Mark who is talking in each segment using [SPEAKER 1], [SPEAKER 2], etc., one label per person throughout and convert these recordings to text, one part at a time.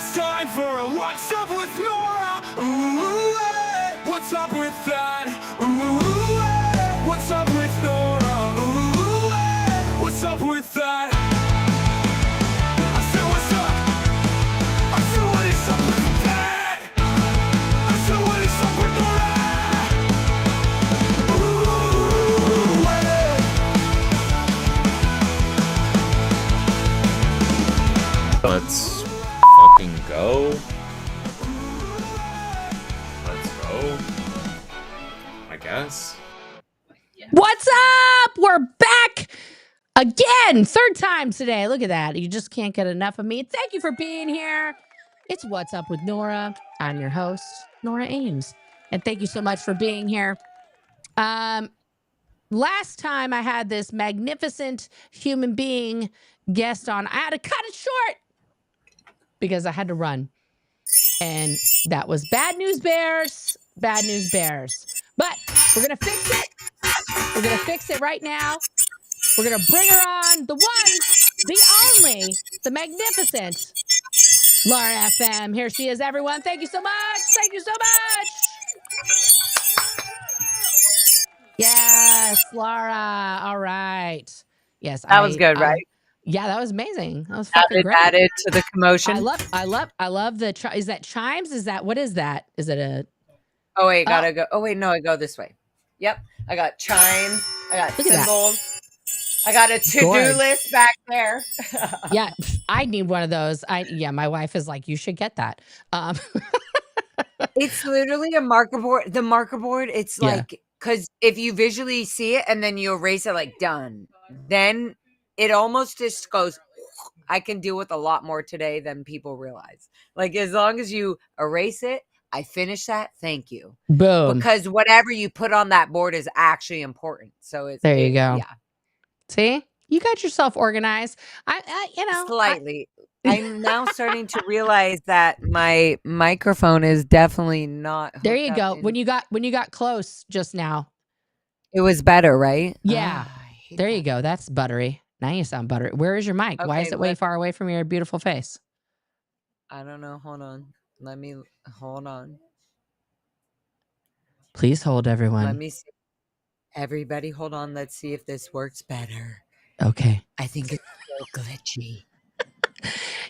[SPEAKER 1] It's time for a What's Up with Nora. Ooh, what's up with that? Ooh, what's up with Nora? Ooh, what's up with that? I said what's up? I said what is up with that? I said what is up with Nora? Ooh,
[SPEAKER 2] Let's fucking go. Let's go. I guess.
[SPEAKER 3] What's up? We're back again. Third time today. Look at that. You just can't get enough of me. Thank you for being here. It's What's Up with Nora. I'm your host, Nora Ames. And thank you so much for being here. Last time I had this magnificent human being guest on, I had to cut it short because I had to run. And that was bad news bears, bad news bears. But we're going to fix it. We're going to fix it right now. We're going to bring her on, the one, the only, the magnificent Lara FM. Here she is, everyone. Thank you so much. Thank you so much. Yes, Lara. All right. Yes,
[SPEAKER 4] that was good, right?
[SPEAKER 3] Yeah, that was amazing. That was fucking great.
[SPEAKER 4] Added to the commotion.
[SPEAKER 3] I love the is that chimes? Is that, what is that? Is it a
[SPEAKER 4] Oh wait, gotta go. Oh wait, no, I go this way. Yep. I got chimes, I got symbols, I got a to-do list back there.
[SPEAKER 3] Yeah, I need one of those. My wife is like, you should get that.
[SPEAKER 4] It's literally a marker board. The marker board, it's like, because if you visually see it and then you erase it, like done, then it almost just goes, I can deal with a lot more today than people realize. Like, as long as you erase it, I finish that. Thank you.
[SPEAKER 3] Boom.
[SPEAKER 4] Because whatever you put on that board is actually important. So it's
[SPEAKER 3] there you go.
[SPEAKER 4] Yeah.
[SPEAKER 3] See, you got yourself organized.
[SPEAKER 4] Slightly. I'm now starting to realize that my microphone is definitely not.
[SPEAKER 3] There you go. When you got close just now,
[SPEAKER 4] it was better, right?
[SPEAKER 3] Yeah. There you go. That's buttery. Now you sound buttery. Where is your mic? Why is it way far away from your beautiful face?
[SPEAKER 4] I don't know. Hold on. Let me hold on.
[SPEAKER 3] Please hold, everyone.
[SPEAKER 4] Let me see. Everybody, hold on. Let's see if this works better.
[SPEAKER 3] Okay.
[SPEAKER 4] I think it's so glitchy.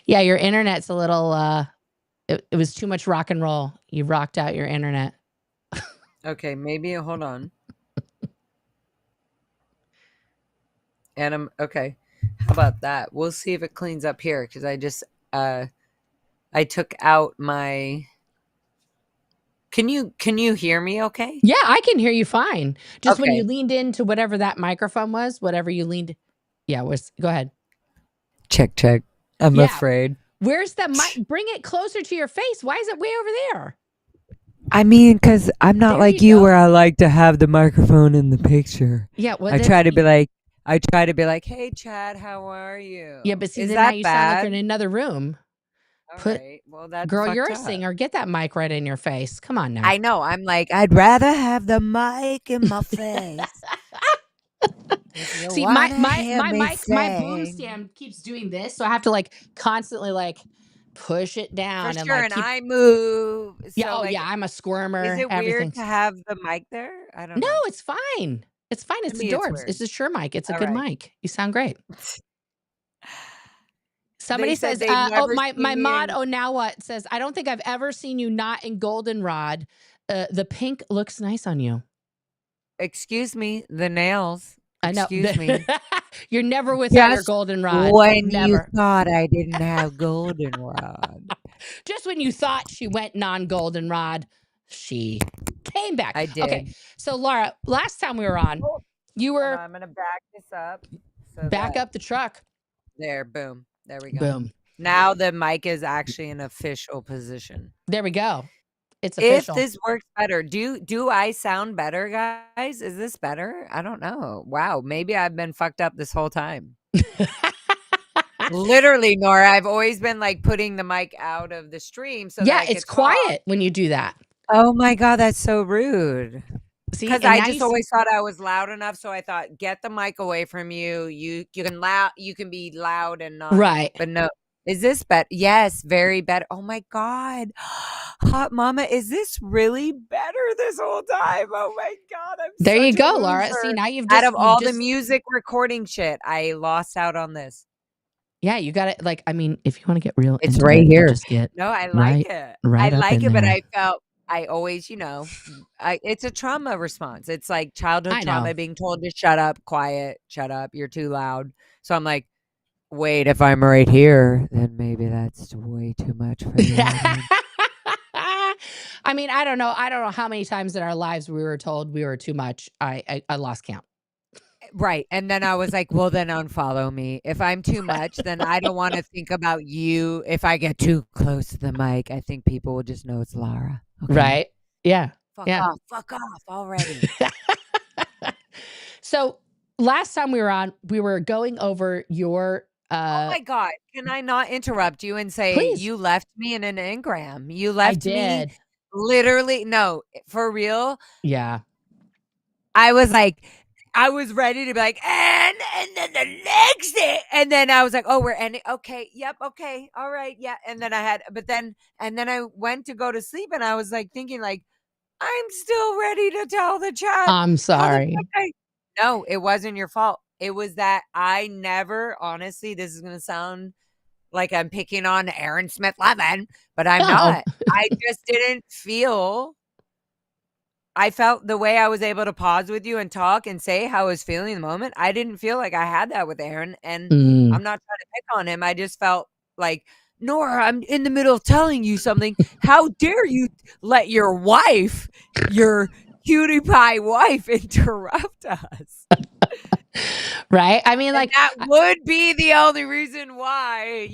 [SPEAKER 3] Yeah, your internet's a little. It was too much rock and roll. You rocked out your internet.
[SPEAKER 4] Okay, maybe hold on. And I'm okay. How about that? We'll see if it cleans up here because I just I took out my. Can you hear me okay?
[SPEAKER 3] Yeah, I can hear you fine. Just when you leaned into whatever that microphone was, whatever you leaned. Yeah, go ahead.
[SPEAKER 4] Check. I'm afraid.
[SPEAKER 3] Where's the mic? Bring it closer to your face. Why is it way over there?
[SPEAKER 4] I mean, because I'm not like you where I like to have the microphone in the picture.
[SPEAKER 3] Yeah, well,
[SPEAKER 4] I try to be like, hey, Chad, how are you?
[SPEAKER 3] Yeah, but see, then now you sound like you're in another room.
[SPEAKER 4] Right. Well, that's
[SPEAKER 3] girl, you're a singer. Get that mic right in your face. Come on now.
[SPEAKER 4] I know. I'm like, I'd rather have the mic in my face.
[SPEAKER 3] See, my mic, my boom stand keeps doing this, so I have to like constantly like push it down.
[SPEAKER 4] For sure, and I move.
[SPEAKER 3] Yeah, so, I'm a squirmer.
[SPEAKER 4] Is it weird to have the mic there? I don't know.
[SPEAKER 3] No, it's fine. It's fine. It's adorbs. It's a Shure mic. It's a good mic. You sound great. Somebody says, my mod, oh, now what? Says, I don't think I've ever seen you not in goldenrod. The pink looks nice on you.
[SPEAKER 4] Excuse me, the nails.
[SPEAKER 3] I know.
[SPEAKER 4] Excuse me.
[SPEAKER 3] You're never without your goldenrod.
[SPEAKER 4] When you thought I didn't have goldenrod.
[SPEAKER 3] Just when you thought she went non-goldenrod, she came back.
[SPEAKER 4] I did.
[SPEAKER 3] Okay, so Lara, last time we were on, you were.
[SPEAKER 4] I'm going to back this up.
[SPEAKER 3] Back up the truck.
[SPEAKER 4] There, boom. There we go.
[SPEAKER 3] Boom.
[SPEAKER 4] Now the mic is actually in official position.
[SPEAKER 3] There we go. It's official.
[SPEAKER 4] If this works better, do I sound better, guys? Is this better? I don't know. Wow, maybe I've been fucked up this whole time. Literally, Nora, I've always been like putting the mic out of the stream. So
[SPEAKER 3] yeah, it's quiet when you do that.
[SPEAKER 4] Oh my God, that's so rude. Because I just always thought I was loud enough, so I thought, get the mic away from you. You can be loud and not
[SPEAKER 3] right.
[SPEAKER 4] But no, Is this better? Yes, very better. Oh my God. Hot mama, is this really better this whole time? Oh my God, I'm
[SPEAKER 3] There you
[SPEAKER 4] such a
[SPEAKER 3] go, Laura. See,
[SPEAKER 4] loser.
[SPEAKER 3] now you've
[SPEAKER 4] Out of
[SPEAKER 3] you've
[SPEAKER 4] all the
[SPEAKER 3] just
[SPEAKER 4] music recording shit, I lost out on this.
[SPEAKER 3] yeah, you got it. Like, I mean, if you want to get real
[SPEAKER 4] It's
[SPEAKER 3] intimate,
[SPEAKER 4] right
[SPEAKER 3] you
[SPEAKER 4] here.
[SPEAKER 3] just get
[SPEAKER 4] No, I like
[SPEAKER 3] right
[SPEAKER 4] it. I
[SPEAKER 3] right up
[SPEAKER 4] like
[SPEAKER 3] in
[SPEAKER 4] it, but
[SPEAKER 3] there.
[SPEAKER 4] I always, it's a trauma response. It's like childhood
[SPEAKER 3] I know.
[SPEAKER 4] trauma being told to shut up, quiet, shut up, you're too loud. So I'm like, wait, if I'm right here, then maybe that's way too much for the audience.
[SPEAKER 3] I mean, I don't know. I don't know how many times in our lives we were told we were too much. I lost count.
[SPEAKER 4] Right. And then I was like, well, then unfollow me. If I'm too much, then I don't want to think about you. If I get too close to the mic, I think people will just know it's Lara. Okay.
[SPEAKER 3] Right? Yeah. Yeah.
[SPEAKER 4] Fuck off already.
[SPEAKER 3] So last time we were on, we were going over your
[SPEAKER 4] Oh my God. Can I not interrupt you and say
[SPEAKER 3] please.
[SPEAKER 4] you left me in an engram? You
[SPEAKER 3] I
[SPEAKER 4] left me
[SPEAKER 3] did.
[SPEAKER 4] literally. No, for real.
[SPEAKER 3] Yeah.
[SPEAKER 4] I was like, I was ready to be like, and then the next day, and then I was like, oh, we're ending. Okay, yep, okay, all right, yeah. And then and then I went to go to sleep, and I was like thinking, like, I'm still ready to tell the chat
[SPEAKER 3] I'm
[SPEAKER 4] how the
[SPEAKER 3] sorry.
[SPEAKER 4] fuck No, it wasn't your fault. It was that I never, honestly, this is gonna sound like I'm picking on Aaron Smith Levin, but I'm
[SPEAKER 3] No.
[SPEAKER 4] not. I just didn't feel. I felt the way I was able to pause with you and talk and say how I was feeling in the moment. I didn't feel like I had that with Aaron, and
[SPEAKER 3] Mm.
[SPEAKER 4] I'm not trying to pick on him. I just felt like, Nora, I'm in the middle of telling you something. How dare you let your wife, your cutie pie wife, interrupt us?
[SPEAKER 3] Right? I mean,
[SPEAKER 4] And
[SPEAKER 3] like,
[SPEAKER 4] that would be the only reason why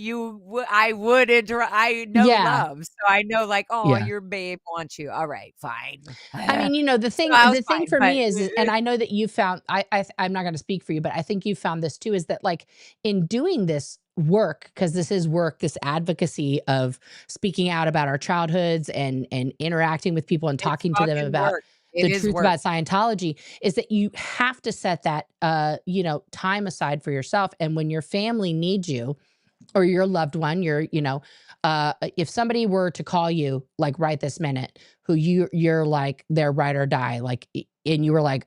[SPEAKER 4] I would interrupt. I know
[SPEAKER 3] yeah.
[SPEAKER 4] love, so I know, like, oh,
[SPEAKER 3] Yeah.
[SPEAKER 4] your babe wants you. All right, fine.
[SPEAKER 3] I mean, the
[SPEAKER 4] So I was
[SPEAKER 3] thing
[SPEAKER 4] fine,
[SPEAKER 3] for
[SPEAKER 4] but
[SPEAKER 3] me is, and I know that you found, I'm not going to speak for you, but I think you found this too, is that like in doing this work, because this is work, this advocacy of speaking out about our childhoods and interacting with people and
[SPEAKER 4] it's
[SPEAKER 3] talking to them
[SPEAKER 4] fucking
[SPEAKER 3] about
[SPEAKER 4] work. It
[SPEAKER 3] the
[SPEAKER 4] is
[SPEAKER 3] truth
[SPEAKER 4] work.
[SPEAKER 3] about Scientology, is that you have to set that, time aside for yourself. And when your family needs you, or your loved one, if somebody were to call you like right this minute, who you're like their ride or die, like, and you were like,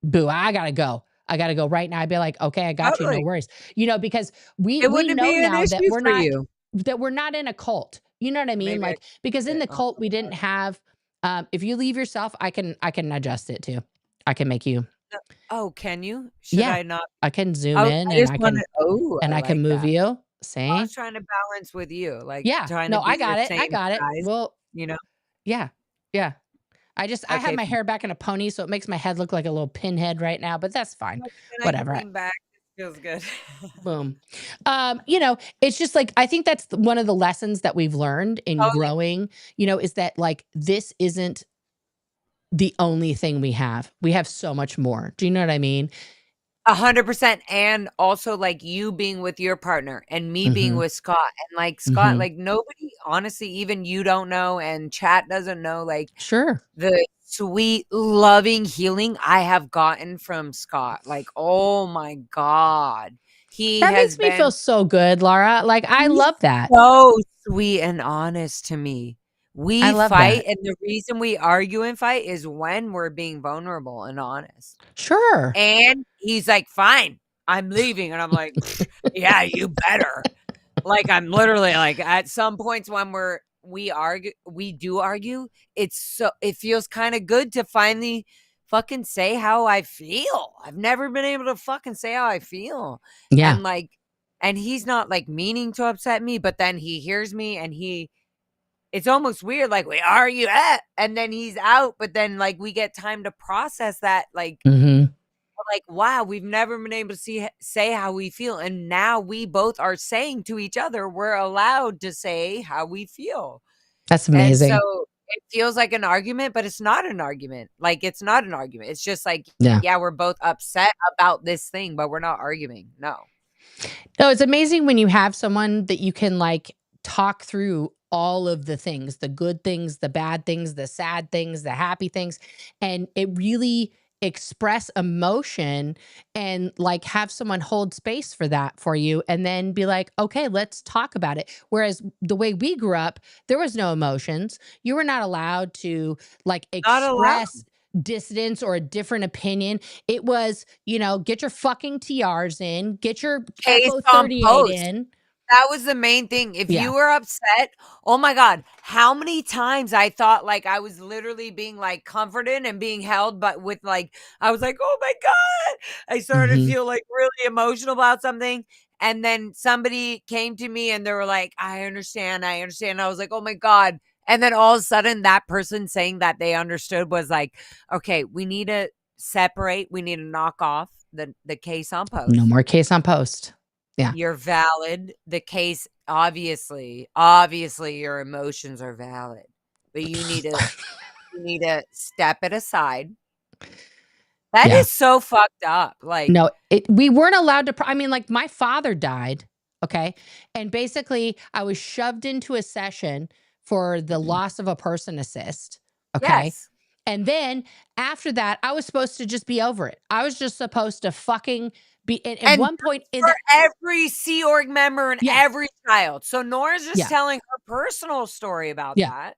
[SPEAKER 3] boo, I gotta go. I gotta go right now. I'd be like, okay, I got you. No
[SPEAKER 4] Totally.
[SPEAKER 3] worries. Because we
[SPEAKER 4] It
[SPEAKER 3] we
[SPEAKER 4] wouldn't
[SPEAKER 3] know
[SPEAKER 4] be an
[SPEAKER 3] now
[SPEAKER 4] issue for you.
[SPEAKER 3] that we're not in a cult. You know what I mean?
[SPEAKER 4] Maybe I
[SPEAKER 3] Like, because in
[SPEAKER 4] did.
[SPEAKER 3] the
[SPEAKER 4] Oh
[SPEAKER 3] cult we
[SPEAKER 4] my
[SPEAKER 3] didn't have if you leave yourself, I can adjust it too. I can make you,
[SPEAKER 4] God. Oh, can you? Should
[SPEAKER 3] yeah.
[SPEAKER 4] I not?
[SPEAKER 3] I can zoom
[SPEAKER 4] Oh,
[SPEAKER 3] in
[SPEAKER 4] I
[SPEAKER 3] and
[SPEAKER 4] just wanted I
[SPEAKER 3] I can
[SPEAKER 4] like
[SPEAKER 3] move
[SPEAKER 4] that.
[SPEAKER 3] you.
[SPEAKER 4] I
[SPEAKER 3] See?
[SPEAKER 4] was trying to balance with you, like,
[SPEAKER 3] Yeah.
[SPEAKER 4] trying to
[SPEAKER 3] No,
[SPEAKER 4] be
[SPEAKER 3] I
[SPEAKER 4] the
[SPEAKER 3] got it. I
[SPEAKER 4] same
[SPEAKER 3] got it.
[SPEAKER 4] size,
[SPEAKER 3] Well,
[SPEAKER 4] you know?
[SPEAKER 3] yeah. Yeah. I have
[SPEAKER 4] Okay,
[SPEAKER 3] my
[SPEAKER 4] fine.
[SPEAKER 3] hair back in a pony, so it makes my head look like a little pinhead right now, but that's fine.
[SPEAKER 4] No, but then I can
[SPEAKER 3] Whatever.
[SPEAKER 4] lean back. It feels good.
[SPEAKER 3] Boom. It's just like I think that's one of the lessons that we've learned in
[SPEAKER 4] Totally.
[SPEAKER 3] growing, is that like this isn't the only thing we have. We have so much more. Do you know what I mean?
[SPEAKER 4] 100%, and also, like, you being with your partner and me being
[SPEAKER 3] Mhm.
[SPEAKER 4] with Scott, and, like, Scott,
[SPEAKER 3] Mhm.
[SPEAKER 4] like, nobody honestly, even you don't know, and chat doesn't know, like,
[SPEAKER 3] Sure.
[SPEAKER 4] the sweet, loving healing I have gotten from Scott. Like, oh my God. He
[SPEAKER 3] That
[SPEAKER 4] has
[SPEAKER 3] makes me feel
[SPEAKER 4] been
[SPEAKER 3] so good, Laura. Like I
[SPEAKER 4] he's
[SPEAKER 3] love that.
[SPEAKER 4] so sweet and honest to me.
[SPEAKER 3] I
[SPEAKER 4] We
[SPEAKER 3] love
[SPEAKER 4] fight,
[SPEAKER 3] that.
[SPEAKER 4] and the reason we argue and fight is when we're being vulnerable and honest.
[SPEAKER 3] Sure.
[SPEAKER 4] And he's like, "Fine, I'm leaving." And I'm like, "Yeah, you better." Like, I'm literally like, at some points when we do argue, it feels kind of good to finally fucking say how I feel. I've never been able to fucking say how I feel.
[SPEAKER 3] Yeah.
[SPEAKER 4] And like, and he's not like meaning to upset me, but then he hears me and it's almost weird. Like, we argue, and then he's out, but then like we get time to process that.
[SPEAKER 3] Mhm.
[SPEAKER 4] Like, wow, we've never been able to say how we feel, and now we both are saying to each other, we're allowed to say how we feel.
[SPEAKER 3] That's
[SPEAKER 4] And so
[SPEAKER 3] amazing.
[SPEAKER 4] it feels like an argument, but it's not an argument. Like, it's not an argument. It's just like,
[SPEAKER 3] Yeah.
[SPEAKER 4] yeah, we're both upset about this thing, but we're not arguing. No.
[SPEAKER 3] No, it's amazing when you have someone that you can like talk through all of the things, the good things, the bad things, the sad things, the happy things. And express emotion and like have someone hold space for that for you and then be like, okay, let's talk about it. Whereas the way we grew up, there was no emotions. You were not allowed to like
[SPEAKER 4] Not allowed.
[SPEAKER 3] express dissidence or a different opinion. It was, you know, get your fucking TRs in, get your
[SPEAKER 4] Case
[SPEAKER 3] Echo
[SPEAKER 4] on
[SPEAKER 3] 38
[SPEAKER 4] post.
[SPEAKER 3] in.
[SPEAKER 4] That was the main thing. If
[SPEAKER 3] Yeah.
[SPEAKER 4] you were upset, oh my God, how many times I thought like I was literally being like comforted and being held, but with like, I was like, oh my God. I started to
[SPEAKER 3] Mhm.
[SPEAKER 4] feel like really emotional about something. And then somebody came to me and they were like, I understand. I understand. I was like, oh my God. And then all of a sudden that person saying that they understood was like, okay, we need to separate. We need to knock off the case on post.
[SPEAKER 3] No more case on post. Yeah.
[SPEAKER 4] You're valid. The case, obviously your emotions are valid, but you need to step it aside. That
[SPEAKER 3] Yeah.
[SPEAKER 4] is so fucked up. Like,
[SPEAKER 3] No, we weren't allowed to. I mean, like my father died. Okay. And basically, I was shoved into a session for the loss of a person assist. Okay.
[SPEAKER 4] yes.
[SPEAKER 3] And then after that, I was supposed to just be over it. I was just supposed to fucking be. At
[SPEAKER 4] And
[SPEAKER 3] one point in
[SPEAKER 4] for
[SPEAKER 3] that,
[SPEAKER 4] every Sea Org member and
[SPEAKER 3] yeah,
[SPEAKER 4] every child. So Nora's just
[SPEAKER 3] yeah,
[SPEAKER 4] telling her personal story about
[SPEAKER 3] yeah.
[SPEAKER 4] that.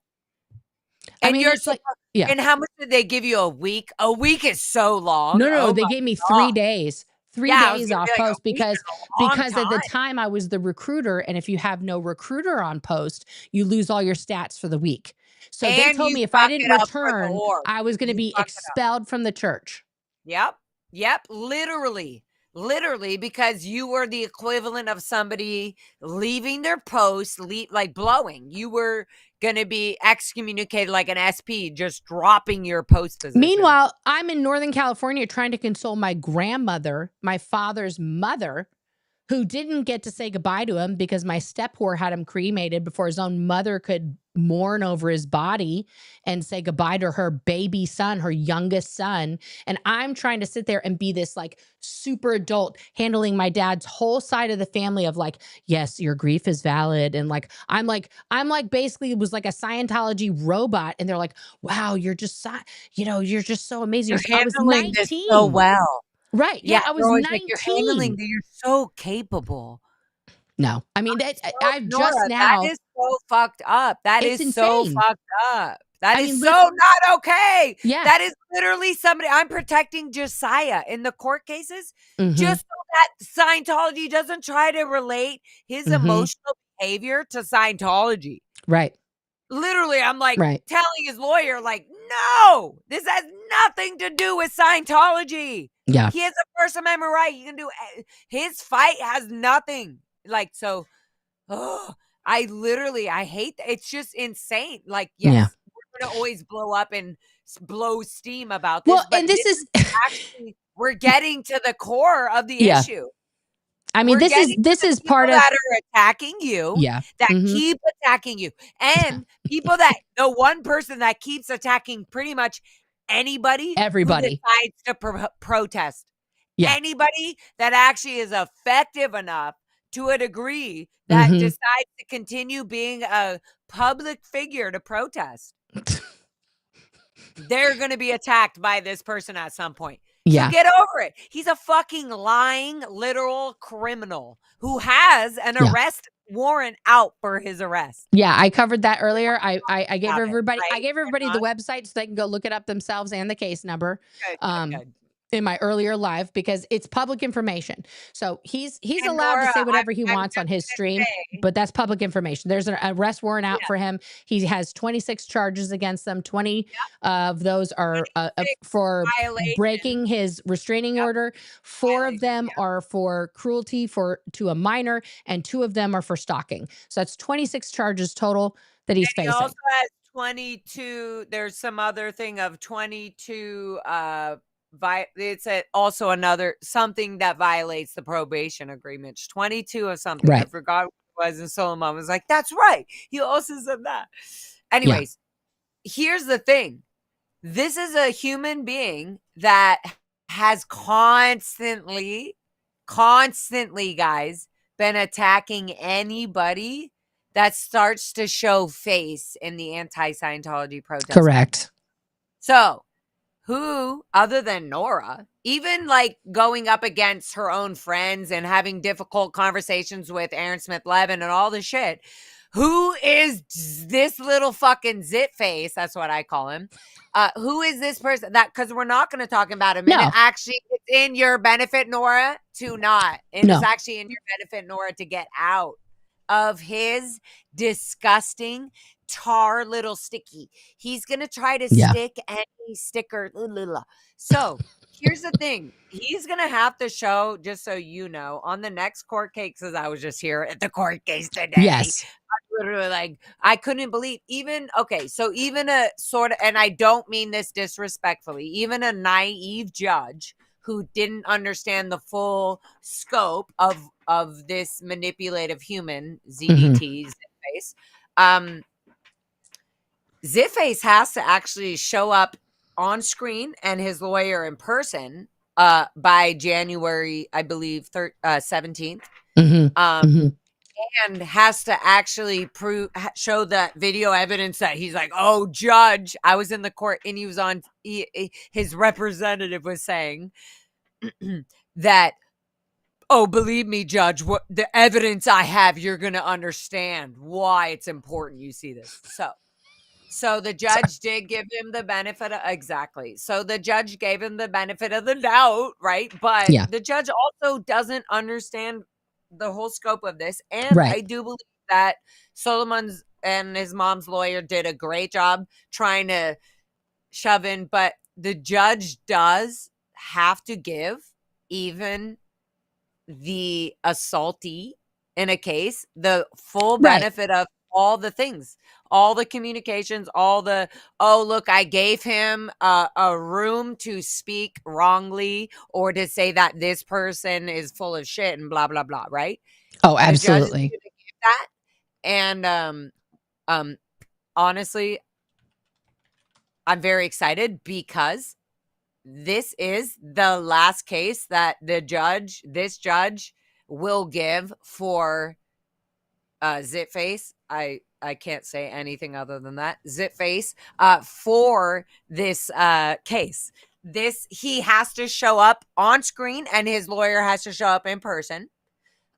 [SPEAKER 3] I
[SPEAKER 4] And
[SPEAKER 3] mean,
[SPEAKER 4] you're
[SPEAKER 3] it's like, yeah.
[SPEAKER 4] and how much did they give you a week? A week is so long.
[SPEAKER 3] No,
[SPEAKER 4] Oh
[SPEAKER 3] they
[SPEAKER 4] my
[SPEAKER 3] gave me
[SPEAKER 4] God.
[SPEAKER 3] 3 days. 3
[SPEAKER 4] Yeah, I was
[SPEAKER 3] days
[SPEAKER 4] gonna be
[SPEAKER 3] off
[SPEAKER 4] like, a
[SPEAKER 3] post
[SPEAKER 4] week is a long
[SPEAKER 3] because at the
[SPEAKER 4] time.
[SPEAKER 3] time I was the recruiter, and if you have no recruiter on post, you lose all your stats for the week. So they
[SPEAKER 4] And
[SPEAKER 3] told
[SPEAKER 4] you
[SPEAKER 3] me if I
[SPEAKER 4] fuck
[SPEAKER 3] didn't
[SPEAKER 4] it up for the
[SPEAKER 3] return,
[SPEAKER 4] org.
[SPEAKER 3] I was going to
[SPEAKER 4] You
[SPEAKER 3] be
[SPEAKER 4] fuck it up.
[SPEAKER 3] expelled from the church.
[SPEAKER 4] Yep, literally, because you were the equivalent of somebody leaving their post, like blowing. You were gonna be excommunicated like an SP, just dropping your post position.
[SPEAKER 3] Meanwhile, I'm in Northern California trying to console my grandmother, my father's mother, who didn't get to say goodbye to him because my step whore had him cremated before his own mother could mourn over his body and say goodbye to her baby son, her youngest son. And I'm trying to sit there and be this like super adult handling my dad's whole side of the family of like, yes, your grief is valid. And like, I'm like basically was like a Scientology robot. And they're like, wow, you're just, you're just so amazing.
[SPEAKER 4] You're
[SPEAKER 3] I was
[SPEAKER 4] handling this so
[SPEAKER 3] 19.
[SPEAKER 4] well.
[SPEAKER 3] Right.
[SPEAKER 4] Yeah,
[SPEAKER 3] Yeah. I
[SPEAKER 4] they're
[SPEAKER 3] was
[SPEAKER 4] always like, you're handling
[SPEAKER 3] 19.
[SPEAKER 4] that. You're so capable.
[SPEAKER 3] No, I mean, I've
[SPEAKER 4] Nora,
[SPEAKER 3] just
[SPEAKER 4] that
[SPEAKER 3] now,
[SPEAKER 4] is so fucked up. That
[SPEAKER 3] it's
[SPEAKER 4] is so
[SPEAKER 3] insane.
[SPEAKER 4] fucked up. That
[SPEAKER 3] I
[SPEAKER 4] is
[SPEAKER 3] mean,
[SPEAKER 4] so not okay.
[SPEAKER 3] yeah.
[SPEAKER 4] That is literally somebody. I'm protecting Josiah in the court cases
[SPEAKER 3] Mhm.
[SPEAKER 4] just so that Scientology doesn't try to relate his emotional behavior to Scientology.
[SPEAKER 3] Right.
[SPEAKER 4] Literally, I'm like
[SPEAKER 3] Right.
[SPEAKER 4] telling his lawyer, like, no, this has nothing to do with Scientology.
[SPEAKER 3] Yeah.
[SPEAKER 4] He has a First Amendment right. You can do his fight has nothing. Like, so, I hate that. It's just insane. Like, yes,
[SPEAKER 3] Yeah.
[SPEAKER 4] we're going to always blow up and blow steam about this.
[SPEAKER 3] Well,
[SPEAKER 4] But
[SPEAKER 3] and this is
[SPEAKER 4] actually, we're getting to the core of the
[SPEAKER 3] Yeah.
[SPEAKER 4] issue.
[SPEAKER 3] I mean,
[SPEAKER 4] We're
[SPEAKER 3] this
[SPEAKER 4] getting
[SPEAKER 3] is
[SPEAKER 4] to the
[SPEAKER 3] part
[SPEAKER 4] people
[SPEAKER 3] of
[SPEAKER 4] that are attacking you,
[SPEAKER 3] yeah.
[SPEAKER 4] that
[SPEAKER 3] Mhm.
[SPEAKER 4] keep attacking you, and people that the one person that keeps attacking pretty much anybody who
[SPEAKER 3] Everybody.
[SPEAKER 4] decides to protest.
[SPEAKER 3] Yeah.
[SPEAKER 4] Anybody that actually is effective enough to a degree that
[SPEAKER 3] Mhm.
[SPEAKER 4] decides to continue being a public figure to protest. They're going to be attacked by this person at some point.
[SPEAKER 3] Yeah.
[SPEAKER 4] So get over it. He's a fucking lying, literal criminal who has an
[SPEAKER 3] Yeah.
[SPEAKER 4] arrest warrant out for his arrest.
[SPEAKER 3] Yeah, I covered that earlier. I gave
[SPEAKER 4] About it,
[SPEAKER 3] everybody
[SPEAKER 4] right?
[SPEAKER 3] I gave everybody the
[SPEAKER 4] Not
[SPEAKER 3] website so they can go look it up themselves and the case number.
[SPEAKER 4] good.
[SPEAKER 3] In my earlier live because it's public information. So he's
[SPEAKER 4] And
[SPEAKER 3] allowed to
[SPEAKER 4] Nora,
[SPEAKER 3] say whatever he
[SPEAKER 4] I'm
[SPEAKER 3] wants on
[SPEAKER 4] just
[SPEAKER 3] his
[SPEAKER 4] gonna
[SPEAKER 3] stream,
[SPEAKER 4] say,
[SPEAKER 3] but that's public information. There's an arrest warrant out
[SPEAKER 4] Yeah.
[SPEAKER 3] for him. He has 26 charges against them. 20 of those are
[SPEAKER 4] 26
[SPEAKER 3] for
[SPEAKER 4] violations.
[SPEAKER 3] breaking his restraining order. 4 of
[SPEAKER 4] Violations,
[SPEAKER 3] them are for cruelty to a minor, and 2 of them are for stalking. So that's 26 charges total that he's
[SPEAKER 4] He
[SPEAKER 3] facing.
[SPEAKER 4] also has 22. There's some other thing of 22. It's also another something that violates the probation agreement. 22 of something. I
[SPEAKER 3] Right.
[SPEAKER 4] forgot what it was, and Solomon was like, "That's right." He also said that. Anyways, here's the thing. This is a human being that has constantly, guys, been attacking anybody that starts to show face in the anti-Scientology protest.
[SPEAKER 3] Correct.
[SPEAKER 4] So, who, other than Nora, even like going up against her own friends and having difficult conversations with Aaron Smith Levin and all the shit, who is this little fucking zit face? That's what I call him. Who is this person? That because we're not going to talk about him.
[SPEAKER 3] No.
[SPEAKER 4] And it actually, it's in your benefit, Nora, to not. And it's actually in your benefit, Nora, to get out of his disgusting tar little sticky. He's going to try to stick any sticker. So here's the thing. He's going to have to show, just so you know, on the next court case, as I was just here at the court case today.
[SPEAKER 3] Yes.
[SPEAKER 4] I literally like, I couldn't believe even a sort of, and I don't mean this disrespectfully, even a naive judge who didn't understand the full scope of this manipulative human, ZDT, Zitface. Zitface has to actually show up on screen and his lawyer in person by January, I believe, 17th. And has to actually show that video evidence that he's like, oh, judge, I was in the court and he was on, his representative was saying that, oh, believe me, judge, what the evidence I have, you're going to understand why it's important you see this. So the judge did give him the benefit of, exactly. So the judge gave him the benefit of the doubt, right? But the judge also doesn't understand the whole scope of this. And I do believe that Solomon's and his mom's lawyer did a great job trying to shove in, but the judge does have to give even the assaultee in a case the full benefit of all the things, all the communications, all the, oh, look, I gave him a room to speak wrongly or to say that this person is full of shit and blah, blah, blah, right?
[SPEAKER 3] Oh, absolutely.
[SPEAKER 4] The judge is gonna give that. And honestly, I'm very excited because this is the last case that this judge will give for Zitface. I can't say anything other than that. Zitface for this case. He has to show up on screen and his lawyer has to show up in person.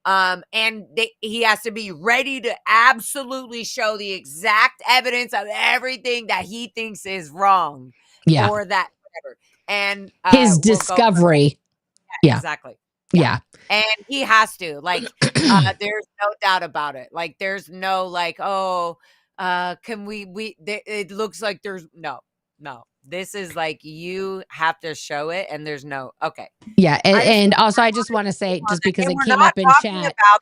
[SPEAKER 4] And he has to be ready to absolutely show the exact evidence of everything that he thinks is wrong.
[SPEAKER 3] Yeah.
[SPEAKER 4] Or that whatever. And
[SPEAKER 3] his discovery.
[SPEAKER 4] Yeah, exactly.
[SPEAKER 3] Yeah.
[SPEAKER 4] And he has to, like, there's no doubt about it. Like, there's no like, oh, can it looks like there's no. This is like, you have to show it and there's no, okay.
[SPEAKER 3] Yeah. And also I just want to say, just because it came up in chat
[SPEAKER 4] about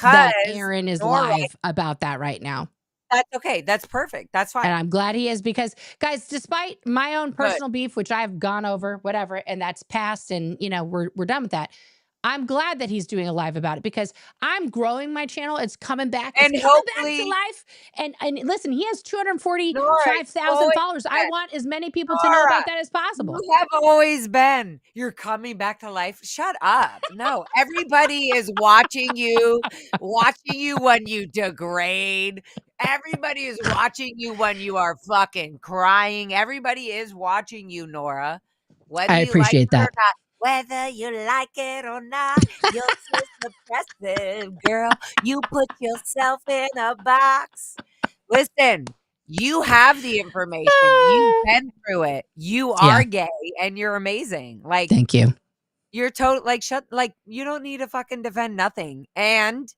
[SPEAKER 4] that
[SPEAKER 3] Aaron is live about that right now.
[SPEAKER 4] That's okay. That's perfect. That's fine.
[SPEAKER 3] And I'm glad he is because, guys, despite my own personal beef, which I've gone over, whatever, and that's passed and, you know, we're done with that. I'm glad that he's doing a live about it because I'm growing my channel. It's coming back. It's coming back to life. And listen, he has 245,000 followers. I want as many people to know about that as possible.
[SPEAKER 4] You have always been. You're coming back to life. Shut up. No, everybody is watching you when you degrade. Everybody is watching you when you are fucking crying. Everybody is watching you, Nora.
[SPEAKER 3] I appreciate that.
[SPEAKER 4] Whether you like it or not, you're so suppressive, girl. You put yourself in a box. Listen, you have the information. You've been through it. You are gay and you're amazing. Like,
[SPEAKER 3] thank you.
[SPEAKER 4] You're you don't need to fucking defend nothing. And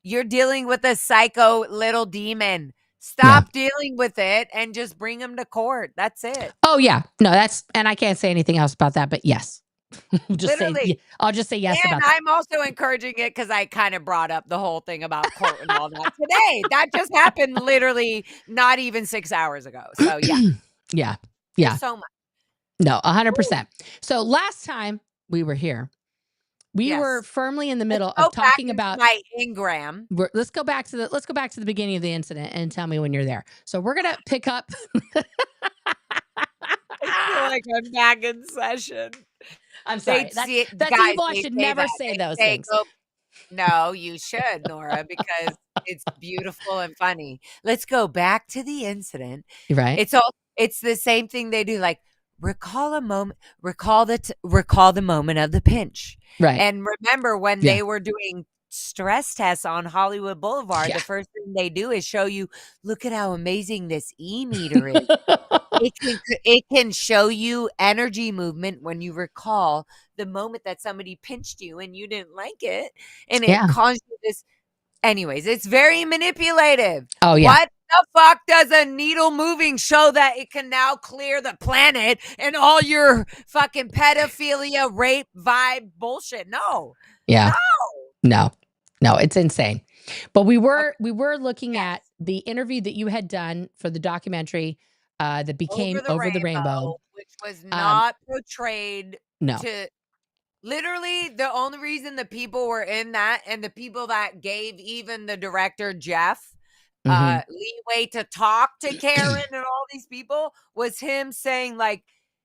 [SPEAKER 4] you're dealing with a psycho little demon. Stop dealing with it and just bring him to court. That's it.
[SPEAKER 3] Oh, yeah. No, and I can't say anything else about that, but yes. I'll just say yes about that.
[SPEAKER 4] I'm also encouraging it because I kind of brought up the whole thing about court and all that today. That just happened literally not even 6 hours ago. So yeah.
[SPEAKER 3] Yeah.
[SPEAKER 4] So much.
[SPEAKER 3] No, 100%. So last time we were here, we were firmly in the middle of talking about
[SPEAKER 4] my Ingram.
[SPEAKER 3] Let's go back to the beginning of the incident and tell me when you're there. So we're gonna pick up.
[SPEAKER 4] I feel like I'm back in session.
[SPEAKER 3] I'm sorry. That's evil. I should never say those things.
[SPEAKER 4] No, you should, Nora, because it's beautiful and funny. Let's go back to the incident.
[SPEAKER 3] Right.
[SPEAKER 4] It's the same thing they do. Like, recall the moment of the pinch.
[SPEAKER 3] Right.
[SPEAKER 4] And remember when
[SPEAKER 3] Yeah.
[SPEAKER 4] they were doing stress tests on Hollywood Boulevard,
[SPEAKER 3] Yeah.
[SPEAKER 4] the first thing they do is show you, look at how amazing this e-meter is. It can show you energy movement when you recall the moment that somebody pinched you and you didn't like it, and it
[SPEAKER 3] Yeah.
[SPEAKER 4] caused you this. Anyways, it's very manipulative.
[SPEAKER 3] Oh, yeah.
[SPEAKER 4] What the fuck does a needle moving show that it can now clear the planet and all your fucking pedophilia, rape vibe bullshit? No.
[SPEAKER 3] Yeah.
[SPEAKER 4] No.
[SPEAKER 3] No, it's insane. But we were looking at the interview that you had done for the documentary that became Over the Rainbow,
[SPEAKER 4] which was not portrayed
[SPEAKER 3] no.
[SPEAKER 4] to. Literally, the only reason the people were in that, and the people that gave even the director Jeff leeway to talk to Karen and all these people, was him saying, like,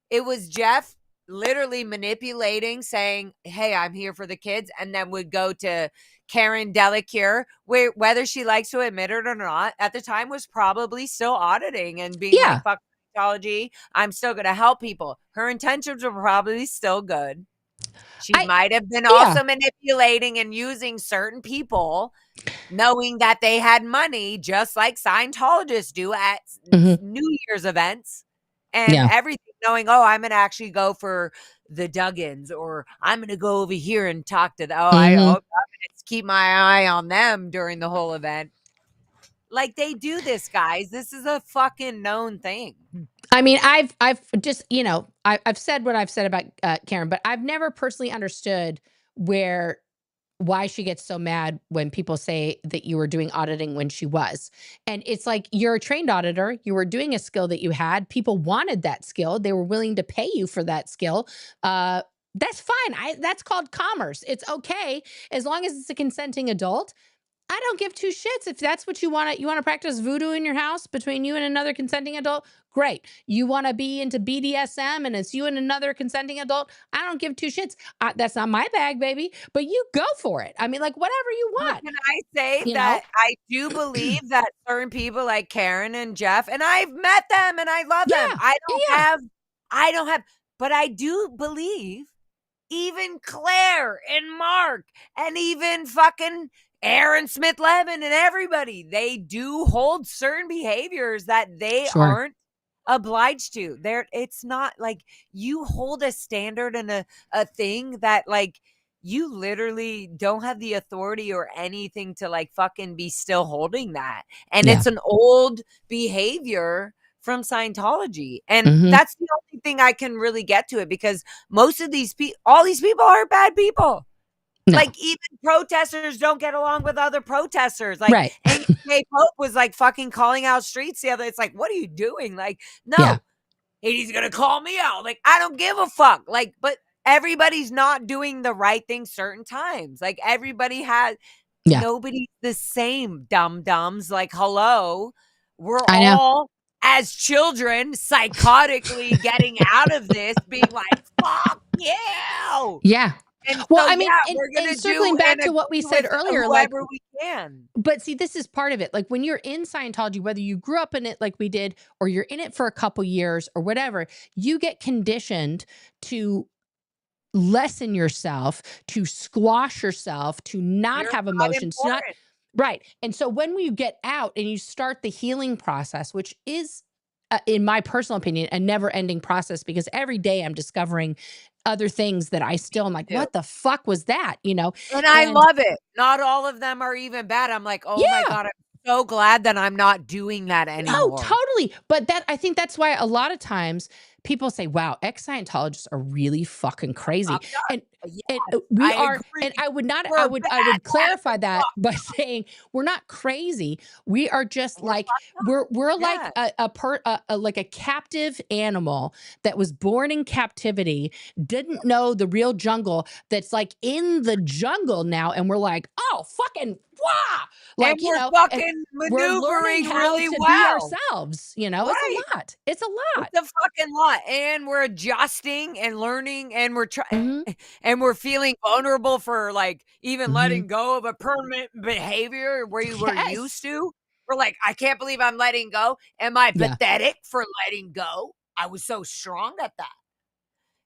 [SPEAKER 4] it was Jeff literally manipulating, saying, hey, I'm here for the kids, and then would go to Karen Delacure, whether she likes to admit it or not, at the time was probably still auditing and being like, fuck Scientology, I'm still going to help people. Her intentions were probably still good. She might have been also manipulating and using certain people, knowing that they had money, just like Scientologists do at New Year's events and everything, knowing, oh, I'm going to actually go for the Duggins, or I'm going to go over here and talk to them. Oh, I'm going to keep my eye on them during the whole event. Like, they do this, guys. This is a fucking known thing.
[SPEAKER 3] I mean, I've just, I've said what I've said about Karen, but I've never personally understood why she gets so mad when people say that you were doing auditing when she was. And it's like, you're a trained auditor. You were doing a skill that you had. People wanted that skill. They were willing to pay you for that skill. That's fine. That's called commerce. It's okay as long as it's a consenting adult. I don't give two shits if that's what you want to. You want to practice voodoo in your house between you and another consenting adult? Great. You want to be into BDSM and it's you and another consenting adult? I don't give two shits. That's not my bag, baby. But you go for it. I mean, like, whatever you want.
[SPEAKER 4] Can I say that I do believe that certain people like Karen and Jeff, and I've met them and I love them. I don't have, but I do believe even Claire and Mark and even fucking Aaron Smith-Levin and everybody, they do hold certain behaviors that they aren't obliged to. It's not like you hold a standard and a thing that, like, you literally don't have the authority or anything to, like, fucking be still holding that. And it's an old behavior from Scientology. And that's the only thing I can really get to it, because most of these people, all these people are bad people. No. Like, even protesters don't get along with other protesters. Like, K. Pope was like fucking calling out streets the other. It's like, what are you doing? Like, no, he's gonna call me out. Like, I don't give a fuck. Like, but everybody's not doing the right thing certain times. Like, everybody has nobody's the same, dum-dums. Like, hello, we're all as children psychotically getting out of this, being like, fuck you.
[SPEAKER 3] Yeah.
[SPEAKER 4] And
[SPEAKER 3] well,
[SPEAKER 4] so,
[SPEAKER 3] I mean,
[SPEAKER 4] we're gonna
[SPEAKER 3] circling back to what we said earlier, like,
[SPEAKER 4] we can.
[SPEAKER 3] But see, this is part of it. Like, when you're in Scientology, whether you grew up in it like we did, or you're in it for a couple years or whatever, you get conditioned to lessen yourself, to squash yourself, to not have emotions, right. And so when we get out and you start the healing process, which is, in my personal opinion, a never-ending process, because every day I'm discovering other things that I still am like, what the fuck was that? And
[SPEAKER 4] I love it. Not all of them are even bad. I'm like, oh my God, I'm so glad that I'm not doing that anymore.
[SPEAKER 3] No, totally. But I think that's why a lot of times people say, wow, ex-Scientologists are really fucking crazy. And we are, agree. And I would clarify that by saying we're not crazy. We are just like, we're like like a captive animal that was born in captivity, didn't know the real jungle, that's like in the jungle now. And we're like, oh, fucking wow. Like,
[SPEAKER 4] and we're fucking maneuvering really well.
[SPEAKER 3] Be ourselves, it's a lot. It's a lot.
[SPEAKER 4] It's a fucking lot. And we're adjusting and learning, and we're trying, and we're feeling vulnerable for, like, even letting go of a permanent behavior where you were used to. We're like, I can't believe I'm letting go. Am I pathetic for letting go? I was so strong at that.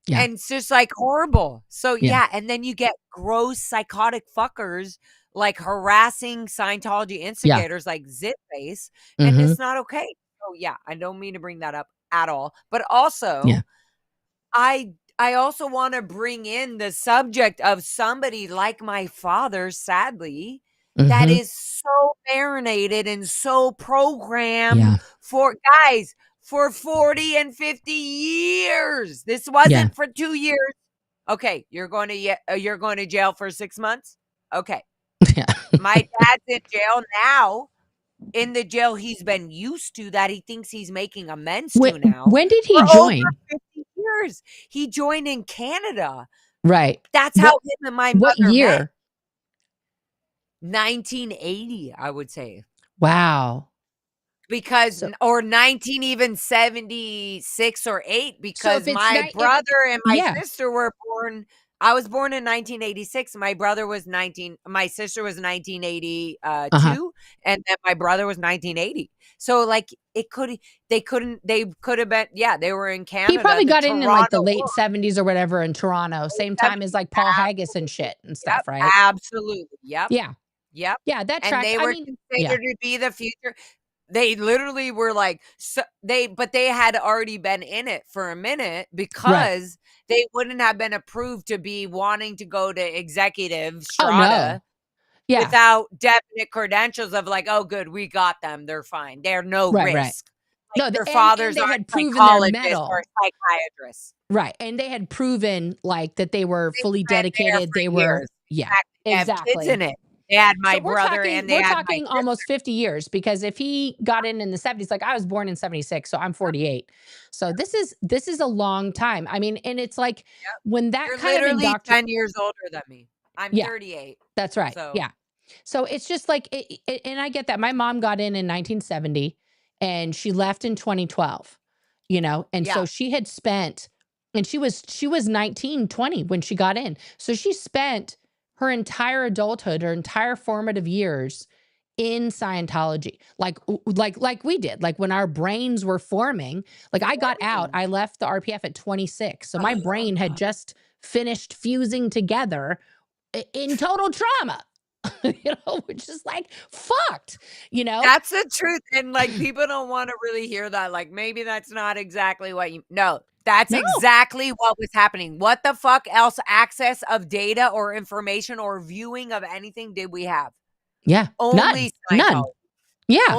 [SPEAKER 3] Yeah.
[SPEAKER 4] And it's just like horrible. So
[SPEAKER 3] Yeah.
[SPEAKER 4] yeah, and then you get gross psychotic fuckers like harassing Scientology instigators like Zitface, and
[SPEAKER 3] Mhm.
[SPEAKER 4] it's not okay. So yeah, I don't mean to bring that up at all. But also,
[SPEAKER 3] Yeah.
[SPEAKER 4] I also want to bring in the subject of somebody like my father, sadly, that
[SPEAKER 3] Mhm.
[SPEAKER 4] is so marinated and so programmed
[SPEAKER 3] Yeah.
[SPEAKER 4] for guys for 40 and 50 years. This
[SPEAKER 3] Yeah.
[SPEAKER 4] wasn't for 2 years. Okay, you're going to jail for 6 months. Okay.
[SPEAKER 3] Yeah.
[SPEAKER 4] My dad's in jail now. In the jail he's been used to, that he thinks he's making amends to now.
[SPEAKER 3] When did he
[SPEAKER 4] For over
[SPEAKER 3] join?
[SPEAKER 4] 50 years. He joined in Canada.
[SPEAKER 3] Right.
[SPEAKER 4] That's how him and my
[SPEAKER 3] What
[SPEAKER 4] mother met.
[SPEAKER 3] year?
[SPEAKER 4] 1980, I would say.
[SPEAKER 3] Wow.
[SPEAKER 4] Because
[SPEAKER 3] So
[SPEAKER 4] or 19 even 76 or 8
[SPEAKER 3] so
[SPEAKER 4] because
[SPEAKER 3] if it's
[SPEAKER 4] my brother and my
[SPEAKER 3] yeah.
[SPEAKER 4] sister were born. I was born in 1986. My sister was 1982,
[SPEAKER 3] Uh-huh.
[SPEAKER 4] and then my brother was 1980. So like they could have been, yeah, they were in Canada.
[SPEAKER 3] He probably got in like the
[SPEAKER 4] Toronto
[SPEAKER 3] late 70s or whatever in Toronto, same time as like Paul Haggis and shit and stuff, right?
[SPEAKER 4] Absolutely. Yep.
[SPEAKER 3] Yeah.
[SPEAKER 4] Yep.
[SPEAKER 3] Yeah, that
[SPEAKER 4] And
[SPEAKER 3] tracks.
[SPEAKER 4] they
[SPEAKER 3] I
[SPEAKER 4] were
[SPEAKER 3] mean, yeah.
[SPEAKER 4] considered to be the future. They literally were like, but they had already been in it for a minute
[SPEAKER 3] Right.
[SPEAKER 4] because they wouldn't have been approved to be wanting to go to executive
[SPEAKER 3] Oh
[SPEAKER 4] strata
[SPEAKER 3] no. Yeah.
[SPEAKER 4] without definite credentials of like, oh, good, we got them. They're fine. They're no
[SPEAKER 3] Right.
[SPEAKER 4] risk.
[SPEAKER 3] No,
[SPEAKER 4] Like their
[SPEAKER 3] and
[SPEAKER 4] fathers
[SPEAKER 3] they
[SPEAKER 4] aren't
[SPEAKER 3] had proven their
[SPEAKER 4] psychologists or
[SPEAKER 3] mettle.
[SPEAKER 4] psychiatrists.
[SPEAKER 3] Right. And they had proven like that they were
[SPEAKER 4] They've
[SPEAKER 3] fully
[SPEAKER 4] been there
[SPEAKER 3] dedicated.
[SPEAKER 4] for
[SPEAKER 3] They were,
[SPEAKER 4] years.
[SPEAKER 3] yeah,
[SPEAKER 4] They have kids
[SPEAKER 3] exactly.
[SPEAKER 4] in it. They had my
[SPEAKER 3] So we're
[SPEAKER 4] brother
[SPEAKER 3] talking
[SPEAKER 4] and they had my sister.
[SPEAKER 3] almost 50 years, because if he got in the 70s, like I was born in 76, so I'm 48. So this is a long time. I mean, and it's like
[SPEAKER 4] Yep.
[SPEAKER 3] when that
[SPEAKER 4] You're
[SPEAKER 3] kind of
[SPEAKER 4] literally 10 years older than me. I'm
[SPEAKER 3] Yeah.
[SPEAKER 4] 38.
[SPEAKER 3] That's right.
[SPEAKER 4] So
[SPEAKER 3] Yeah. So it's just like and I get that. My mom got in 1970 and she left in 2012, you know? And
[SPEAKER 4] yeah.
[SPEAKER 3] so she had spent, and she was 19, 20 when she got in. So she spent her entire adulthood, her entire formative years in Scientology. Like we did. Like when our brains were forming, like I got out, I left the RPF at 26. So my brain had just finished fusing together in total trauma. You know, which is like fucked, you know?
[SPEAKER 4] That's the truth. And like people don't want to really hear that. Like maybe that's not exactly what you No, that's
[SPEAKER 3] No.
[SPEAKER 4] exactly what was happening. What the fuck else access of data or information or viewing of anything did we have?
[SPEAKER 3] Yeah.
[SPEAKER 4] Only
[SPEAKER 3] None.
[SPEAKER 4] Scientology.
[SPEAKER 3] Yeah.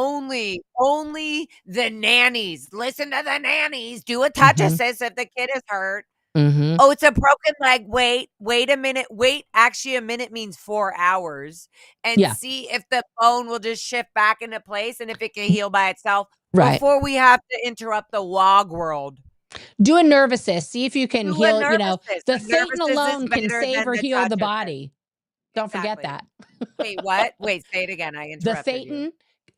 [SPEAKER 4] Only the nannies. Listen to the nannies. Do a touch assist if the kid is hurt.
[SPEAKER 3] Mm-hmm.
[SPEAKER 4] Oh, it's a broken leg. Wait a minute. Wait, actually, a minute means 4 hours. And
[SPEAKER 3] Yeah.
[SPEAKER 4] see if the bone will just shift back into place and if it can heal by itself
[SPEAKER 3] Right.
[SPEAKER 4] before we have to interrupt the WOG world.
[SPEAKER 3] Do a nerve assist. See if you can
[SPEAKER 4] Do a
[SPEAKER 3] heal,
[SPEAKER 4] nerve
[SPEAKER 3] you know,
[SPEAKER 4] assist.
[SPEAKER 3] the
[SPEAKER 4] A nerve
[SPEAKER 3] Thetan
[SPEAKER 4] assist is
[SPEAKER 3] alone can
[SPEAKER 4] better
[SPEAKER 3] save
[SPEAKER 4] than
[SPEAKER 3] or
[SPEAKER 4] the
[SPEAKER 3] heal
[SPEAKER 4] touch
[SPEAKER 3] the
[SPEAKER 4] assist.
[SPEAKER 3] body. Don't forget
[SPEAKER 4] Exactly.
[SPEAKER 3] that.
[SPEAKER 4] Wait, what? Wait, say it again. I
[SPEAKER 3] The
[SPEAKER 4] interrupted you.
[SPEAKER 3] Thetan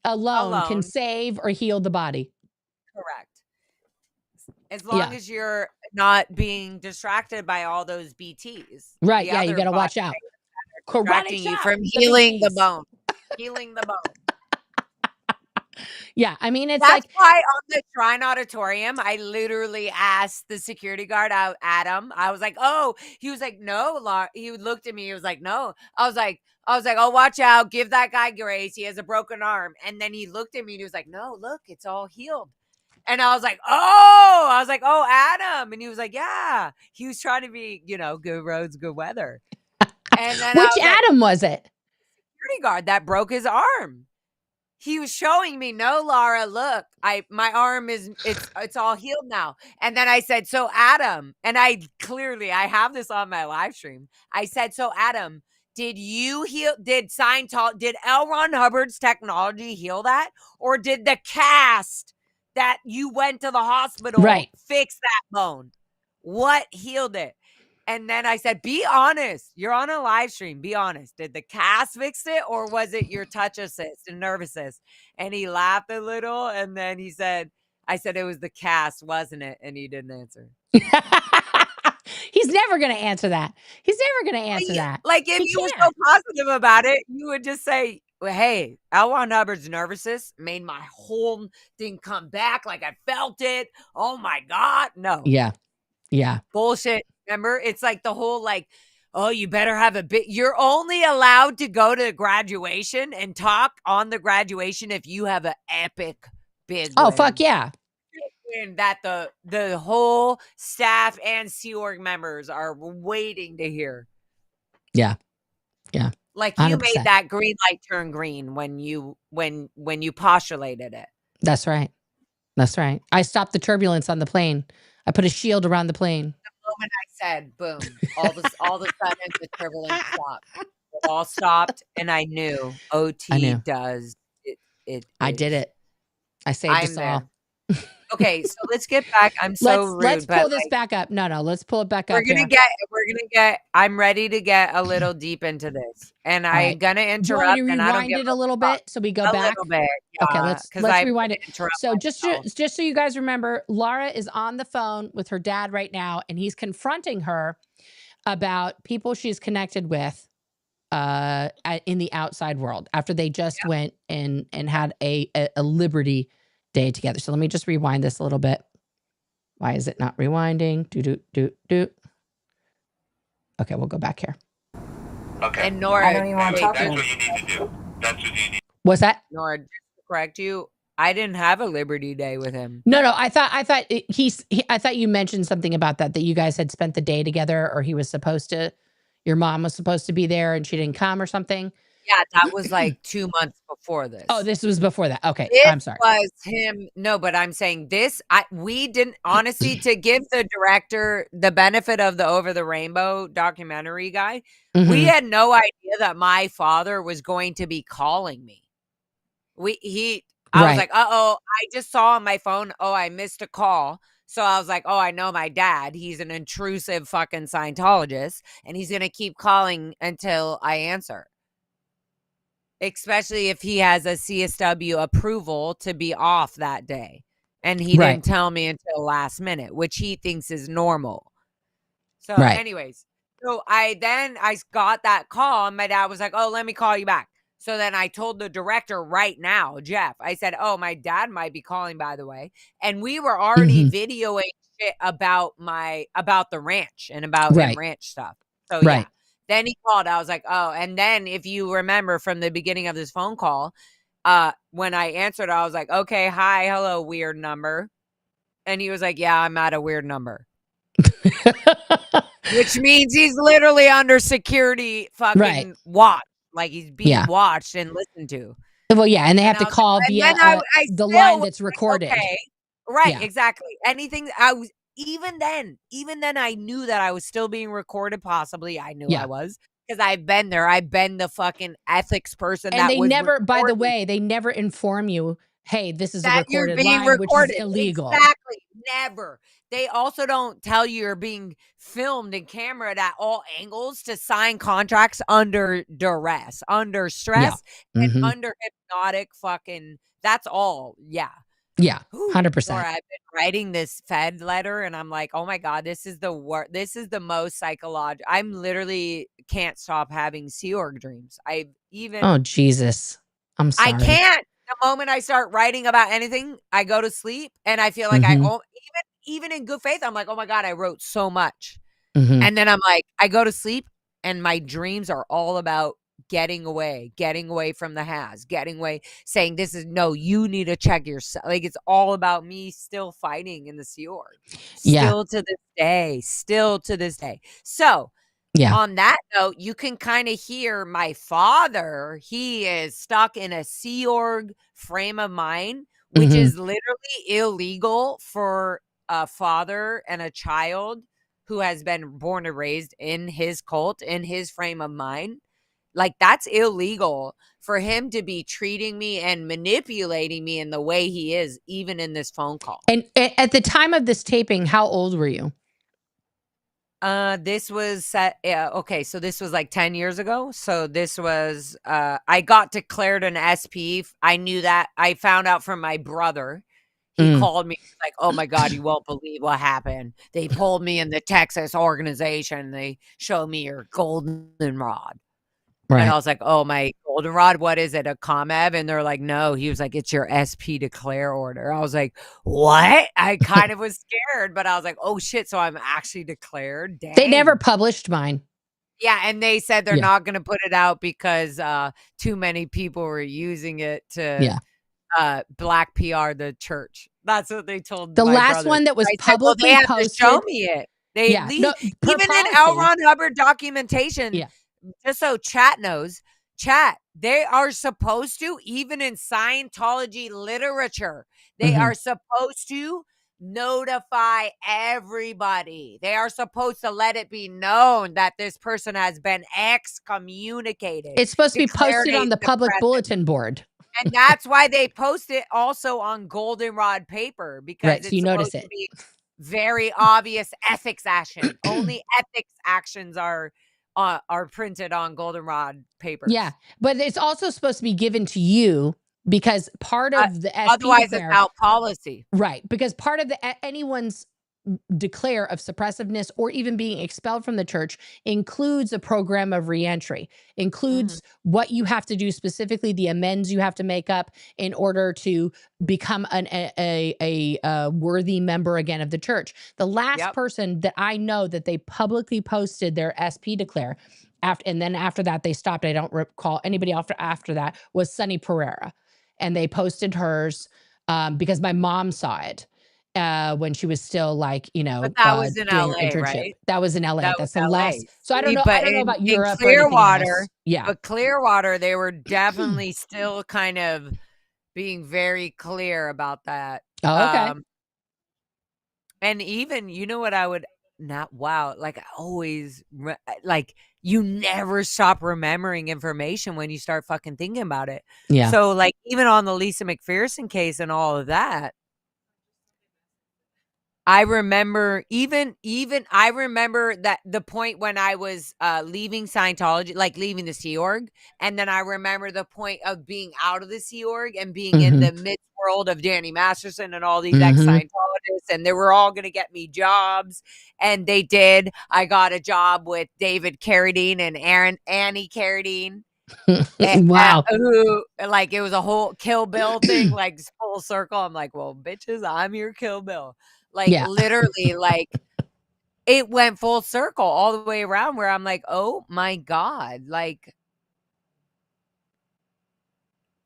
[SPEAKER 3] alone can
[SPEAKER 4] Alone.
[SPEAKER 3] save or heal the body.
[SPEAKER 4] Correct. As long as you're not being distracted by all those BTs.
[SPEAKER 3] Right.
[SPEAKER 4] the
[SPEAKER 3] Yeah, you
[SPEAKER 4] other
[SPEAKER 3] got to watch
[SPEAKER 4] body
[SPEAKER 3] out.
[SPEAKER 4] distracting
[SPEAKER 3] Karate
[SPEAKER 4] you
[SPEAKER 3] chop,
[SPEAKER 4] from
[SPEAKER 3] the
[SPEAKER 4] healing the
[SPEAKER 3] BTs.
[SPEAKER 4] bone. Healing the bone.
[SPEAKER 3] Yeah, I mean, it's
[SPEAKER 4] That's
[SPEAKER 3] like
[SPEAKER 4] why on the Shrine Auditorium, I literally asked the security guard out, Adam. I was like, "Oh," he was like, "No." He looked at me. He was like, "No." I was like, "Oh, watch out! Give that guy grace. He has a broken arm." And then he looked at me and he was like, "No, look, it's all healed." And I was like, "Oh, Adam." And he was like, "Yeah." He was trying to be, good roads, good weather. And then
[SPEAKER 3] which Adam was it?
[SPEAKER 4] Security guard that broke his arm. He was showing me, "No, Lara, look, my arm it's all healed now." And then I said, "So Adam," and I have this on my live stream. I said, "So Adam, did L. Ron Hubbard's technology heal that? Or did the cast that you went to the hospital fix that bone? What healed it?" And then I said, "Be honest. You're on a live stream. Be honest. Did the cast fix it or was it your touch assist and nerve assist?" And he laughed a little. And then he said, "I said it was the cast, wasn't it?" And he didn't answer.
[SPEAKER 3] He's never going to answer that. He's never going to answer that.
[SPEAKER 4] Like if you were so positive about it, you would just say, hey, L1 Hubbard's nervousness made my whole thing come back like I felt it. Oh my God. No.
[SPEAKER 3] Yeah. Yeah.
[SPEAKER 4] Bullshit. Remember? It's like the whole like, oh, you better have a bit. You're only allowed to go to graduation and talk on the graduation if you have an epic big
[SPEAKER 3] Oh,
[SPEAKER 4] win.
[SPEAKER 3] fuck yeah.
[SPEAKER 4] And that the whole staff and Sea Org members are waiting to hear.
[SPEAKER 3] Yeah. Yeah.
[SPEAKER 4] Like you
[SPEAKER 3] 100%.
[SPEAKER 4] made that green light turn green when you postulated it.
[SPEAKER 3] That's right. That's right. I stopped the turbulence on the plane. I put a shield around the plane.
[SPEAKER 4] The moment I said boom, all of a sudden the turbulence stopped. It all stopped, and I knew OT does it.
[SPEAKER 3] I did it. I saved us all.
[SPEAKER 4] Okay, so let's get back. I'm so rude.
[SPEAKER 3] Let's pull this back up. No, let's pull it back up.
[SPEAKER 4] We're gonna get. I'm ready to get a little deep into this, and I'm gonna interrupt.
[SPEAKER 3] Do you want to rewind it a little bit so we go back?
[SPEAKER 4] A little bit. Yeah,
[SPEAKER 3] okay, let's rewind it. So just so you guys remember, Lara is on the phone with her dad right now, and he's confronting her about people she's connected with in the outside world after they just went and had a Liberty Day together. So let me just rewind this a little bit. Why is it not rewinding? Do. Okay, we'll go back here.
[SPEAKER 4] Okay. And Nora,
[SPEAKER 5] I don't even want to talk to him.
[SPEAKER 1] That's what you need to do. That's what you need.
[SPEAKER 3] What's that?
[SPEAKER 4] Nora, just to correct you, I didn't have a Liberty Day with him.
[SPEAKER 3] No, I thought I thought you mentioned something about that you guys had spent the day together, or he was supposed to. Your mom was supposed to be there and she didn't come or something.
[SPEAKER 4] Yeah, that was like 2 months before this.
[SPEAKER 3] Oh, this was before that. Okay, I'm sorry.
[SPEAKER 4] It was him. No, but I'm saying this. We didn't, honestly, to give the director the benefit of the Over the Rainbow documentary guy, we had no idea that my father was going to be calling me. I was like, I just saw on my phone, I missed a call. So I was like, I know my dad. He's an intrusive fucking Scientologist, and he's going to keep calling until I answer. Especially if he has a CSW approval to be off that day. And he didn't tell me until last minute, which he thinks is normal. So anyways, so I got that call, and my dad was like, let me call you back. So then I told the director right now, Jeff, I said, my dad might be calling, by the way. And we were already videoing shit about the ranch and about ranch stuff. So yeah. Then he called. I was like, and then if you remember from the beginning of this phone call, when I answered, I was like, okay, hi, hello, weird number. And he was like, yeah, I'm at a weird number. Which means he's literally under security fucking watch. Like he's being watched and listened to.
[SPEAKER 3] Well, yeah, and they have to call via the line that's recorded.
[SPEAKER 4] Okay. Right, exactly. Anything even then I knew that I was still being recorded. Possibly I knew I was, because I've been there. I've been the fucking ethics person.
[SPEAKER 3] And they never, by the way, they never inform you, hey, this is a recorded line, which is illegal.
[SPEAKER 4] Exactly. Never. They also don't tell you you're being filmed and cameraed at all angles to sign contracts under duress, under stress, and under hypnotic fucking, that's all. Yeah.
[SPEAKER 3] Yeah, 100%.
[SPEAKER 4] I've been writing this Fed letter, and I'm like, oh my God, this is the most psychological. I'm literally can't stop having Sea Org dreams.
[SPEAKER 3] Oh Jesus, I'm sorry.
[SPEAKER 4] I can't. The moment I start writing about anything, I go to sleep, and I feel like even in good faith, I'm like, oh my God, I wrote so much, and then I'm like, I go to sleep, and my dreams are all about getting away from the getting away, saying you need to check yourself. Like it's all about me still fighting in the Sea Org. Still to this day. So on that note, you can kind of hear my father, he is stuck in a Sea Org frame of mind, which is literally illegal for a father and a child who has been born and raised in his cult, in his frame of mind. Like, that's illegal for him to be treating me and manipulating me in the way he is, even in this phone call.
[SPEAKER 3] And at the time of this taping, how old were you?
[SPEAKER 4] This was okay. So this was like 10 years ago. So this was, I got declared an SP. I knew that. I found out from my brother. He called me like, oh my God, you won't believe what happened. They pulled me in the Texas organization. They showed me your golden rod.
[SPEAKER 3] Right.
[SPEAKER 4] And I was like, oh, my goldenrod, what is it, a ComEv? And they're like, no. He was like, it's your SP declare order. I was like, what? I kind of was scared, but I was like, oh shit, so I'm actually declared? Dang.
[SPEAKER 3] They never published mine.
[SPEAKER 4] Yeah, and they said they're
[SPEAKER 3] Yeah.
[SPEAKER 4] not going to put it out because too many people were using it to black PR the church. That's what they told
[SPEAKER 3] The
[SPEAKER 4] my
[SPEAKER 3] last
[SPEAKER 4] brother.
[SPEAKER 3] one that was
[SPEAKER 4] I said, well,
[SPEAKER 3] publicly
[SPEAKER 4] they have
[SPEAKER 3] posted.
[SPEAKER 4] to show me it. They
[SPEAKER 3] Yeah, no, per
[SPEAKER 4] even in
[SPEAKER 3] policy.
[SPEAKER 4] L. Ron Hubbard documentation,
[SPEAKER 3] Yeah.
[SPEAKER 4] just so chat knows, chat, they are supposed to, even in Scientology literature, they are supposed to notify everybody. They are supposed to let it be known that this person has been excommunicated.
[SPEAKER 3] It's supposed to be
[SPEAKER 4] declared
[SPEAKER 3] posted
[SPEAKER 4] a
[SPEAKER 3] on the public
[SPEAKER 4] suppressant.
[SPEAKER 3] bulletin board.
[SPEAKER 4] And that's why they post it also on goldenrod paper, because
[SPEAKER 3] Right,
[SPEAKER 4] it's
[SPEAKER 3] so you notice
[SPEAKER 4] supposed to
[SPEAKER 3] it.
[SPEAKER 4] be very obvious ethics action. Only ethics actions are printed on goldenrod papers.
[SPEAKER 3] Yeah, but it's also supposed to be given to you because part of the SP
[SPEAKER 4] otherwise
[SPEAKER 3] declare,
[SPEAKER 4] it's out policy.
[SPEAKER 3] Right, because part of the anyone's declare of suppressiveness or even being expelled from the church includes a program of reentry, includes what you have to do, specifically the amends you have to make up in order to become a worthy member again of the church. The last person that I know that they publicly posted their SP declare and then after that they stopped. I don't recall anybody after that was Sunny Pereira, and they posted hers because my mom saw it. When she was still like,
[SPEAKER 4] but that was in
[SPEAKER 3] doing
[SPEAKER 4] LA,
[SPEAKER 3] her internship.
[SPEAKER 4] right?
[SPEAKER 3] That was in LA.
[SPEAKER 4] That
[SPEAKER 3] That's
[SPEAKER 4] was
[SPEAKER 3] the
[SPEAKER 4] LA.
[SPEAKER 3] last. So I don't know.
[SPEAKER 4] But
[SPEAKER 3] I don't know about Europe
[SPEAKER 4] in
[SPEAKER 3] or anything else.
[SPEAKER 4] Clearwater.
[SPEAKER 3] Yeah.
[SPEAKER 4] But Clearwater, they were definitely still kind of being very clear about that.
[SPEAKER 3] Oh, okay.
[SPEAKER 4] And even, you know what I would not, wow, like I always, like you never stop remembering information when you start fucking thinking about it.
[SPEAKER 3] Yeah.
[SPEAKER 4] So like even on the Lisa McPherson case and all of that, I remember I remember that the point when I was leaving Scientology, like leaving the Sea Org, and then I remember the point of being out of the Sea Org and being in the mid world of Danny Masterson and all these ex-Scientologists, and they were all going to get me jobs, and they did. I got a job with David Carradine and Annie Carradine.
[SPEAKER 3] Wow.
[SPEAKER 4] Who, like, it was a whole Kill Bill thing, like full circle. I'm like, well, bitches, I'm your Kill Bill. Like, literally, like, it went full circle all the way around where I'm like, oh my God. Like,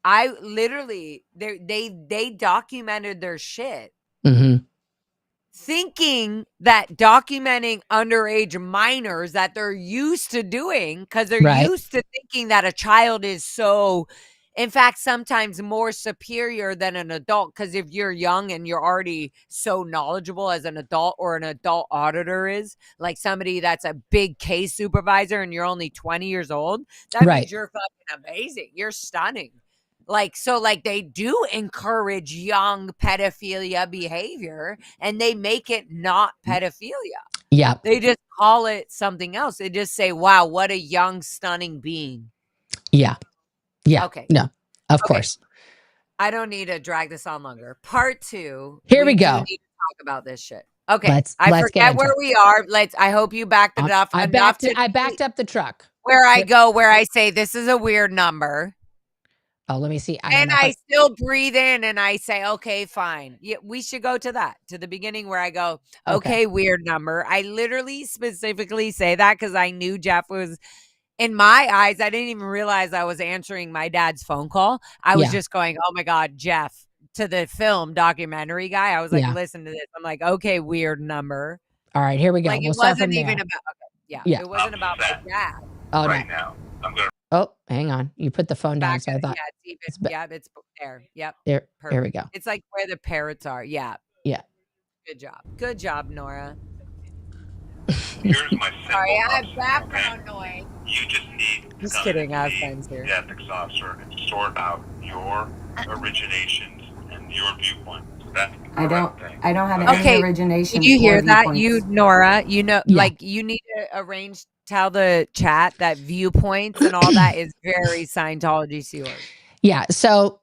[SPEAKER 4] I literally, they documented their shit. Thinking that documenting underage minors that they're used to doing, because they're used to thinking that a child is so, in fact, sometimes more superior than an adult. Because if you're young and you're already so knowledgeable as an adult, or an adult auditor is, like somebody that's a big case supervisor and you're only 20 years old, that means you're fucking amazing. You're stunning. Like, so like they do encourage young pedophilia behavior, and they make it not pedophilia.
[SPEAKER 3] Yeah.
[SPEAKER 4] They just call it something else. They just say, wow, what a young, stunning being.
[SPEAKER 3] Yeah. Yeah.
[SPEAKER 4] Okay.
[SPEAKER 3] No, of course.
[SPEAKER 4] I don't need to drag this on longer. Part 2.
[SPEAKER 3] Here we go.
[SPEAKER 4] Do need to talk about this shit. Okay.
[SPEAKER 3] Let's
[SPEAKER 4] forget where we are. I hope you backed it up.
[SPEAKER 3] I backed up the truck.
[SPEAKER 4] Where I go, where I say, this is a weird number.
[SPEAKER 3] Oh, let me see.
[SPEAKER 4] I still breathe in and I say, okay, fine. Yeah, we should go to that, to the beginning where I go, okay, weird number. I literally specifically say that because I knew Jeff was, in my eyes, I didn't even realize I was answering my dad's phone call. I was just going, oh my God, Jeff, to the film documentary guy. I was like, listen to this. I'm like, okay, weird number.
[SPEAKER 3] All right, here we go.
[SPEAKER 4] Like,
[SPEAKER 3] we'll
[SPEAKER 4] it wasn't even about, it wasn't about my dad.
[SPEAKER 3] Oh,
[SPEAKER 2] right now. I'm going to.
[SPEAKER 3] Oh, hang on. You put the phone down, so I thought.
[SPEAKER 4] It's there. Yep.
[SPEAKER 3] There we go.
[SPEAKER 4] It's like where the parrots are. Yeah.
[SPEAKER 3] Yeah.
[SPEAKER 4] Good job, Nora.
[SPEAKER 2] Here's my simple
[SPEAKER 4] Sorry, I have
[SPEAKER 2] option,
[SPEAKER 4] background noise.
[SPEAKER 2] You just need to
[SPEAKER 4] Just
[SPEAKER 2] come
[SPEAKER 4] kidding,
[SPEAKER 2] and
[SPEAKER 4] I have
[SPEAKER 2] see
[SPEAKER 4] friends here.
[SPEAKER 2] the ethics officer and sort out your originations and your viewpoint. That's the correct thing.
[SPEAKER 5] I don't have any originations.
[SPEAKER 4] Did you hear
[SPEAKER 5] or
[SPEAKER 4] that?
[SPEAKER 5] viewpoints.
[SPEAKER 4] You, Nora, you know, like you need to tell the chat that viewpoints and all that is very Scientology Sea Org.
[SPEAKER 3] Yeah. So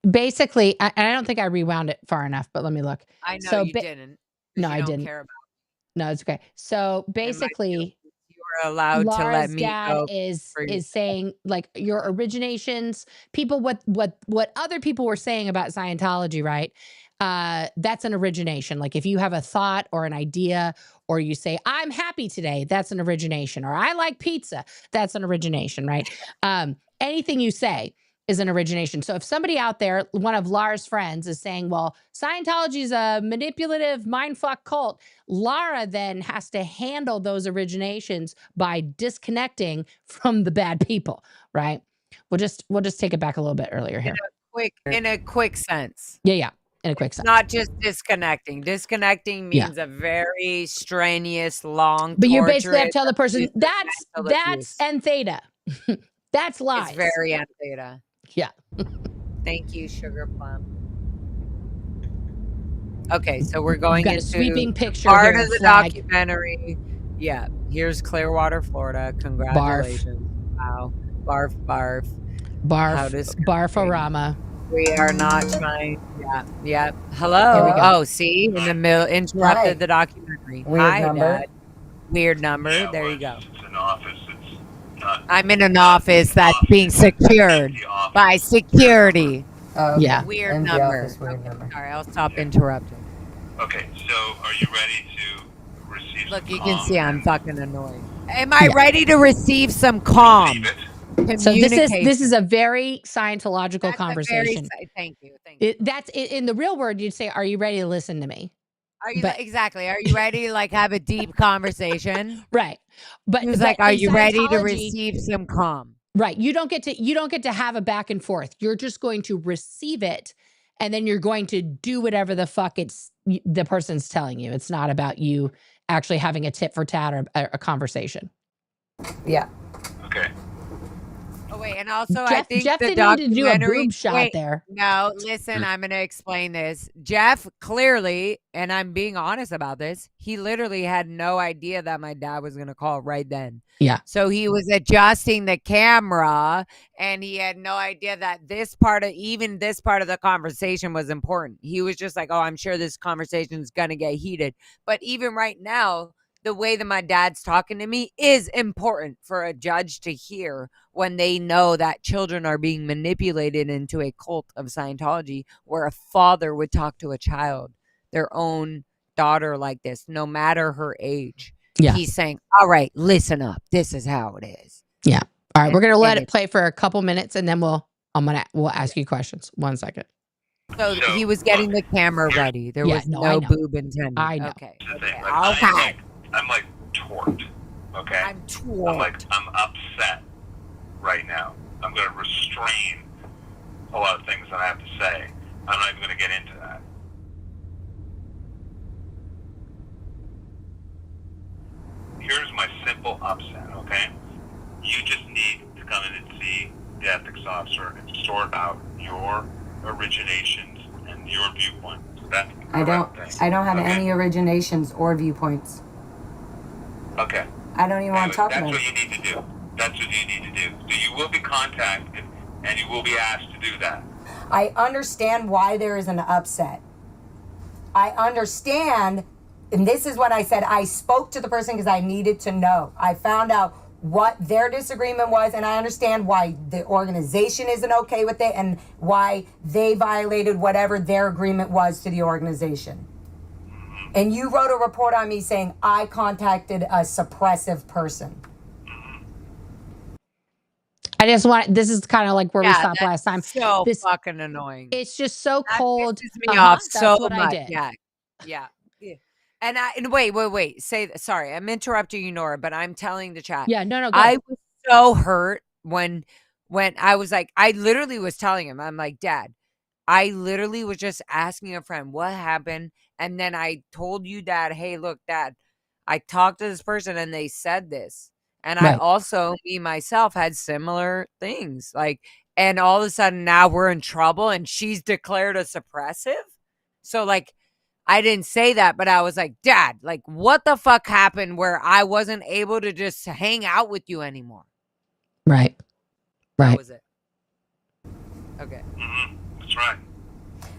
[SPEAKER 3] basically, I don't think I rewound it far enough, but let me look.
[SPEAKER 4] I know
[SPEAKER 3] so
[SPEAKER 4] you didn't.
[SPEAKER 3] No,
[SPEAKER 4] you
[SPEAKER 3] I
[SPEAKER 4] don't
[SPEAKER 3] didn't.
[SPEAKER 4] Care about
[SPEAKER 3] No, it's okay. So basically,
[SPEAKER 4] your allowed to let
[SPEAKER 3] Lara's
[SPEAKER 4] me
[SPEAKER 3] dad
[SPEAKER 4] go
[SPEAKER 3] is
[SPEAKER 4] free.
[SPEAKER 3] saying like your originations, people what other people were saying about Scientology, right? That's an origination. Like if you have a thought or an idea, or you say I'm happy today, that's an origination. Or I like pizza, that's an origination, right? Anything you say is an origination. So if somebody out there, one of Lara's friends, is saying, well, Scientology is a manipulative mindfuck cult, Lara then has to handle those originations by disconnecting from the bad people, right? We'll just take it back a little bit earlier here.
[SPEAKER 4] In a quick sense.
[SPEAKER 3] Yeah. In a quick sense.
[SPEAKER 4] Not just disconnecting. Disconnecting means a very strenuous, long,
[SPEAKER 3] but you basically have to
[SPEAKER 4] torturous
[SPEAKER 3] tell the person
[SPEAKER 4] abuse of
[SPEAKER 3] that's
[SPEAKER 4] mental abuse.
[SPEAKER 3] N theta. That's lies.
[SPEAKER 4] It's very N theta.
[SPEAKER 3] Yeah.
[SPEAKER 4] Thank you, Sugar Plum. Okay, so we're going
[SPEAKER 3] Got a
[SPEAKER 4] into
[SPEAKER 3] sweeping picture
[SPEAKER 4] part
[SPEAKER 3] here,
[SPEAKER 4] of the
[SPEAKER 3] flag.
[SPEAKER 4] documentary. Yeah, here's Clearwater, Florida. Congratulations. Wow. Barf, barf. How disgusting.
[SPEAKER 3] Barforama.
[SPEAKER 4] We are not trying. Yeah. Hello. Oh, see, in the middle, interrupted the documentary.
[SPEAKER 5] Weird
[SPEAKER 4] Hi,
[SPEAKER 5] number.
[SPEAKER 4] Dad. Weird number.
[SPEAKER 2] Yeah,
[SPEAKER 4] there
[SPEAKER 2] well,
[SPEAKER 4] you go.
[SPEAKER 2] It's an office. It's not.
[SPEAKER 4] I'm in an office that's being secured by security.
[SPEAKER 5] Oh, okay.
[SPEAKER 3] Yeah.
[SPEAKER 4] Weird
[SPEAKER 5] In the
[SPEAKER 4] number.
[SPEAKER 5] office, weird number.
[SPEAKER 4] Sorry, I'll stop interrupting.
[SPEAKER 2] Okay, so are you ready to receive
[SPEAKER 4] Look,
[SPEAKER 2] some
[SPEAKER 4] you can
[SPEAKER 2] calm?
[SPEAKER 4] see I'm fucking annoyed. Am I ready to receive some calm?
[SPEAKER 2] Receive it.
[SPEAKER 3] So this is a very Scientological
[SPEAKER 4] That's
[SPEAKER 3] conversation.
[SPEAKER 4] Thank you.
[SPEAKER 3] That's in the real word. You'd say, "Are you ready to listen to me?"
[SPEAKER 4] Are you
[SPEAKER 3] but-
[SPEAKER 4] exactly? Are you ready to like have a deep conversation?
[SPEAKER 3] Right. But
[SPEAKER 4] He was
[SPEAKER 3] but
[SPEAKER 4] like, "Are
[SPEAKER 3] in
[SPEAKER 4] you ready to
[SPEAKER 3] Scientology-
[SPEAKER 4] receive some calm?"
[SPEAKER 3] Right. You don't get to have a back and forth. You're just going to receive it, and then you're going to do whatever the fuck the person's telling you. It's not about you actually having a tit for tat or a conversation.
[SPEAKER 5] Yeah.
[SPEAKER 2] Okay.
[SPEAKER 4] Oh wait, and also I think
[SPEAKER 3] Jeff
[SPEAKER 4] the
[SPEAKER 3] didn't need to do a
[SPEAKER 4] documentary.
[SPEAKER 3] boob shot
[SPEAKER 4] Wait,
[SPEAKER 3] there.
[SPEAKER 4] no, listen, I'm going to explain this. Jeff clearly, and I'm being honest about this, he literally had no idea that my dad was going to call right then.
[SPEAKER 3] Yeah.
[SPEAKER 4] So he was adjusting the camera, and he had no idea that this part of the conversation was important. He was just like, "Oh, I'm sure this conversation is going to get heated." But even right now, the way that my dad's talking to me is important for a judge to hear when they know that children are being manipulated into a cult of Scientology where a father would talk to a child, their own daughter, like this, no matter her age.
[SPEAKER 3] Yeah.
[SPEAKER 4] He's saying, "All right, listen up. This is how it is."
[SPEAKER 3] Yeah. All right. We're going to let
[SPEAKER 4] And
[SPEAKER 3] it play for a couple minutes, and then we'll ask you questions. 1 second.
[SPEAKER 4] So he was getting the camera ready. There was
[SPEAKER 3] I
[SPEAKER 4] no
[SPEAKER 3] know.
[SPEAKER 4] boob intended.
[SPEAKER 3] I know.
[SPEAKER 4] Okay.
[SPEAKER 2] That's the thing.
[SPEAKER 4] Okay.
[SPEAKER 2] I'm like torqued. Okay.
[SPEAKER 4] I'm torqued.
[SPEAKER 2] I'm upset right now. I'm going to restrain a lot of things that I have to say. I'm not even going to get into that. Here's my simple upset, okay? You just need to come in and see the ethics officer and sort out your originations and your viewpoint. That's the
[SPEAKER 5] I don't
[SPEAKER 2] correct thing.
[SPEAKER 5] I don't have
[SPEAKER 2] Okay?
[SPEAKER 5] any originations or viewpoints.
[SPEAKER 2] Okay.
[SPEAKER 5] I don't even want to talk
[SPEAKER 2] That's
[SPEAKER 5] about
[SPEAKER 2] what
[SPEAKER 5] it.
[SPEAKER 2] you need to do. That's what you need to do. So you will be contacted, and you will be asked to do that.
[SPEAKER 5] I understand why there is an upset. I understand, and this is what I said. I spoke to the person because I needed to know. I found out what their disagreement was, and I understand why the organization isn't okay with it and why they violated whatever their agreement was to the organization. And you wrote a report on me saying I contacted a suppressive person.
[SPEAKER 3] I just want, this is kind of like where we stopped last time.
[SPEAKER 4] So
[SPEAKER 3] This-
[SPEAKER 4] fucking annoying.
[SPEAKER 3] It's just so
[SPEAKER 4] That
[SPEAKER 3] cold.
[SPEAKER 4] pisses me off
[SPEAKER 3] That's
[SPEAKER 4] so
[SPEAKER 3] what
[SPEAKER 4] much.
[SPEAKER 3] I did.
[SPEAKER 4] Yeah. And wait. Sorry, I'm interrupting you, Nora, but I'm telling the chat.
[SPEAKER 3] Yeah, no, go.
[SPEAKER 4] I was so hurt when I was like, I literally was telling him, I'm like, "Dad, I literally was just asking a friend what happened, and then I told you, Dad, hey, look, Dad, I talked to this person and they said this, and I
[SPEAKER 3] Right.
[SPEAKER 4] also, me myself, had similar things, like, and all of a sudden now we're in trouble, and she's declared a suppressive, so like." I didn't say that, but I was like, Dad, like, what the fuck happened where I wasn't able to just hang out with you anymore?
[SPEAKER 3] Right.
[SPEAKER 4] That
[SPEAKER 3] Right.
[SPEAKER 4] was it. Okay.
[SPEAKER 2] Mm-hmm. That's right.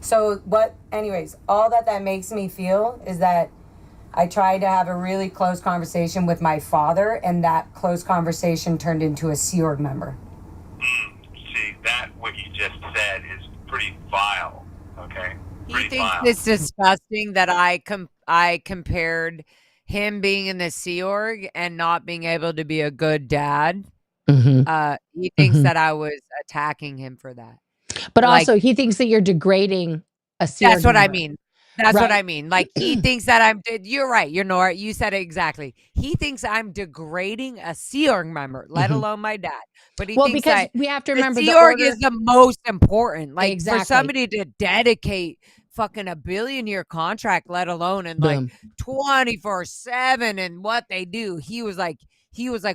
[SPEAKER 5] So anyways, all that makes me feel is that I tried to have a really close conversation with my father, and that close conversation turned into a Sea Org member.
[SPEAKER 2] See, that what you just said is pretty vile. Okay,
[SPEAKER 4] He
[SPEAKER 2] pretty
[SPEAKER 4] thinks
[SPEAKER 2] vile.
[SPEAKER 4] it's disgusting that I compared him being in the Sea Org and not being able to be a good dad.
[SPEAKER 3] Mhm.
[SPEAKER 4] He thinks
[SPEAKER 3] Mhm.
[SPEAKER 4] that I was attacking him for that.
[SPEAKER 3] But
[SPEAKER 4] Like,
[SPEAKER 3] also, he thinks that you're degrading a Sea
[SPEAKER 4] that's
[SPEAKER 3] Org
[SPEAKER 4] what I
[SPEAKER 3] member,
[SPEAKER 4] mean. That's what
[SPEAKER 3] right?
[SPEAKER 4] I mean. Like, he thinks that you're right. You're Nora. You said it exactly. He thinks I'm degrading a Sea Org member, let
[SPEAKER 3] Mhm.
[SPEAKER 4] alone my dad. But he
[SPEAKER 3] Well,
[SPEAKER 4] thinks
[SPEAKER 3] because
[SPEAKER 4] that
[SPEAKER 3] we have to
[SPEAKER 4] the
[SPEAKER 3] remember
[SPEAKER 4] Sea
[SPEAKER 3] the
[SPEAKER 4] Org is
[SPEAKER 3] order.
[SPEAKER 4] the most important. Like, for
[SPEAKER 3] Exactly.
[SPEAKER 4] somebody to dedicate fucking a billion-year contract, let alone in like
[SPEAKER 3] Boom.
[SPEAKER 4] 24/7 and what they do, he was like,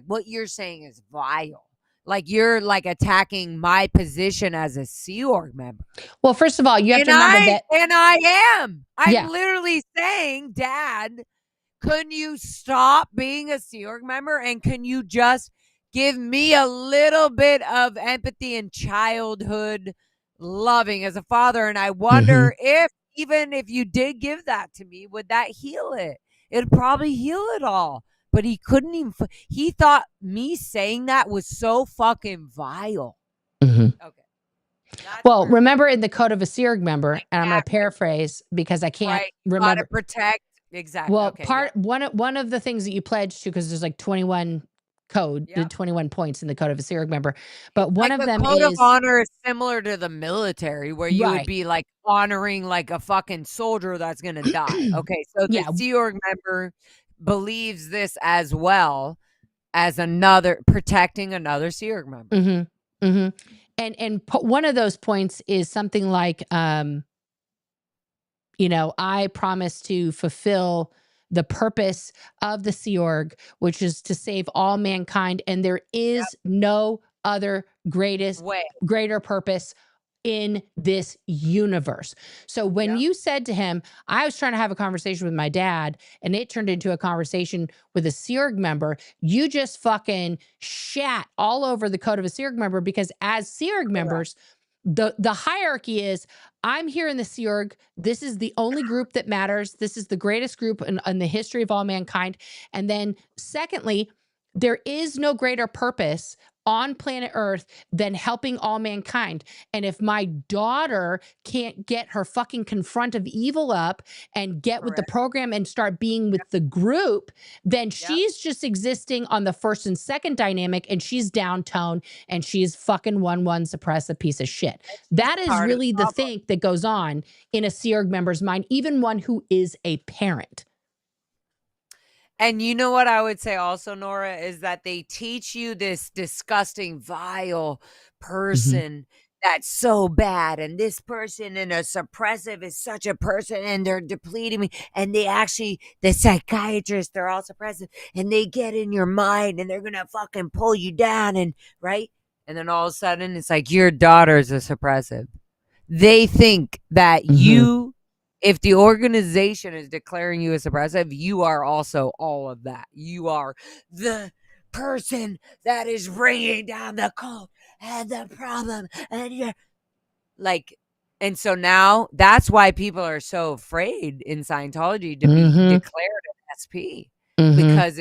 [SPEAKER 4] what you're saying is vile. Like, you're like attacking my position as a Sea Org member.
[SPEAKER 3] Well, first of all, you have
[SPEAKER 4] And
[SPEAKER 3] to remember that.
[SPEAKER 4] I am. I'm
[SPEAKER 3] Yeah.
[SPEAKER 4] literally saying, Dad, can you stop being a Sea Org member and can you just give me a little bit of empathy and childhood loving as a father? And I wonder if even if you did give that to me, would that heal it? It'd probably heal it all. But he couldn't even. He thought me saying that was so fucking vile.
[SPEAKER 3] Mhm.
[SPEAKER 4] Okay. That's
[SPEAKER 3] Well,
[SPEAKER 4] where
[SPEAKER 3] remember in the code of a Sea Org member, and I'm going to
[SPEAKER 4] exactly.
[SPEAKER 3] paraphrase because I can't
[SPEAKER 4] Right. You gotta
[SPEAKER 3] remember.
[SPEAKER 4] protect. Exactly.
[SPEAKER 3] Well,
[SPEAKER 4] Okay. Yeah.
[SPEAKER 3] one of the things that you pledge to, because there's like 21 code, the
[SPEAKER 4] Yep.
[SPEAKER 3] 21 points in the code of a Sea Org member,
[SPEAKER 4] It's
[SPEAKER 3] but one
[SPEAKER 4] like
[SPEAKER 3] of
[SPEAKER 4] the
[SPEAKER 3] them
[SPEAKER 4] code of
[SPEAKER 3] is
[SPEAKER 4] honor is similar to the military where you would
[SPEAKER 3] right.
[SPEAKER 4] be like honoring like a fucking soldier that's gonna die. Okay. So the
[SPEAKER 3] Yeah.
[SPEAKER 4] Sea Org member believes this as well as another protecting another Sea Org member.
[SPEAKER 3] Mm-hmm. Mm-hmm. And one of those points is something like, I promise to fulfill the purpose of the Sea Org, which is to save all mankind, and there is no other
[SPEAKER 4] Way.
[SPEAKER 3] greater purpose in this universe. So when
[SPEAKER 4] Yep.
[SPEAKER 3] you said to him, I was trying to have a conversation with my dad, and it turned into a conversation with a Sea Org member, you just fucking shat all over the code of a Sea Org member, because as Sea Org members, the hierarchy is, I'm here in the Sea Org. This is the only group that matters. This is the greatest group in the history of all mankind. And then secondly, there is no greater purpose on planet Earth than helping all mankind. And if my daughter can't get her fucking confront of evil up and get with the
[SPEAKER 4] Correct.
[SPEAKER 3] program and start being with the group, then she's just existing on the first and second dynamic, and she's downtone, and she's fucking 1-1 suppressive piece of shit. That is
[SPEAKER 4] Part of the
[SPEAKER 3] really the
[SPEAKER 4] problem.
[SPEAKER 3] thing that goes on in a Sea Org member's mind, even one who is a parent.
[SPEAKER 4] And you know what I would say also, Nora, is that they teach you this disgusting, vile person that's so bad. And this person in a suppressive is such a person and they're depleting me. And they actually, the psychiatrists, they're all suppressive and they get in your mind and they're going to fucking pull you down. And right. And then all of a sudden it's like your daughter's a suppressive. They think that you, if the organization is declaring you a suppressive, you are also all of that. You are the person that is bringing down the cult and the problem. And you're like, and so now that's why people are so afraid in Scientology to be declared an SP, because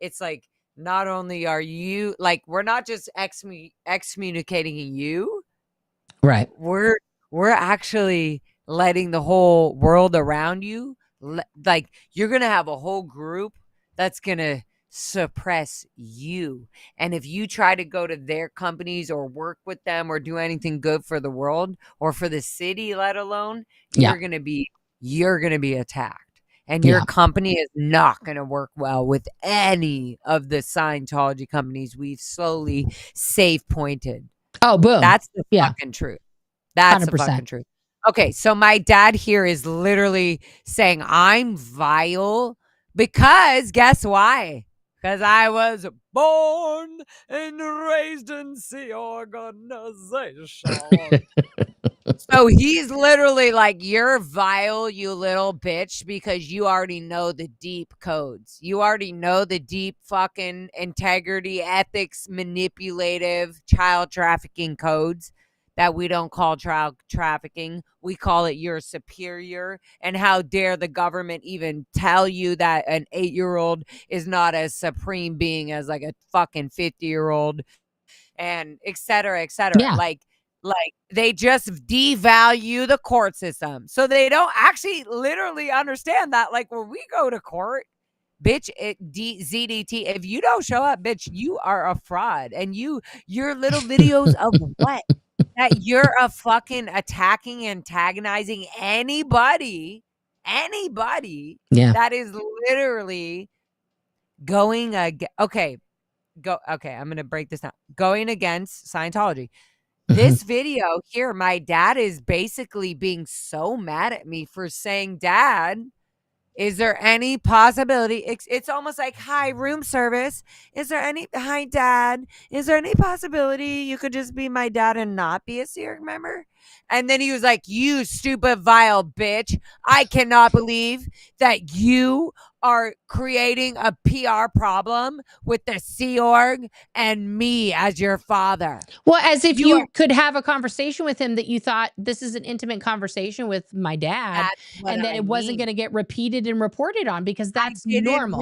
[SPEAKER 4] it's like, not only are you like, we're not just excommunicating you,
[SPEAKER 3] Right.
[SPEAKER 4] we're actually letting the whole world around you, like, you're gonna have a whole group that's gonna suppress you. And if you try to go to their companies or work with them or do anything good for the world or for the city, let alone,
[SPEAKER 3] Yeah.
[SPEAKER 4] you're gonna be attacked. And your company is not going to work well with any of the Scientology companies we've slowly safe pointed.
[SPEAKER 3] Oh, boom.
[SPEAKER 4] That's the
[SPEAKER 3] Yeah.
[SPEAKER 4] fucking truth. That's the
[SPEAKER 3] 100%.
[SPEAKER 4] fucking truth. Okay, so my dad here is literally saying I'm vile because guess why? Because I was born and raised in the organization. So he's literally like, you're vile, you little bitch, because you already know the deep codes. You already know the deep fucking integrity, ethics, manipulative, child trafficking codes that we don't call child trafficking. We call it your superior. And how dare the government even tell you that an 8-year-old is not as supreme being as like a fucking 50-year-old, and et cetera, et cetera.
[SPEAKER 3] Yeah.
[SPEAKER 4] Like they just devalue the court system. So they don't actually literally understand that. Like when we go to court, bitch, ZDT, if you don't show up, bitch, you are a fraud. And your little videos of what? That you're a fucking attacking, antagonizing anybody
[SPEAKER 3] Yeah.
[SPEAKER 4] that is literally going okay, I'm gonna break this down. Going against Scientology. This video here, my dad is basically being so mad at me for saying, Dad, is there any possibility? It's almost like, hi, room service. Hi, Dad. Is there any possibility you could just be my dad and not be a SEERG member? And then he was like, you stupid, vile bitch. I cannot believe that you are creating a PR problem with the Sea Org and me as your father.
[SPEAKER 3] Well, as if you could have a conversation with him that you thought this is an intimate conversation with my dad, and that it wasn't going to get repeated and reported on because that's normal.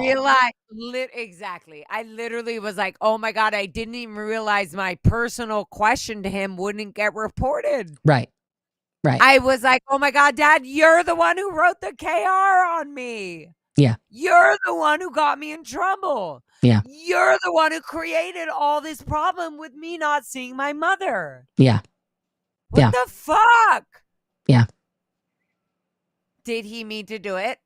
[SPEAKER 4] Exactly. I literally was like, oh my God, I didn't even realize my personal question to him wouldn't get reported.
[SPEAKER 3] Right.
[SPEAKER 4] I was like, oh my God, Dad, you're the one who wrote the KR on me.
[SPEAKER 3] Yeah.
[SPEAKER 4] You're the one who got me in trouble.
[SPEAKER 3] Yeah.
[SPEAKER 4] You're the one who created all this problem with me not seeing my mother.
[SPEAKER 3] Yeah.
[SPEAKER 4] What the fuck?
[SPEAKER 3] Yeah.
[SPEAKER 4] Did he mean to do it?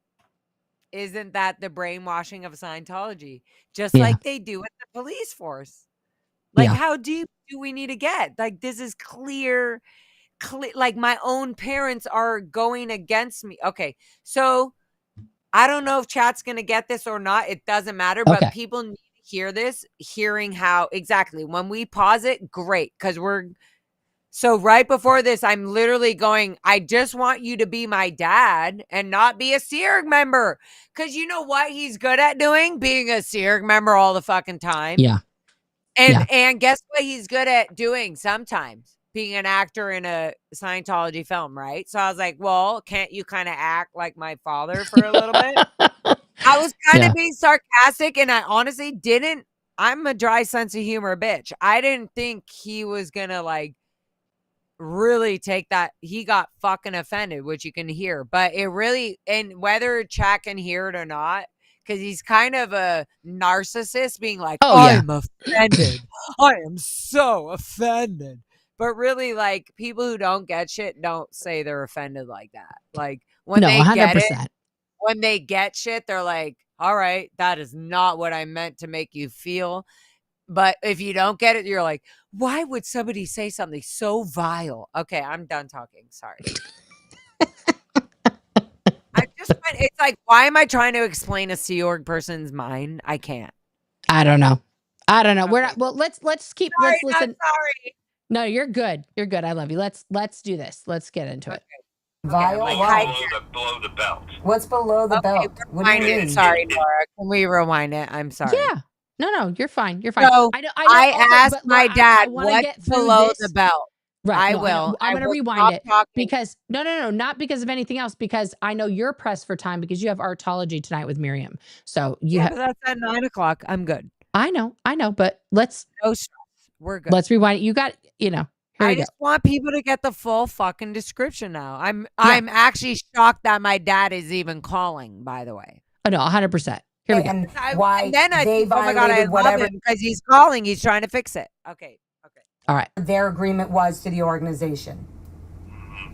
[SPEAKER 4] Isn't that the brainwashing of Scientology? Just like they do with the police force. Like, how deep do we need to get? Like, this is clear. Like, my own parents are going against me. Okay, so I don't know if chat's going to get this or not. It doesn't matter. But people need to hear this, hearing how exactly when we pause it. Great. Because so right before this, I'm literally going, I just want you to be my dad and not be a SEERG member. Because you know what he's good at doing? Being a SEERG member all the fucking time.
[SPEAKER 3] Yeah.
[SPEAKER 4] And guess what he's good at doing sometimes? Being an actor in a Scientology film, right? So I was like, well, can't you kind of act like my father for a little bit? I was kind of being sarcastic, and I honestly didn't. I'm a dry sense of humor bitch. I didn't think he was going to like really take that. He got fucking offended, which you can hear. But it really, and whether chat can hear it or not, because he's kind of a narcissist being like, I'm offended. I am so offended. But really, like, people who don't get shit don't say they're offended like that. Like, when they
[SPEAKER 3] 100%.
[SPEAKER 4] get it, when they get shit, they're like, all right, that is not what I meant to make you feel. But if you don't get it, you're like, why would somebody say something so vile? Okay, I'm done talking. Sorry. It's like, why am I trying to explain a Sea Org person's mind? I can't.
[SPEAKER 3] I don't know. Okay. We're not. Well, let's keep.
[SPEAKER 4] Sorry,
[SPEAKER 3] let's listen.
[SPEAKER 4] Sorry.
[SPEAKER 3] No, you're good. You're good. I love you. Let's do this. Let's get into it.
[SPEAKER 5] Vile.
[SPEAKER 2] Below the belt.
[SPEAKER 5] What's below the belt? What do you mean?
[SPEAKER 4] Sorry, Nora. Can we rewind it? I'm sorry.
[SPEAKER 3] Yeah. No, you're fine. You're fine.
[SPEAKER 4] So I asked my dad what's below the belt.
[SPEAKER 3] Right.
[SPEAKER 4] I will.
[SPEAKER 3] I'm going to rewind it because no, not because of anything else. Because I know you're pressed for time because you have artology tonight with Miriam. So
[SPEAKER 4] but that's at 9:00. I'm good.
[SPEAKER 3] I know. But let's.
[SPEAKER 4] No stress. We're good.
[SPEAKER 3] Let's rewind it. You got.
[SPEAKER 4] I just want people to get the full fucking description now. I'm actually shocked that my dad is even calling. By the way.
[SPEAKER 3] Oh no, 100%. Here we go.
[SPEAKER 5] And why
[SPEAKER 4] and then I
[SPEAKER 5] they
[SPEAKER 4] think, oh my God, I love him because he's calling. He's trying to fix it. Okay.
[SPEAKER 3] All right.
[SPEAKER 5] Their agreement was to the organization.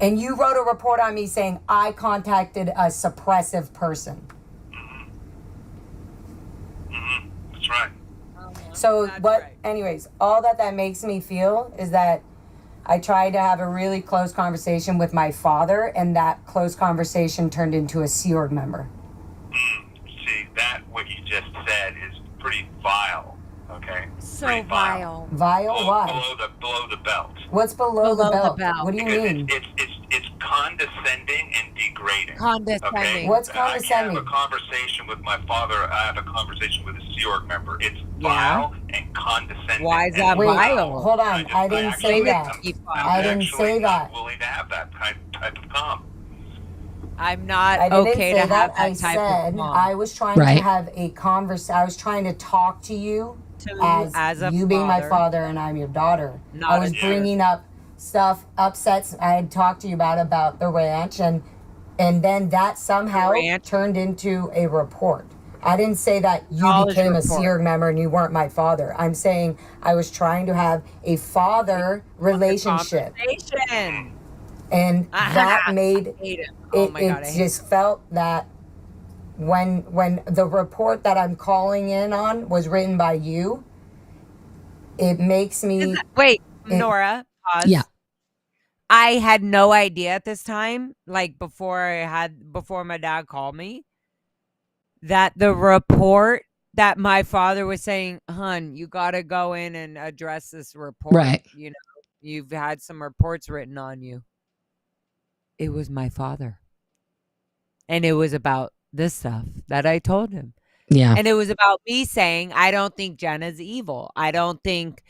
[SPEAKER 5] And you wrote a report on me saying I contacted a suppressive person.
[SPEAKER 2] That's right.
[SPEAKER 5] So anyways, all that makes me feel is that I tried to have a really close conversation with my father, and that close conversation turned into a Sea Org member.
[SPEAKER 2] See, what you just said is pretty vile. Okay.
[SPEAKER 4] So
[SPEAKER 2] pretty
[SPEAKER 4] vile.
[SPEAKER 5] Vile? Why?
[SPEAKER 2] Below the belt.
[SPEAKER 5] What's below the belt? What do you mean?
[SPEAKER 2] It's condescending and degrading.
[SPEAKER 4] Condescending.
[SPEAKER 2] Okay?
[SPEAKER 5] What's condescending?
[SPEAKER 2] I have a conversation with my father. I have a conversation with a Sea Org member. It's vile and condescending.
[SPEAKER 4] Why is
[SPEAKER 2] and
[SPEAKER 4] that
[SPEAKER 5] Wait,
[SPEAKER 4] vile?
[SPEAKER 5] hold on. I didn't
[SPEAKER 2] actually-
[SPEAKER 5] say that.
[SPEAKER 2] I'm
[SPEAKER 5] I didn't
[SPEAKER 2] actually
[SPEAKER 5] say
[SPEAKER 2] not
[SPEAKER 5] that.
[SPEAKER 2] willing to have that type of calm.
[SPEAKER 4] I'm not
[SPEAKER 5] I didn't
[SPEAKER 4] okay
[SPEAKER 5] say
[SPEAKER 4] to
[SPEAKER 5] that.
[SPEAKER 4] have that
[SPEAKER 5] I
[SPEAKER 4] type
[SPEAKER 5] said
[SPEAKER 4] of calm.
[SPEAKER 5] I was trying
[SPEAKER 3] Right.
[SPEAKER 5] to have a I was trying to talk to you
[SPEAKER 4] as a
[SPEAKER 5] you being my
[SPEAKER 4] father,
[SPEAKER 5] father and I'm your daughter.
[SPEAKER 4] not
[SPEAKER 5] I was
[SPEAKER 4] a
[SPEAKER 5] bringing up stuff, upsets I had talked to you about the ranch, and then that somehow
[SPEAKER 4] ranch?
[SPEAKER 5] turned into a report. I didn't say that you
[SPEAKER 4] College
[SPEAKER 5] became a
[SPEAKER 4] report.
[SPEAKER 5] Sea Org member and you weren't my father. I'm saying I was trying to have a father relationship,
[SPEAKER 4] Conversation.
[SPEAKER 5] and that made
[SPEAKER 4] I hate him. Oh my God, I
[SPEAKER 5] it
[SPEAKER 4] hate
[SPEAKER 5] just felt that when the report that I'm calling in on was written by you, it makes me
[SPEAKER 4] Wait,
[SPEAKER 5] it-
[SPEAKER 4] Nora, pause.
[SPEAKER 3] Yeah.
[SPEAKER 4] I had no idea at this time, like before my dad called me, that the report that my father was saying, "Hun, you got to go in and address this report.
[SPEAKER 3] Right.
[SPEAKER 4] You know, you've had some reports written on you." It was my father. And it was about this stuff that I told him.
[SPEAKER 3] Yeah.
[SPEAKER 4] And it was about me saying, I don't think Jenna's evil. I don't think,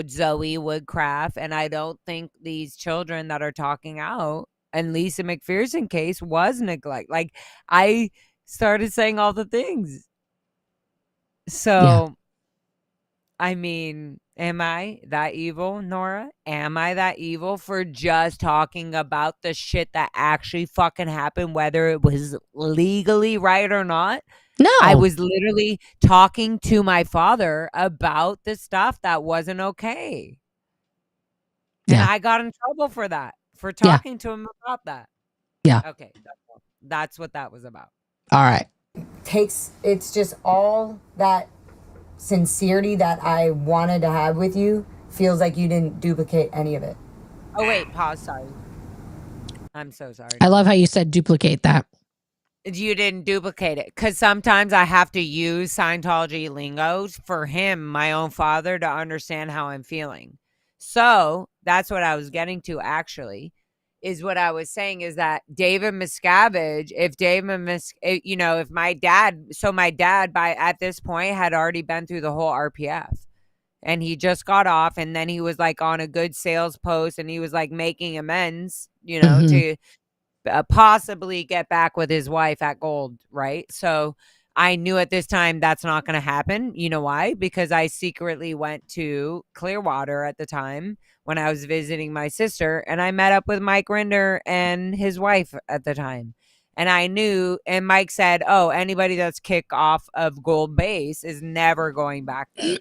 [SPEAKER 4] Zoe Woodcraft, and I don't think these children that are talking out, and Lisa McPherson case was neglect. Like, I started saying all the things. So, I mean, am I that evil, Nora? Am I that evil for just talking about the shit that actually fucking happened, whether it was legally right or not?
[SPEAKER 3] No.
[SPEAKER 4] I was literally talking to my father about the stuff that wasn't okay. And
[SPEAKER 3] Yeah.
[SPEAKER 4] I got in trouble for that, for talking to him about that.
[SPEAKER 3] Yeah.
[SPEAKER 4] Okay. That's what that was about.
[SPEAKER 3] All right.
[SPEAKER 5] it's just all that sincerity that I wanted to have with you feels like you didn't duplicate any of it.
[SPEAKER 4] Oh, wait. Pause. Sorry. I'm so sorry.
[SPEAKER 3] I love how you said duplicate that.
[SPEAKER 4] You didn't duplicate it, because sometimes I have to use Scientology lingo for him, my own father, to understand how I'm feeling. So that's what I was getting to, actually, is what I was saying is that David Miscavige, if my dad by at this point had already been through the whole RPF, and he just got off, and then he was like on a good sales post, and he was like making amends, to possibly get back with his wife at Gold, right? So I knew at this time that's not going to happen. You know why? Because I secretly went to Clearwater at the time when I was visiting my sister, and I met up with Mike Rinder and his wife at the time. And I knew, and Mike said, "Oh, anybody that's kicked off of Gold Base is never going back there."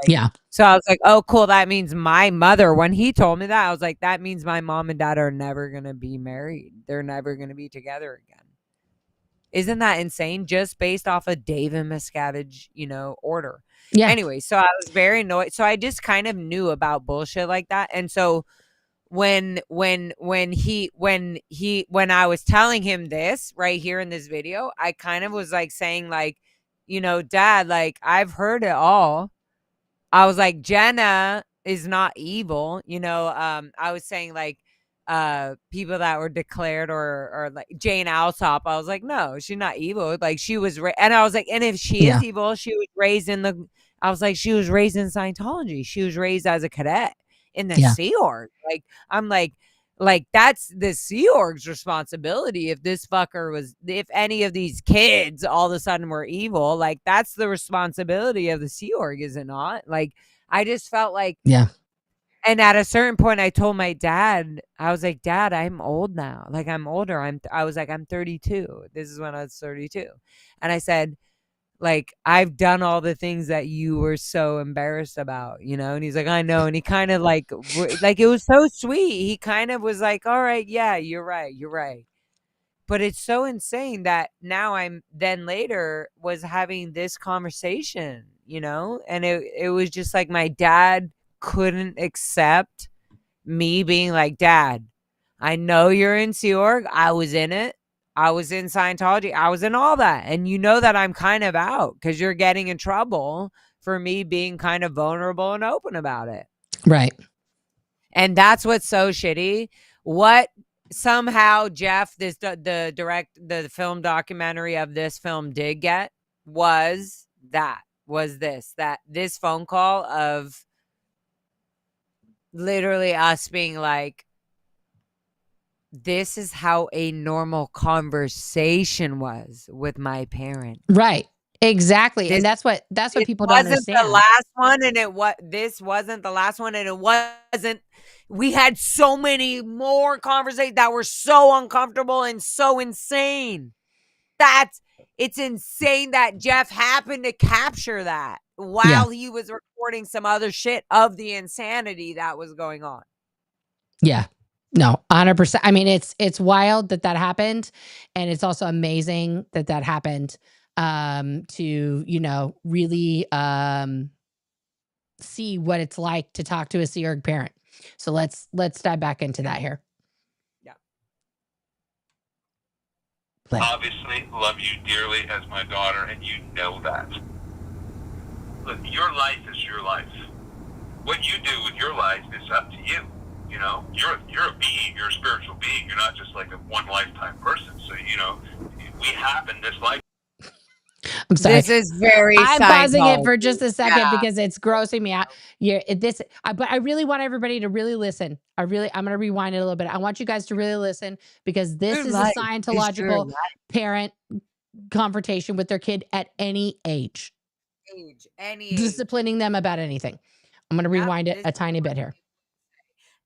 [SPEAKER 3] Yeah.
[SPEAKER 4] So I was like, "Oh, cool. That means my mother," when he told me that, I was like, "That means my mom and dad are never going to be married. They're never going to be together again." Isn't that insane? Just based off of David Miscavige, order.
[SPEAKER 3] Yeah.
[SPEAKER 4] Anyway, so I was very annoyed. So I just kind of knew about bullshit like that. And so when I was telling him this right here in this video, I kind of was like saying, like, Dad, like, I've heard it all. I was like, Jenna is not evil. I was saying, like, people that were declared or like Jane Alsop. I was like, no, she's not evil. Like, she was, and I was like, and if she is evil, she was raised she was raised in Scientology. She was raised as a cadet in the Sea Org. Like, I'm like that's the Sea Org's responsibility. If any of these kids all of a sudden were evil, like, that's the responsibility of the Sea Org, is it not? Like, I just felt like,
[SPEAKER 3] Yeah.
[SPEAKER 4] and at a certain point, I told my dad, I was like, Dad, I'm old now. Like, I'm older. I was like, I'm 32. This is when I was 32. And I said, like, I've done all the things that you were so embarrassed about, And he's like, I know. And he kind of like it was so sweet. He kind of was like, all right, yeah, you're right. You're right. But it's so insane that now I'm then later was having this conversation, and it was just like my dad couldn't accept me being like, Dad, I know you're in Sea Org. I was in it. I was in Scientology. I was in all that. And you know that I'm kind of out because you're getting in trouble for me being kind of vulnerable and open about it.
[SPEAKER 3] Right.
[SPEAKER 4] And that's what's so shitty. What somehow Jeff, the film documentary of this film did get was that. was this phone call of literally us being like, this is how a normal conversation was with my parents.
[SPEAKER 3] Right. Exactly. And that's what people don't understand.
[SPEAKER 4] The last one, and this wasn't the last one, and it wasn't. We had so many more conversations that were so uncomfortable and so insane. It's insane that Jeff happened to capture that while he was recording some other shit of the insanity that was going on.
[SPEAKER 3] Yeah. No, 100%. I mean, it's wild that happened. And it's also amazing that happened to, really see what it's like to talk to a Sea Org parent. So let's dive back into that here.
[SPEAKER 4] Yeah.
[SPEAKER 3] Play.
[SPEAKER 2] Obviously, love you dearly as my daughter, and you know that. Look, your life is your life. What you do with your life is up to you. You know, you're a being, you're a spiritual being. You're not just like a one lifetime person. So, we happen this life.
[SPEAKER 3] I'm sorry.
[SPEAKER 4] This is very
[SPEAKER 3] I'm pausing it
[SPEAKER 4] Scientology.
[SPEAKER 3] for just a second because it's grossing me out. But I really want everybody to really listen. I'm going to rewind it a little bit. I want you guys to really listen because this is a Scientological parent confrontation with their kid at any age.
[SPEAKER 4] Any
[SPEAKER 3] disciplining them about anything. I'm going to rewind it a tiny bit here.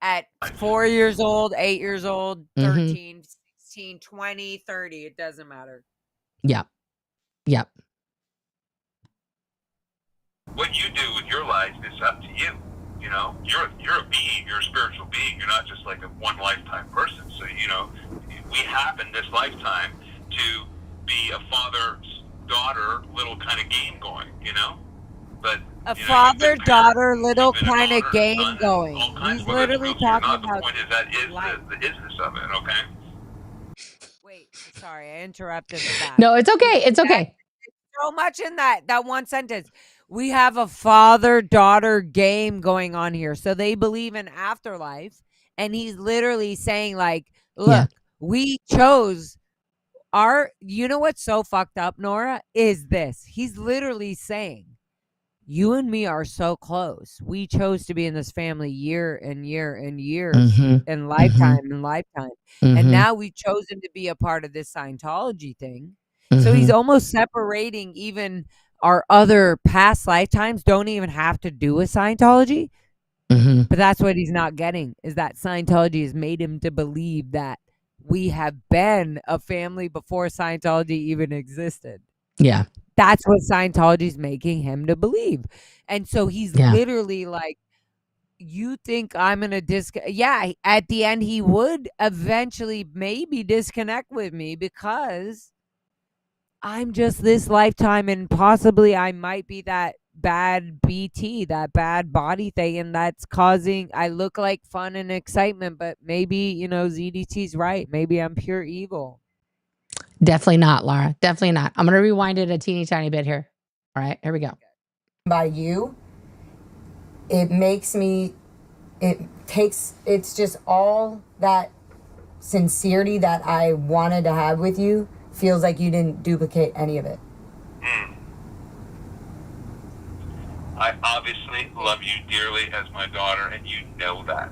[SPEAKER 4] At 4 years old, 8 years old, 13, 16, 20, 30, it doesn't matter.
[SPEAKER 3] Yep.
[SPEAKER 2] What you do with your life is up to you. You know, you're a being, you're a spiritual being. You're not just like a one lifetime person. So, we happen this lifetime to be a father-daughter little kind of game going, But
[SPEAKER 4] a father-daughter little kind of game going. He's literally talking about.
[SPEAKER 2] The point is that is the isness of it, okay?
[SPEAKER 4] Wait, sorry, I interrupted that.
[SPEAKER 3] No, it's okay. It's okay.
[SPEAKER 4] So much in that one sentence. We have a father-daughter game going on here. So they believe in afterlife. And he's literally saying, like, look, we chose you know what's so fucked up, Nora, is this. He's literally saying, you and me are so close. We chose to be in this family year and year and years and lifetime and lifetime. And now we've chosen to be a part of this Scientology thing. So he's almost separating even our other past lifetimes don't even have to do with Scientology. But that's what he's not getting, is that Scientology has made him to believe that we have been a family before Scientology even existed.
[SPEAKER 3] Yeah.
[SPEAKER 4] That's what Scientology is making him to believe. And so he's literally like, you think I'm going to at the end, he would eventually maybe disconnect with me because I'm just this lifetime and possibly I might be that bad BT, that bad body thing. And that's causing, I look like fun and excitement, but maybe, ZDT's right. Maybe I'm pure evil.
[SPEAKER 3] Definitely not, Lara. Definitely not. I'm going to rewind it a teeny tiny bit here. All right, here we go.
[SPEAKER 5] By you, it's just all that sincerity that I wanted to have with you feels like you didn't duplicate any of it.
[SPEAKER 2] I obviously love you dearly as my daughter, and you know that.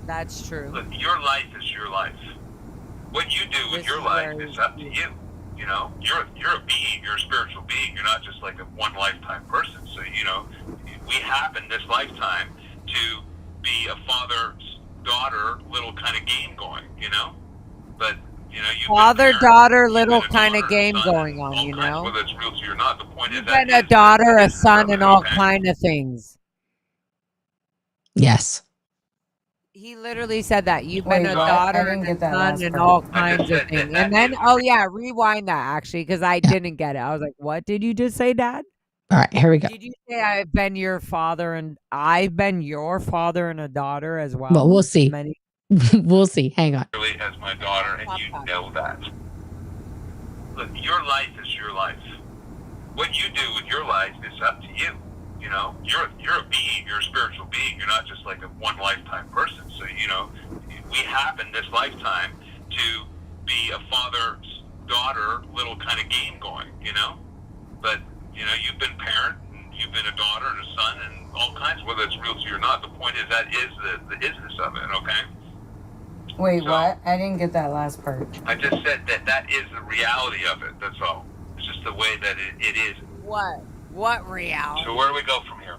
[SPEAKER 4] That's true.
[SPEAKER 2] Look, your life is your life. What you do with your life is up to you. You're a being, you're a spiritual being. You're not just like a one lifetime person. So, we happen this lifetime to be a father-daughter little kind of game going, But,
[SPEAKER 4] father-daughter little kind of game going on,
[SPEAKER 2] Whether it's real to you or not, the point
[SPEAKER 4] You've
[SPEAKER 2] is that
[SPEAKER 4] been a daughter, a son, and all kind of things.
[SPEAKER 3] Yes.
[SPEAKER 4] He literally said that. You've been a daughter and a son and all kinds of things. And then, rewind that, actually, because I didn't get it. I was like, what did you just say, Dad?
[SPEAKER 3] All right, here we go.
[SPEAKER 4] Did you say I've been your father and I've been your father and a daughter as well?
[SPEAKER 3] Well, we'll see. We'll see. Hang on.
[SPEAKER 2] Really, as my daughter, and you know that. Look, your life is your life. What you do with your life is up to you. You're a being, you're a spiritual being. You're not just like a one lifetime person. So, we happen this lifetime to be a father-daughter little kind of game going, But, You know, you've been parent, and you've been a daughter and a son, and all kinds, whether it's real to you or not. The point is that is the isness of it, okay?
[SPEAKER 5] Wait,
[SPEAKER 2] So,
[SPEAKER 5] what? I didn't get that last part.
[SPEAKER 2] I just said that is the reality of it, that's all. It's just the way that it is.
[SPEAKER 4] What reality?
[SPEAKER 2] So where do we go from here?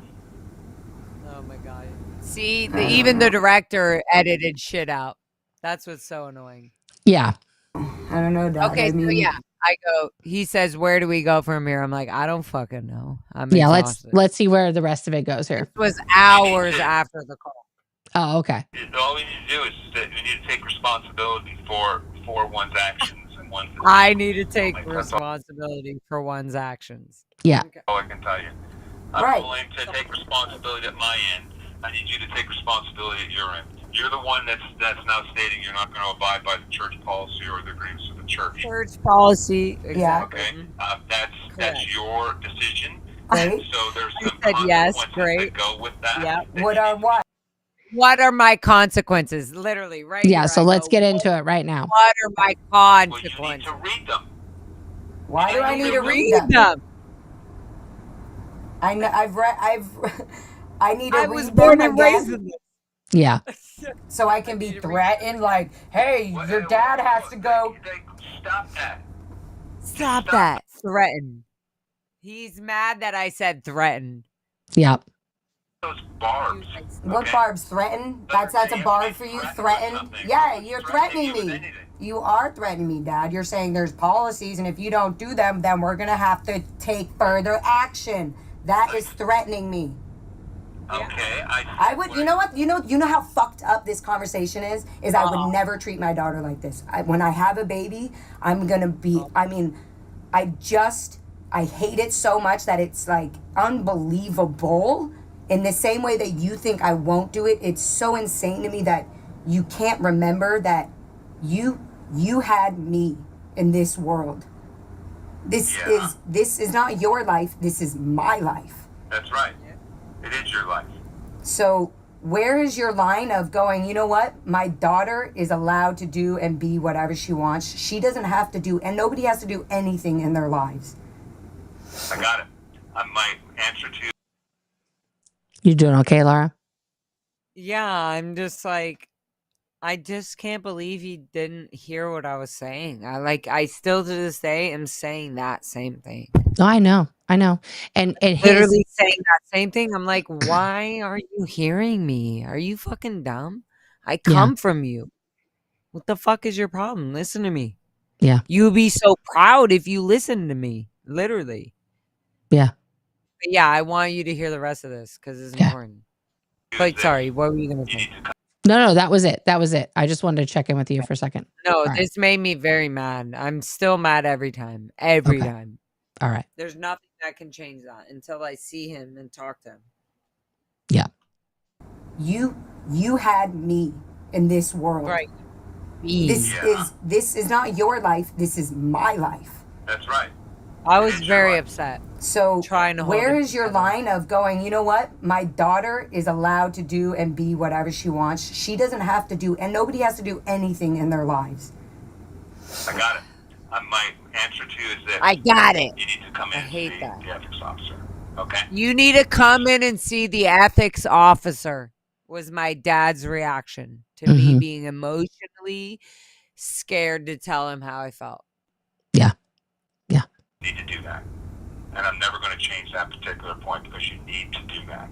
[SPEAKER 4] Oh my god. See, even the director edited shit out. That's what's so annoying.
[SPEAKER 3] Yeah.
[SPEAKER 5] I don't know, Dad.
[SPEAKER 4] Okay,
[SPEAKER 5] I mean,
[SPEAKER 4] so yeah, I go. He says, "Where do we go from here?" I'm like, I don't fucking know. I'm
[SPEAKER 3] Yeah,
[SPEAKER 4] exhausted.
[SPEAKER 3] let's see where the rest of it goes here.
[SPEAKER 4] It was hours after the call.
[SPEAKER 3] Oh, okay.
[SPEAKER 2] All we need to do is that we need to take responsibility for one's actions and one's.
[SPEAKER 4] I need to take responsibility for one's actions.
[SPEAKER 3] Yeah.
[SPEAKER 4] Okay.
[SPEAKER 2] All I can tell you. I'm
[SPEAKER 5] Right.
[SPEAKER 2] willing to take responsibility at my end. I need you to take responsibility at your end. You're the one that's now stating you're not going to abide by the church policy or the agreements of the church.
[SPEAKER 4] Church policy.
[SPEAKER 5] Yeah.
[SPEAKER 2] Okay, that's your decision.
[SPEAKER 5] Right.
[SPEAKER 2] And so there's some
[SPEAKER 4] I said yes,
[SPEAKER 2] consequences
[SPEAKER 4] great.
[SPEAKER 2] that go with that.
[SPEAKER 4] Yeah.
[SPEAKER 2] that
[SPEAKER 5] what
[SPEAKER 2] you
[SPEAKER 5] are
[SPEAKER 2] need
[SPEAKER 5] what?
[SPEAKER 4] What are my consequences? Literally, right?
[SPEAKER 3] Yeah,
[SPEAKER 4] here,
[SPEAKER 3] so
[SPEAKER 4] I
[SPEAKER 3] let's
[SPEAKER 4] go,
[SPEAKER 3] get into it right now.
[SPEAKER 4] What are my
[SPEAKER 2] to- well, you need
[SPEAKER 4] consequences?
[SPEAKER 2] to read them.
[SPEAKER 5] Why do I need to read
[SPEAKER 4] read
[SPEAKER 5] them?
[SPEAKER 4] them?
[SPEAKER 5] I know. I need to
[SPEAKER 4] I
[SPEAKER 5] read
[SPEAKER 4] was
[SPEAKER 5] them
[SPEAKER 4] born and raised
[SPEAKER 5] again
[SPEAKER 4] in
[SPEAKER 3] Yeah.
[SPEAKER 5] so I can be threatened. Like, hey,
[SPEAKER 2] What-
[SPEAKER 5] your dad has to go.
[SPEAKER 2] Stop that.
[SPEAKER 4] Stop that. Threaten. He's mad that I said threaten.
[SPEAKER 3] Yeah.
[SPEAKER 2] Those barbs.
[SPEAKER 5] What
[SPEAKER 2] Okay.
[SPEAKER 5] barbs? Threaten? That's a barb for you. Threaten? Yeah, you're threatening me. You are threatening me, Dad. You're saying there's policies, and if you don't do them, then we're gonna have to take further action. That is threatening me.
[SPEAKER 2] Okay,
[SPEAKER 5] I would. You know what? You know how fucked up this conversation is. I would never treat my daughter like this. When I have a baby, I'm gonna be. I mean, I hate it so much that it's like unbelievable. In the same way that you think I won't do it, it's so insane to me that you can't remember that you had me in this world. This is not your life. This is my life.
[SPEAKER 2] That's right. It is your life.
[SPEAKER 5] So where is your line of going, you know what? My daughter is allowed to do and be whatever she wants. She doesn't have to do, and nobody has to do anything in their lives.
[SPEAKER 2] I got it. My answer to
[SPEAKER 3] You doing okay, Lara?
[SPEAKER 4] Yeah, I'm just like, I just can't believe he didn't hear what I was saying. I still to this day am saying that same thing.
[SPEAKER 3] No, I know. And
[SPEAKER 4] Literally saying that same thing. I'm like, why are you hearing me? Are you fucking dumb? I come from you. What the fuck is your problem? Listen to me.
[SPEAKER 3] Yeah.
[SPEAKER 4] You'd be so proud if you listened to me. Literally.
[SPEAKER 3] Yeah.
[SPEAKER 4] But yeah, I want you to hear the rest of this because it's important. But sorry, what were you gonna say?
[SPEAKER 3] No, that was it. I just wanted to check in with you for a second.
[SPEAKER 4] No,
[SPEAKER 3] All right.
[SPEAKER 4] this made me very mad. I'm still mad every time. Every time.
[SPEAKER 3] All right.
[SPEAKER 4] There's nothing that can change that until I see him and talk to him.
[SPEAKER 3] Yeah.
[SPEAKER 5] You had me in this world.
[SPEAKER 4] Right.
[SPEAKER 5] This is not your life. This is my life.
[SPEAKER 2] That's right.
[SPEAKER 4] I was very upset.
[SPEAKER 5] So
[SPEAKER 4] Trying to hold
[SPEAKER 5] where
[SPEAKER 4] it
[SPEAKER 5] is your
[SPEAKER 4] together.
[SPEAKER 5] line of going, you know what? My daughter is allowed to do and be whatever she wants. She doesn't have to do, and nobody has to do anything in their lives.
[SPEAKER 2] I got it. My answer to you is this.
[SPEAKER 4] I got it.
[SPEAKER 2] You need to come in
[SPEAKER 4] I hate
[SPEAKER 2] and see
[SPEAKER 4] that.
[SPEAKER 2] the ethics officer. Okay?
[SPEAKER 4] You need to come in and see the ethics officer, was my dad's reaction to me
[SPEAKER 3] Mhm.
[SPEAKER 4] being emotionally scared to tell him how I felt.
[SPEAKER 2] You need to do that. And I'm never going to change that particular point because you need to do that.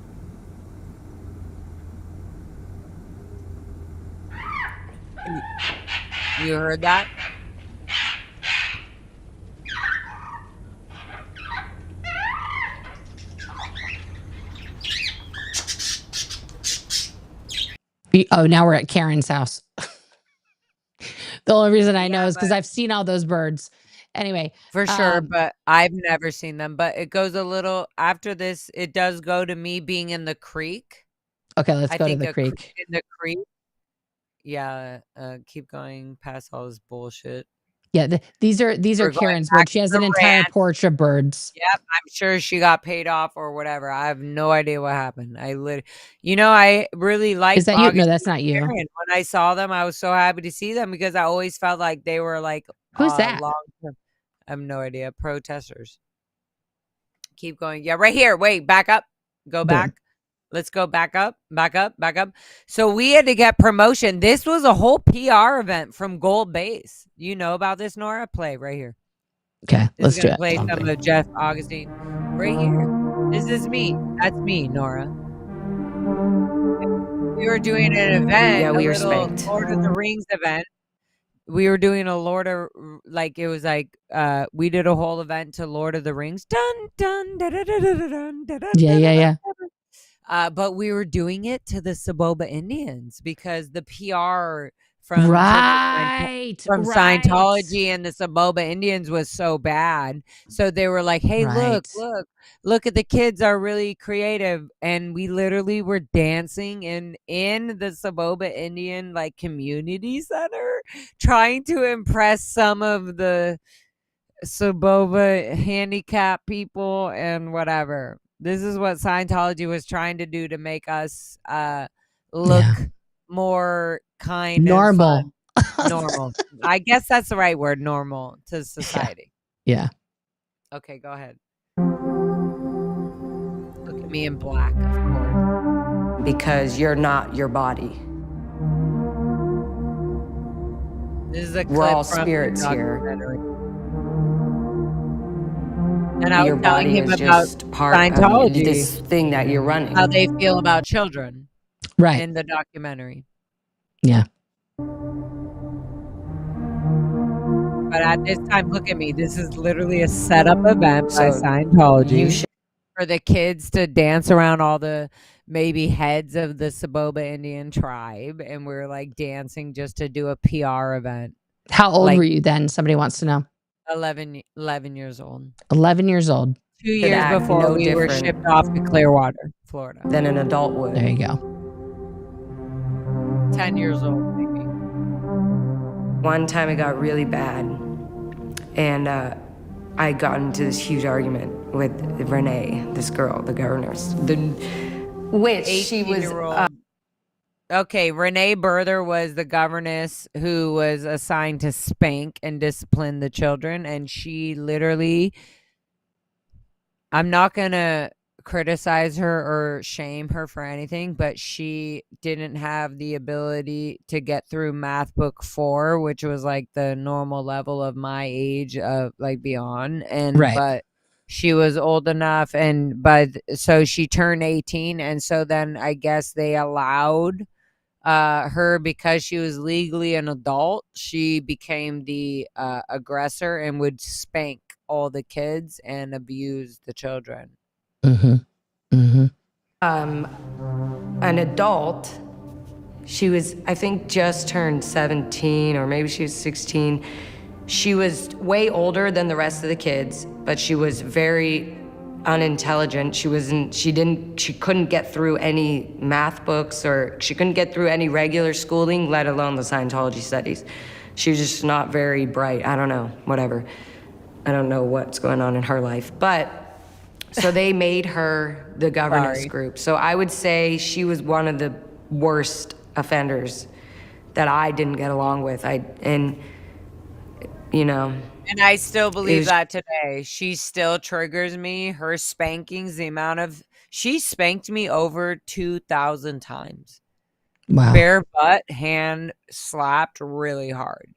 [SPEAKER 4] You heard that?
[SPEAKER 3] Oh, now we're at Karen's house. The only reason I know
[SPEAKER 4] Yeah,
[SPEAKER 3] is because I've seen all those birds. Anyway,
[SPEAKER 4] For sure, but I've never seen them. But it goes a little after this. It does go to me being in the creek.
[SPEAKER 3] okay, let's
[SPEAKER 4] I
[SPEAKER 3] go to
[SPEAKER 4] think
[SPEAKER 3] the
[SPEAKER 4] a
[SPEAKER 3] creek.
[SPEAKER 4] in the creek. Yeah, keep going past all this bullshit.
[SPEAKER 3] Yeah, these are
[SPEAKER 4] We're going
[SPEAKER 3] Karen's
[SPEAKER 4] back
[SPEAKER 3] birds. She
[SPEAKER 4] to
[SPEAKER 3] has
[SPEAKER 4] the
[SPEAKER 3] an entire
[SPEAKER 4] ranch.
[SPEAKER 3] porch of birds.
[SPEAKER 4] Yep, I'm sure she got paid off or whatever. I have no idea what happened. I really like.
[SPEAKER 3] Is that you? No, that's not you.
[SPEAKER 4] When I saw them, I was so happy to see them because I always felt like they were like
[SPEAKER 3] Who's that?
[SPEAKER 4] long term. I have no idea. Protesters. Keep going. Yeah, right here. Wait, back up. Go
[SPEAKER 3] Boom.
[SPEAKER 4] back. Let's go back up. So we had to get promotion. This was a whole PR event from Gold Base. You know about this, Nora? Play right here.
[SPEAKER 3] Okay,
[SPEAKER 4] This
[SPEAKER 3] let's
[SPEAKER 4] is
[SPEAKER 3] do
[SPEAKER 4] gonna
[SPEAKER 3] it.
[SPEAKER 4] play some of Jeff Augustine. Right here. This is me. That's me, Nora. We were doing an event.
[SPEAKER 5] Yeah, we
[SPEAKER 4] a
[SPEAKER 5] were
[SPEAKER 4] little
[SPEAKER 5] spanked.
[SPEAKER 4] Lord of the Rings event. We were doing a Lord of it was like we did a whole event to Lord of the Rings. Dun dun da, da, da, da, da, dun, da, da,
[SPEAKER 3] Yeah.
[SPEAKER 4] but we were doing it to the Saboba Indians because the PR from
[SPEAKER 3] Right.
[SPEAKER 4] Scientology and the Saboba Indians was so bad. So they were like, "Hey, look at the kids are really creative." And we literally were dancing in the Saboba Indian like community center, trying to impress some of the Saboba handicapped people and whatever. This is what Scientology was trying to do to make us look more kind
[SPEAKER 3] Normal.
[SPEAKER 4] and fun. Normal. I guess that's the right word, normal to society.
[SPEAKER 3] Yeah.
[SPEAKER 4] Okay, go ahead. Look at me in black, of course.
[SPEAKER 5] Because you're not your body.
[SPEAKER 4] This is a clip
[SPEAKER 5] We're all
[SPEAKER 4] from
[SPEAKER 5] spirits
[SPEAKER 4] the
[SPEAKER 5] here.
[SPEAKER 4] documentary. And I
[SPEAKER 5] Your
[SPEAKER 4] was telling
[SPEAKER 5] body
[SPEAKER 4] him
[SPEAKER 5] is
[SPEAKER 4] about
[SPEAKER 5] just part
[SPEAKER 4] Scientology,
[SPEAKER 5] of this thing that you're running.
[SPEAKER 4] how they feel about children
[SPEAKER 3] Right.
[SPEAKER 4] in the documentary.
[SPEAKER 3] Yeah.
[SPEAKER 4] But at this time, look at me. This is literally a setup event by
[SPEAKER 5] So
[SPEAKER 4] Scientology
[SPEAKER 5] you should
[SPEAKER 4] for the kids to dance around all the maybe heads of the Saboba Indian tribe. And we're like dancing just to do a PR event.
[SPEAKER 3] How old
[SPEAKER 4] Like-
[SPEAKER 3] were you then? Somebody wants to know.
[SPEAKER 4] 11 years old.
[SPEAKER 3] 11 years old.
[SPEAKER 4] 2 years
[SPEAKER 5] act
[SPEAKER 4] before
[SPEAKER 5] no
[SPEAKER 4] we were
[SPEAKER 5] different.
[SPEAKER 4] shipped off to Clearwater, Florida.
[SPEAKER 5] than an adult would.
[SPEAKER 3] There you go.
[SPEAKER 4] 10 years old, maybe.
[SPEAKER 5] One time it got really bad, and I got into this huge argument with Renee, this girl, the governess, which she was.
[SPEAKER 4] 18-year-old. Okay, Renee Berther was the governess who was assigned to spank and discipline the children, and she literally, I'm not gonna criticize her or shame her for anything, but she didn't have the ability to get through math book 4, which was like the normal level of my age of like beyond, and
[SPEAKER 3] Right.
[SPEAKER 4] but she was old enough, and so she turned 18, and so then I guess they allowed her, because she was legally an adult, she became the aggressor and would spank all the kids and abuse the children.
[SPEAKER 3] Mm-hmm. Mm-hmm.
[SPEAKER 5] An adult. She was, I think, just turned 17, or maybe she was 16. She was way older than the rest of the kids, but she was very unintelligent. She couldn't get through any math books, or she couldn't get through any regular schooling, let alone the Scientology studies. She was just not very bright. I don't know, whatever. I don't know what's going on in her life. But so they made her the governance
[SPEAKER 4] Sorry.
[SPEAKER 5] group. So I would say she was one of the worst offenders that I didn't get along with.
[SPEAKER 4] And I still believe
[SPEAKER 5] was-
[SPEAKER 4] that today. She still triggers me. Her spankings, she spanked me over 2,000 times.
[SPEAKER 3] Wow.
[SPEAKER 4] Bare butt, hand slapped really hard.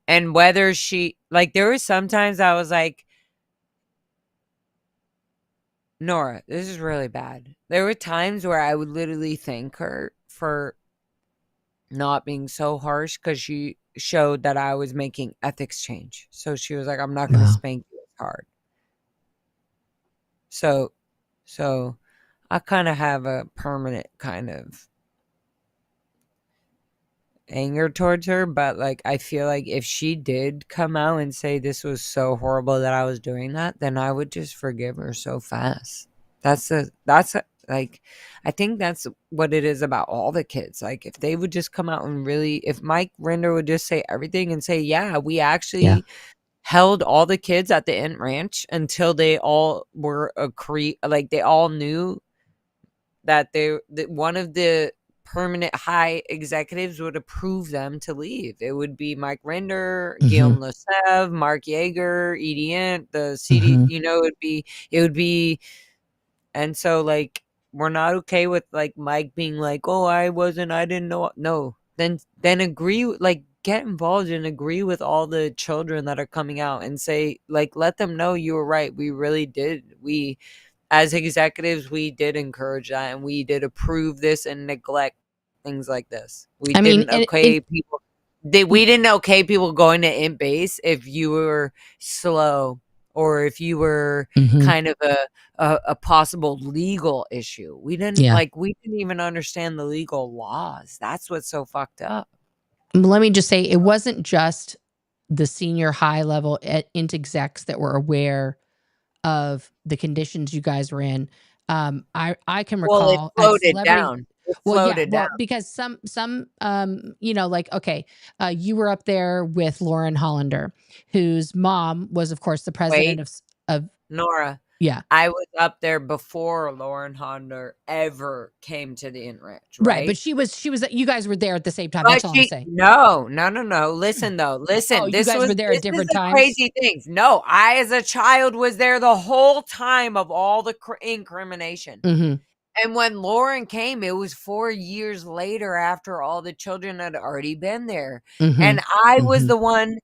[SPEAKER 4] And whether there were sometimes I was like, Nora, this is really bad. There were times where I would literally thank her for not being so harsh, because she showed that I was making ethics change. So she was like, I'm not going to
[SPEAKER 3] Wow.
[SPEAKER 4] spank you as hard. So I kind of have a permanent kind of anger towards her, but like I feel like if she did come out and say this was so horrible that I was doing that, then I would just forgive her so fast. Like, I think that's what it is about all the kids. Like, if they would just come out and if Mike Rinder would just say everything and say, yeah, we actually held all the kids at the Int Ranch until they all were they all knew that one of the permanent high executives would approve them to leave. It would be Mike Rinder,
[SPEAKER 3] Mhm.
[SPEAKER 4] Guillaume Lesev, Mark Yeager, Edient, the CD,
[SPEAKER 3] Mhm.
[SPEAKER 4] it would be, and so like, we're not okay with like Mike being like, oh, I didn't know. No, then agree, like get involved and agree with all the children that are coming out and say, like, let them know you were right. We really did. We, as executives, we did encourage that and we did approve this and neglect things like this. We
[SPEAKER 3] I mean,
[SPEAKER 4] didn't okay people. We didn't okay people going to int base if you were slow or if you were
[SPEAKER 3] Mhm.
[SPEAKER 4] kind of a possible legal issue. We didn't
[SPEAKER 3] Yeah.
[SPEAKER 4] we didn't even understand the legal laws. That's what's so fucked up.
[SPEAKER 3] Let me just say, it wasn't just the senior high level int execs that were aware of the conditions you guys were in. I can
[SPEAKER 4] Well, it
[SPEAKER 3] recall at
[SPEAKER 4] floated
[SPEAKER 3] celebrity.
[SPEAKER 4] down. It
[SPEAKER 3] Well, yeah,
[SPEAKER 4] floated
[SPEAKER 3] well,
[SPEAKER 4] down.
[SPEAKER 3] because some like, okay, you were up there with Lauren Hollander, whose mom was, of course, the president
[SPEAKER 4] Wait,
[SPEAKER 3] of
[SPEAKER 4] Nora,
[SPEAKER 3] yeah,
[SPEAKER 4] I was up there before Lauren Honda ever came to the Inn Ranch,
[SPEAKER 3] right. But
[SPEAKER 4] right?
[SPEAKER 3] she was you guys were there at the same time.
[SPEAKER 4] But
[SPEAKER 3] That's all I'm
[SPEAKER 4] she
[SPEAKER 3] saying.
[SPEAKER 4] no, no, no, no. Listen though,
[SPEAKER 3] Oh,
[SPEAKER 4] listen.
[SPEAKER 3] you guys were there at
[SPEAKER 4] This is
[SPEAKER 3] different
[SPEAKER 4] the
[SPEAKER 3] times.
[SPEAKER 4] crazy things. No, I as a child was there the whole time of all the incrimination.
[SPEAKER 3] Mm-hmm.
[SPEAKER 4] And when Lauren came, it was 4 years later after all the children had already been there.
[SPEAKER 3] Mm-hmm.
[SPEAKER 4] And I was
[SPEAKER 3] Mm-hmm.
[SPEAKER 4] the one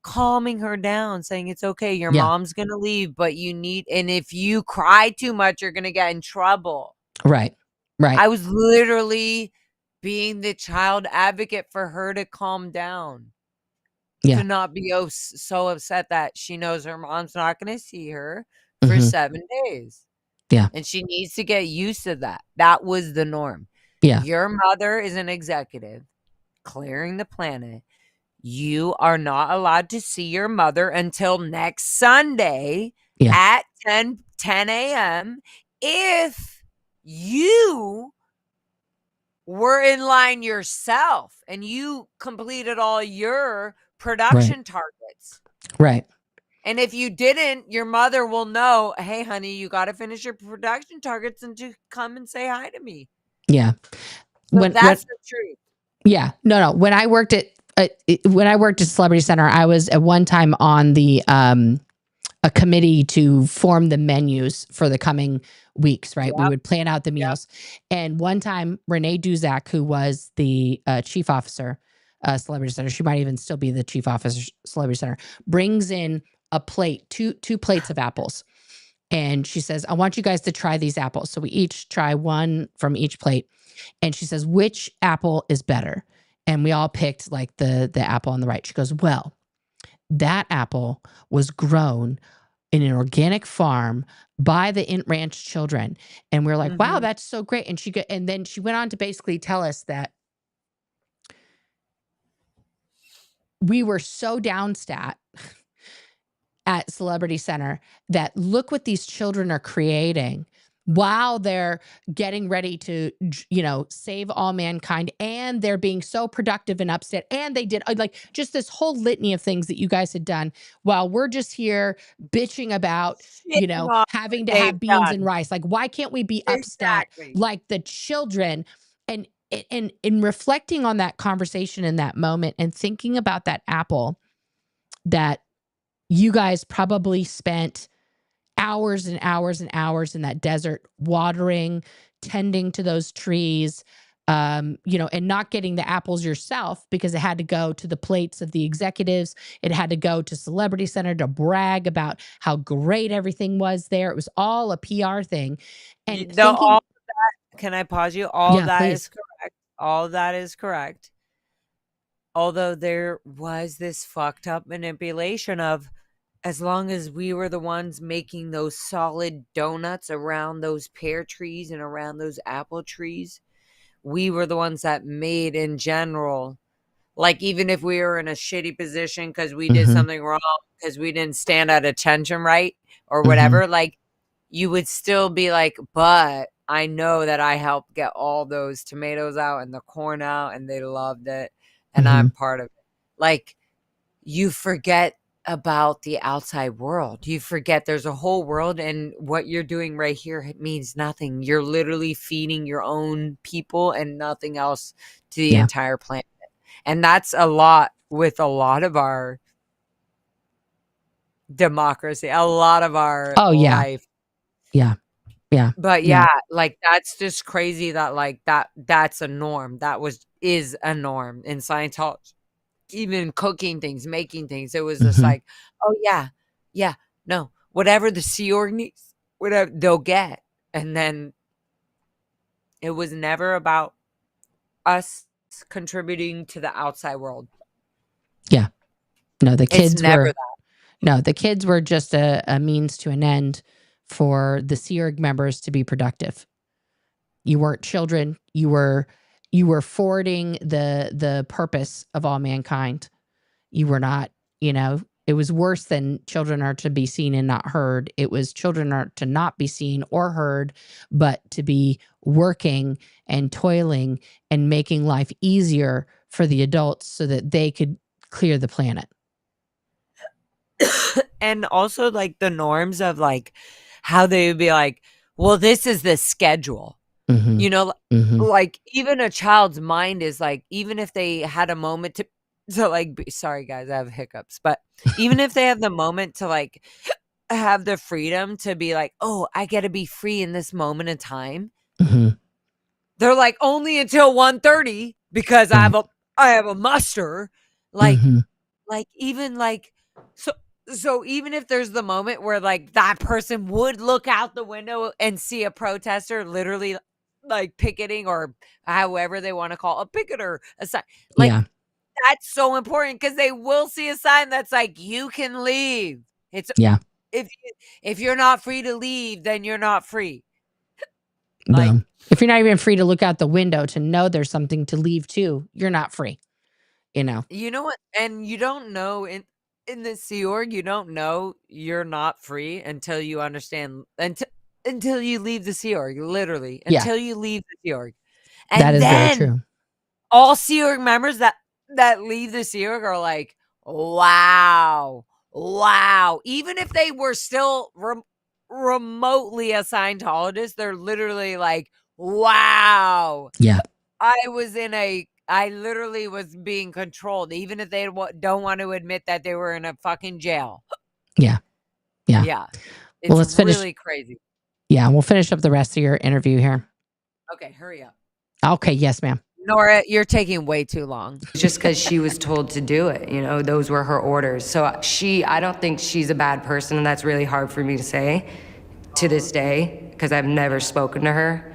[SPEAKER 4] calming her down, saying, it's okay, your
[SPEAKER 3] Yeah.
[SPEAKER 4] mom's gonna leave, but and if you cry too much, you're gonna get in trouble.
[SPEAKER 3] Right. Right.
[SPEAKER 4] I was literally being the child advocate for her to calm down,
[SPEAKER 3] Yeah.
[SPEAKER 4] to not be so upset that she knows her mom's not gonna see her for
[SPEAKER 3] Mm-hmm.
[SPEAKER 4] 7 days.
[SPEAKER 3] Yeah.
[SPEAKER 4] And she needs to get used to that. That was the norm.
[SPEAKER 3] Yeah.
[SPEAKER 4] Your mother is an executive clearing the planet. You are not allowed to see your mother until next Sunday
[SPEAKER 3] Yeah.
[SPEAKER 4] at 10 a.m. if you were in line yourself and you completed all your production targets.
[SPEAKER 3] Right.
[SPEAKER 4] And if you didn't, your mother will know, hey, honey, you got to finish your production targets and to come and say hi to me.
[SPEAKER 3] Yeah.
[SPEAKER 4] So that's the truth.
[SPEAKER 3] Yeah. No. When I worked at Celebrity Center, I was at one time on the a committee to form the menus for the coming weeks. Right.
[SPEAKER 4] Yep.
[SPEAKER 3] We would plan out the meals. Yep. And one time, Renee Duzak, who was the chief officer, Celebrity Center, she might even still be the chief officer, Celebrity Center, brings in a plate, two plates of apples. And she says, I want you guys to try these apples. So we each try one from each plate. And she says, which apple is better? And we all picked like the apple on the right. She goes, well, that apple was grown in an organic farm by the Int Ranch children. And we're like, wow, that's so great. And then she went on to basically tell us that we were so downstat at Celebrity Center that look what these children are creating while they're getting ready to, save all mankind, and they're being so productive and upset. And they did like just this whole litany of things that you guys had done while we're just here bitching about, having to have beans and rice. Like, why can't we be upstat like the children? And in reflecting on that conversation in that moment and thinking about that apple that you guys probably spent hours and hours and hours in that desert watering, tending to those trees, and not getting the apples yourself because it had to go to the plates of the executives. It had to go to Celebrity Center to brag about how great everything was there. It was all a PR thing. And
[SPEAKER 4] all of that, can I pause you? All that
[SPEAKER 3] please.
[SPEAKER 4] is correct. All that is correct. Although there was this fucked up manipulation of, as long as we were the ones making those solid donuts around those pear trees and around those apple trees, we were the ones that made in general. Like, even if we were in a shitty position because we did something wrong, because we didn't stand at attention right or whatever, like, you would still be like, but I know that I helped get all those tomatoes out and the corn out and they loved it. And I'm part of it. Like, you forget about the outside world. You forget there's a whole world, and what you're doing right here, it means nothing. You're literally feeding your own people and nothing else to the entire planet. And that's a lot with a lot of our democracy, a lot of our life.
[SPEAKER 3] Yeah.
[SPEAKER 4] But like that's just crazy that like that's a norm. Is a norm in Scientology. Even cooking things, making things. It was just like, oh yeah, no, whatever the Sea Org needs, whatever they'll get. And then it was never about us contributing to the outside world.
[SPEAKER 3] Yeah. No, the kids
[SPEAKER 4] It's never
[SPEAKER 3] were
[SPEAKER 4] that.
[SPEAKER 3] no, the kids were just a means to an end for the Sea Org members to be productive. You weren't children. You were forwarding the purpose of all mankind. You were not, it was worse than children are to be seen and not heard. It was children are to not be seen or heard, but to be working and toiling and making life easier for the adults so that they could clear the planet.
[SPEAKER 4] And also like the norms of like how they would be like, well, this is the schedule. Like even a child's mind is like, even if they had a moment to like sorry guys, I have hiccups, but even if they have the moment to like have the freedom to be like, oh, I get to be free in this moment in time, they're like only until 1:30 because I have a muster, like even like so even if there's the moment where like that person would look out the window and see a protester literally like picketing or however they want to call a picketer, a sign, like that's so important because they will see a sign that's like, you can leave. It's if you're not free to leave, then you're not free. Like,
[SPEAKER 3] if you're not even free to look out the window to know there's something to leave to, you're not free. You know
[SPEAKER 4] what? And you don't know in the Sea Org, you don't know you're not free until you understand, until you leave the Sea Org, literally, until you leave the Sea Org. And
[SPEAKER 3] that is very true.
[SPEAKER 4] All Sea Org members that leave the Sea Org are like, wow. Even if they were still remotely a Scientologist, they're literally like, wow.
[SPEAKER 3] Yeah.
[SPEAKER 4] I literally was being controlled, even if they don't want to admit that they were in a fucking jail.
[SPEAKER 3] Yeah.
[SPEAKER 4] It's let's finish. Really crazy.
[SPEAKER 3] Yeah, we'll finish up the rest of your interview here.
[SPEAKER 4] Okay, hurry up.
[SPEAKER 3] Okay, yes, ma'am.
[SPEAKER 4] Nora, you're taking way too long. Just because she was told to do it, those were her orders. So I don't think she's a bad person, and that's really hard for me to say to this day because I've never spoken to her.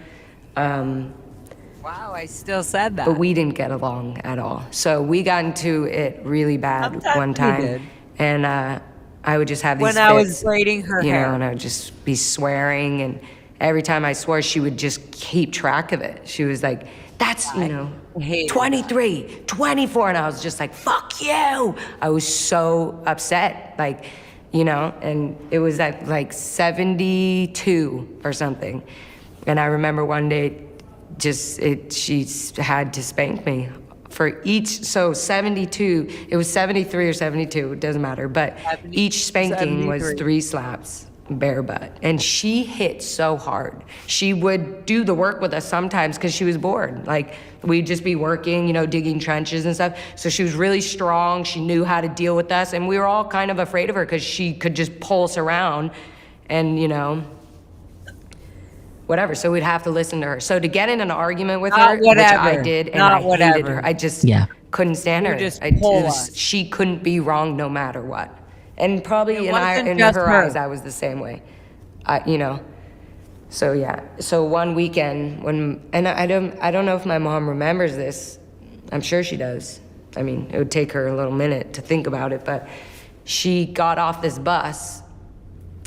[SPEAKER 4] Wow, I still said that. But we didn't get along at all. So we got into it really bad one time. And I would just have these fits. When I was braiding her hair. And I would just be swearing. And every time I swore, she would just keep track of it. She was like, that's, 23, 24. And I was just like, fuck you. I was so upset. Like, and it was at like 72 or something. And I remember one day, she had to spank me for each. So 72, it was 73 or 72, it doesn't matter. But each spanking was 3 slaps, bare butt. And she hit so hard. She would do the work with us sometimes because she was bored. Like we'd just be working, digging trenches and stuff. So she was really strong. She knew how to deal with us. And we were all kind of afraid of her because she could just pull us around and, whatever, so we'd have to listen to her. So to get in an argument with her, which I did, and I hated her. I just couldn't stand her. She couldn't be wrong no matter what. And probably in her eyes, I was the same way. So yeah. So one weekend and I don't know if my mom remembers this. I'm sure she does. I mean, it would take her a little minute to think about it, but she got off this bus.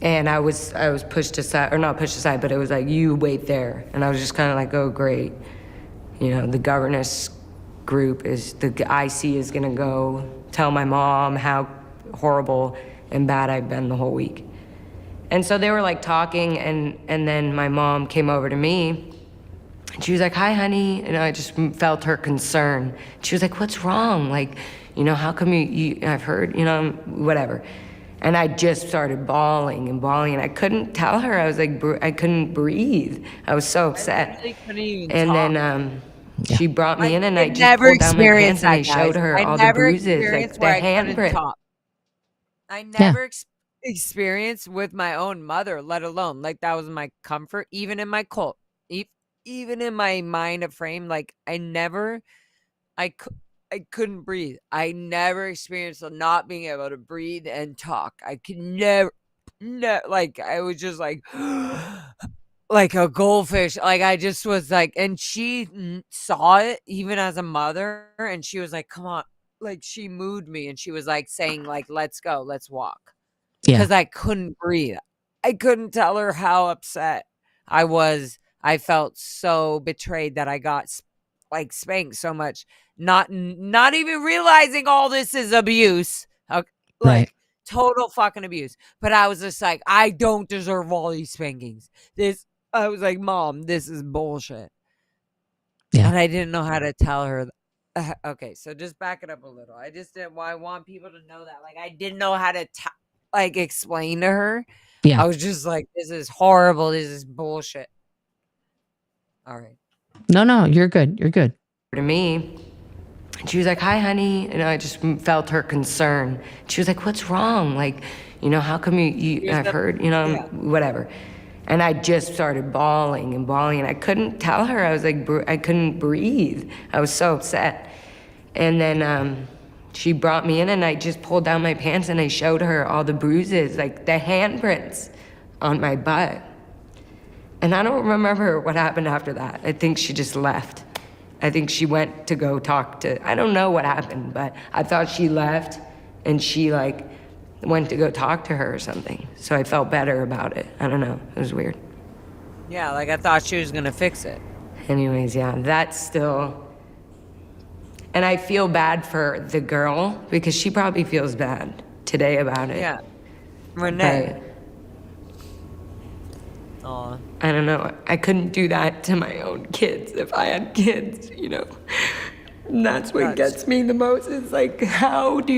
[SPEAKER 4] And I was pushed aside, or not pushed aside, but it was like, you wait there. And I was just kind of like, oh, great. The governess group the IC is gonna go tell my mom how horrible and bad I've been the whole week. And so they were like talking, and then my mom came over to me, and she was like, hi, honey. And I just felt her concern. She was like, what's wrong? Like, how come I've heard, whatever. And I just started bawling and bawling, and I couldn't tell her. I was like, I couldn't breathe. I was so upset.
[SPEAKER 6] Couldn't even
[SPEAKER 4] And
[SPEAKER 6] talk.
[SPEAKER 4] then she brought me in, and
[SPEAKER 6] I
[SPEAKER 4] I just
[SPEAKER 6] never
[SPEAKER 4] pulled down my pants
[SPEAKER 6] experienced
[SPEAKER 4] and I
[SPEAKER 6] that,
[SPEAKER 4] showed
[SPEAKER 6] guys.
[SPEAKER 4] her
[SPEAKER 6] I
[SPEAKER 4] all the
[SPEAKER 6] never
[SPEAKER 4] bruises, like
[SPEAKER 6] experienced
[SPEAKER 4] the
[SPEAKER 6] where I couldn't
[SPEAKER 4] handprint.
[SPEAKER 6] talk. I never experienced with my own mother, let alone like that was my comfort, even in my cult, even in my mind of frame. Like I couldn't breathe. I never experienced not being able to breathe and talk. I could never, like I was just like, like a goldfish. Like I just was like, and she saw it even as a mother, and she was like, "Come on." Like she moved me, and she was like saying, "Like let's go, let's walk," because I couldn't breathe. I couldn't tell her how upset I was. I felt so betrayed that I got like spanked so much, not even realizing all this is abuse, like total fucking abuse. But I was just like, I don't deserve all these spankings. I was like, Mom, this is bullshit.
[SPEAKER 3] Yeah.
[SPEAKER 6] And I didn't know how to tell her. Okay, so just back it up a little. I just didn't. I want people to know that, like, I didn't know how to like explain to her.
[SPEAKER 3] Yeah.
[SPEAKER 6] I was just like, this is horrible. This is bullshit. All right.
[SPEAKER 3] No, you're good. You're good.
[SPEAKER 4] To me, and she was like, "Hi, honey," and I just felt her concern. She was like, "What's wrong? Like, how come I've heard, whatever." And I just started bawling and bawling, and I couldn't tell her. I was like, I couldn't breathe. I was so upset. And then she brought me in, and I just pulled down my pants and I showed her all the bruises, like the handprints on my butt. And I don't remember what happened after that. I think she just left. I think she went to go talk to, I don't know what happened, but I thought she left and she like went to go talk to her or something. So I felt better about it. I don't know. It was weird.
[SPEAKER 6] Yeah, like I thought she was gonna fix it.
[SPEAKER 4] Anyways, yeah, that's still, and I feel bad for the girl because she probably feels bad today about it.
[SPEAKER 6] Yeah. Renee.
[SPEAKER 4] But I don't know. I couldn't do that to my own kids if I had kids, And that's what gets me the most. Is like, how does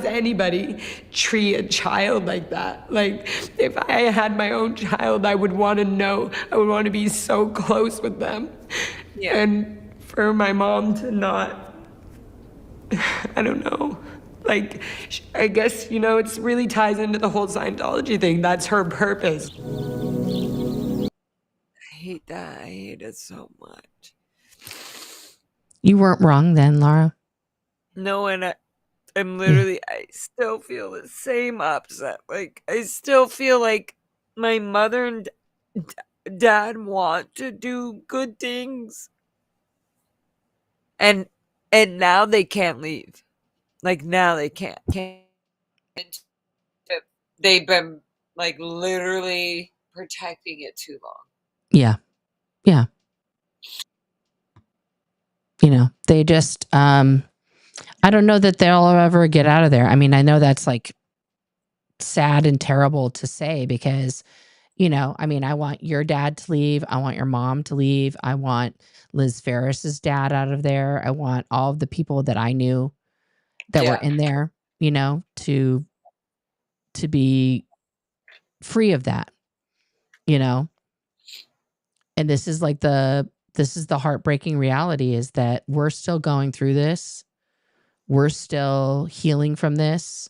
[SPEAKER 4] anybody treat a child like that? Like, if I had my own child, I would want to know. I would want to be so close with them. Yeah. And for my mom to not, I don't know. Like, I guess, it really ties into the whole Scientology thing. That's her purpose.
[SPEAKER 6] I hate that. I hate it so much.
[SPEAKER 3] You weren't wrong then, Lara.
[SPEAKER 6] No, and I'm literally, I still feel the same upset. Like, I still feel like my mother and dad want to do good things. And now they can't leave. Like, now they can't. They've been, like, literally protecting it too long.
[SPEAKER 3] Yeah. Yeah. They just, I don't know that they'll ever get out of there. I mean, I know that's like sad and terrible to say because, I mean, I want your dad to leave. I want your mom to leave. I want Liz Ferris's dad out of there. I want all of the people that I knew that were in there, to be free of that, and this is like the heartbreaking reality is that we're still going through this. We're still healing from this,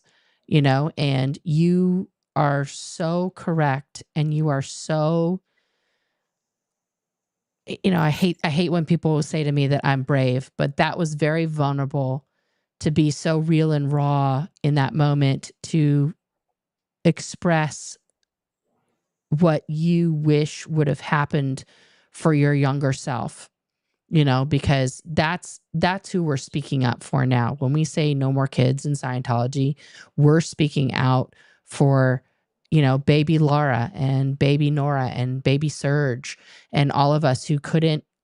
[SPEAKER 3] and you are so correct. And you are so, I hate when people say to me that I'm brave, but that was very vulnerable to be so real and raw in that moment, to express what you wish would have happened for your younger self, because that's who we're speaking up for now. When we say no more kids in Scientology, we're speaking out for, baby Lara and baby Nora and baby Serge and all of us who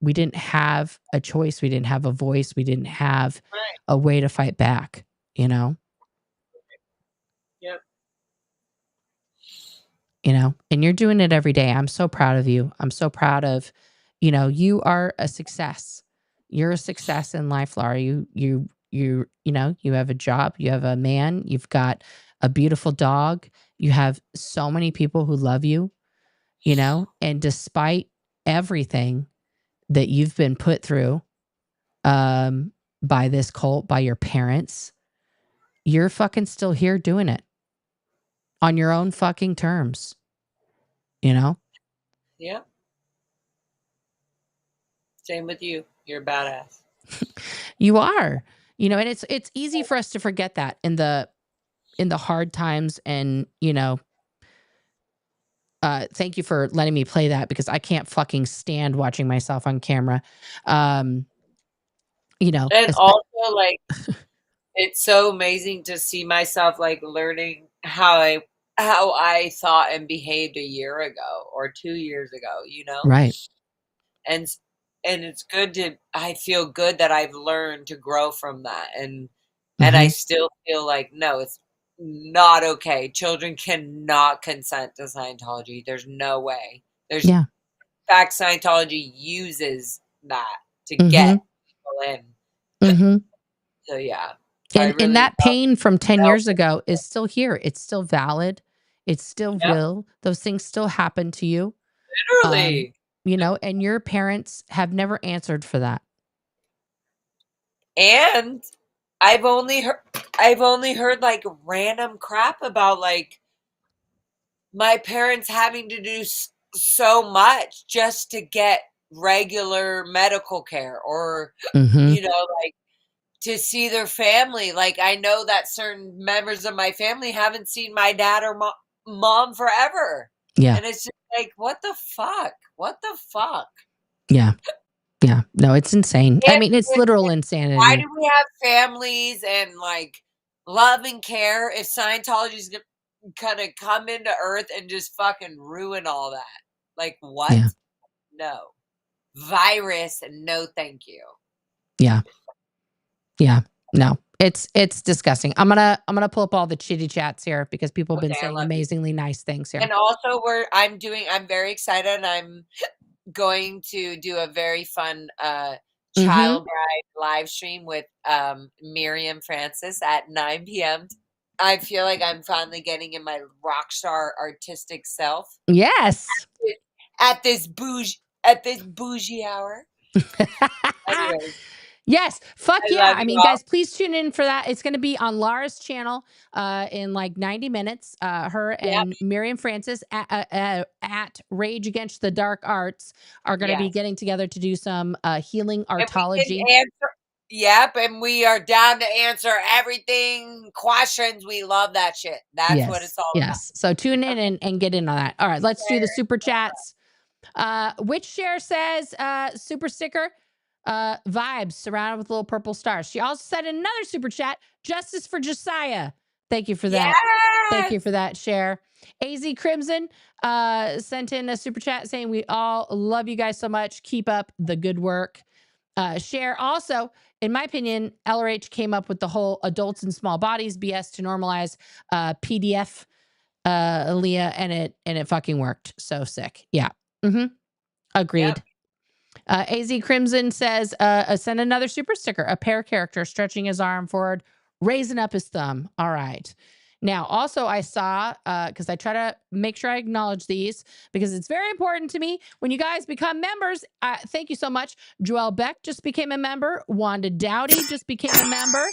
[SPEAKER 3] we didn't have a choice. We didn't have a voice. We didn't have a way to fight back,
[SPEAKER 6] Yep.
[SPEAKER 3] and you're doing it every day. I'm so proud of you. I'm so proud of You know, you are a success. You're a success in life, Lara. You know, you have a job, you have a man, you've got a beautiful dog, you have so many people who love you, you know, and despite everything that you've been put through by this cult, by your parents, you're fucking still here doing it on your own fucking terms, you know?
[SPEAKER 6] Yeah. Same with you. You're a badass.
[SPEAKER 3] You are, you know, and it's easy for us to forget that in the hard times. And, you know, thank you for letting me play that because I can't fucking stand watching myself on camera. You know,
[SPEAKER 6] And also, like, it's so amazing to see myself, like, learning how I thought and behaved a year ago or 2 years ago, you know?
[SPEAKER 3] right.
[SPEAKER 6] And it's good I feel good that I've learned to grow from that, and I
[SPEAKER 3] Mhm.
[SPEAKER 6] still feel like, no, it's not okay. Children cannot consent to Scientology. There's no way. There's
[SPEAKER 3] Yeah.
[SPEAKER 6] in fact, Scientology uses that to get
[SPEAKER 3] Mhm.
[SPEAKER 6] people in.
[SPEAKER 3] Mhm.
[SPEAKER 6] So, yeah, I
[SPEAKER 3] And
[SPEAKER 6] really
[SPEAKER 3] that
[SPEAKER 6] love
[SPEAKER 3] pain from 10
[SPEAKER 6] help.
[SPEAKER 3] years ago is still here. It's still valid. It's still
[SPEAKER 6] Yep,
[SPEAKER 3] real. Those things still happen to you.
[SPEAKER 6] literally.
[SPEAKER 3] You know, and your parents have never answered for that.
[SPEAKER 6] And I've only heard, like, random crap about, like, my parents having to do so much just to get regular medical care, or
[SPEAKER 3] Mhm.
[SPEAKER 6] you know, like, to see their family. Like, I know that certain members of my family haven't seen my dad or mom forever,
[SPEAKER 3] Yeah.
[SPEAKER 6] and it's just like, what the fuck.
[SPEAKER 3] Yeah. Yeah. No, it's insane. I
[SPEAKER 6] And
[SPEAKER 3] mean, it's literal
[SPEAKER 6] why do
[SPEAKER 3] insanity.
[SPEAKER 6] we have families and, like, love and care if Scientology's gonna come into Earth and just fucking ruin all that? Like, what?
[SPEAKER 3] Yeah.
[SPEAKER 6] No. Virus, no thank you.
[SPEAKER 3] Yeah. Yeah. No. It's disgusting. I'm gonna pull up all the chitty chats here because people have been
[SPEAKER 6] Okay, I
[SPEAKER 3] saying
[SPEAKER 6] love you.
[SPEAKER 3] amazingly nice things here.
[SPEAKER 6] And also, I'm very excited. I'm going to do a very fun
[SPEAKER 3] Mhm.
[SPEAKER 6] child bride live stream with Miriam Francis at 9 p.m. I feel like I'm finally getting in my rock star artistic self
[SPEAKER 3] Yes.
[SPEAKER 6] at this bougie hour. Anyways,
[SPEAKER 3] Yes. Fuck
[SPEAKER 6] I
[SPEAKER 3] yeah.
[SPEAKER 6] love
[SPEAKER 3] I
[SPEAKER 6] you
[SPEAKER 3] mean,
[SPEAKER 6] all.
[SPEAKER 3] guys, please tune in for that. It's going to be on Lara's channel in like 90 minutes. Her
[SPEAKER 6] Yep.
[SPEAKER 3] and Miriam Francis at Rage Against the Dark Arts are going to be
[SPEAKER 6] Yes.
[SPEAKER 3] getting together to do some healing
[SPEAKER 6] And we
[SPEAKER 3] artology.
[SPEAKER 6] can answer. Yep, and we are down to answer everything, questions. We love that shit. That's what
[SPEAKER 3] Yes.
[SPEAKER 6] it's all about.
[SPEAKER 3] Yes. So tune in and get in on that. All right. Let's do the super chats. Which share says super sticker vibes surrounded with little purple stars. She also said in another super chat, justice for Josiah. Thank you for that. Thank you
[SPEAKER 6] Yes.
[SPEAKER 3] for that share. AZ Crimson sent in a super chat saying we all love you guys so much. Keep up the good work. Share also, in my opinion, LRH came up with the whole adults in small bodies BS to normalize PDF Leah, and it fucking worked. So sick. Yeah. Agreed.
[SPEAKER 6] Yep.
[SPEAKER 3] AZ Crimson says, send another super sticker, a pair character stretching his arm forward, raising up his thumb. All right. Now, also, I saw, because I try to make sure I acknowledge these because it's very important to me when you guys become members. Thank you so much. Joelle Beck just became a member. Wanda Dowdy just became a member.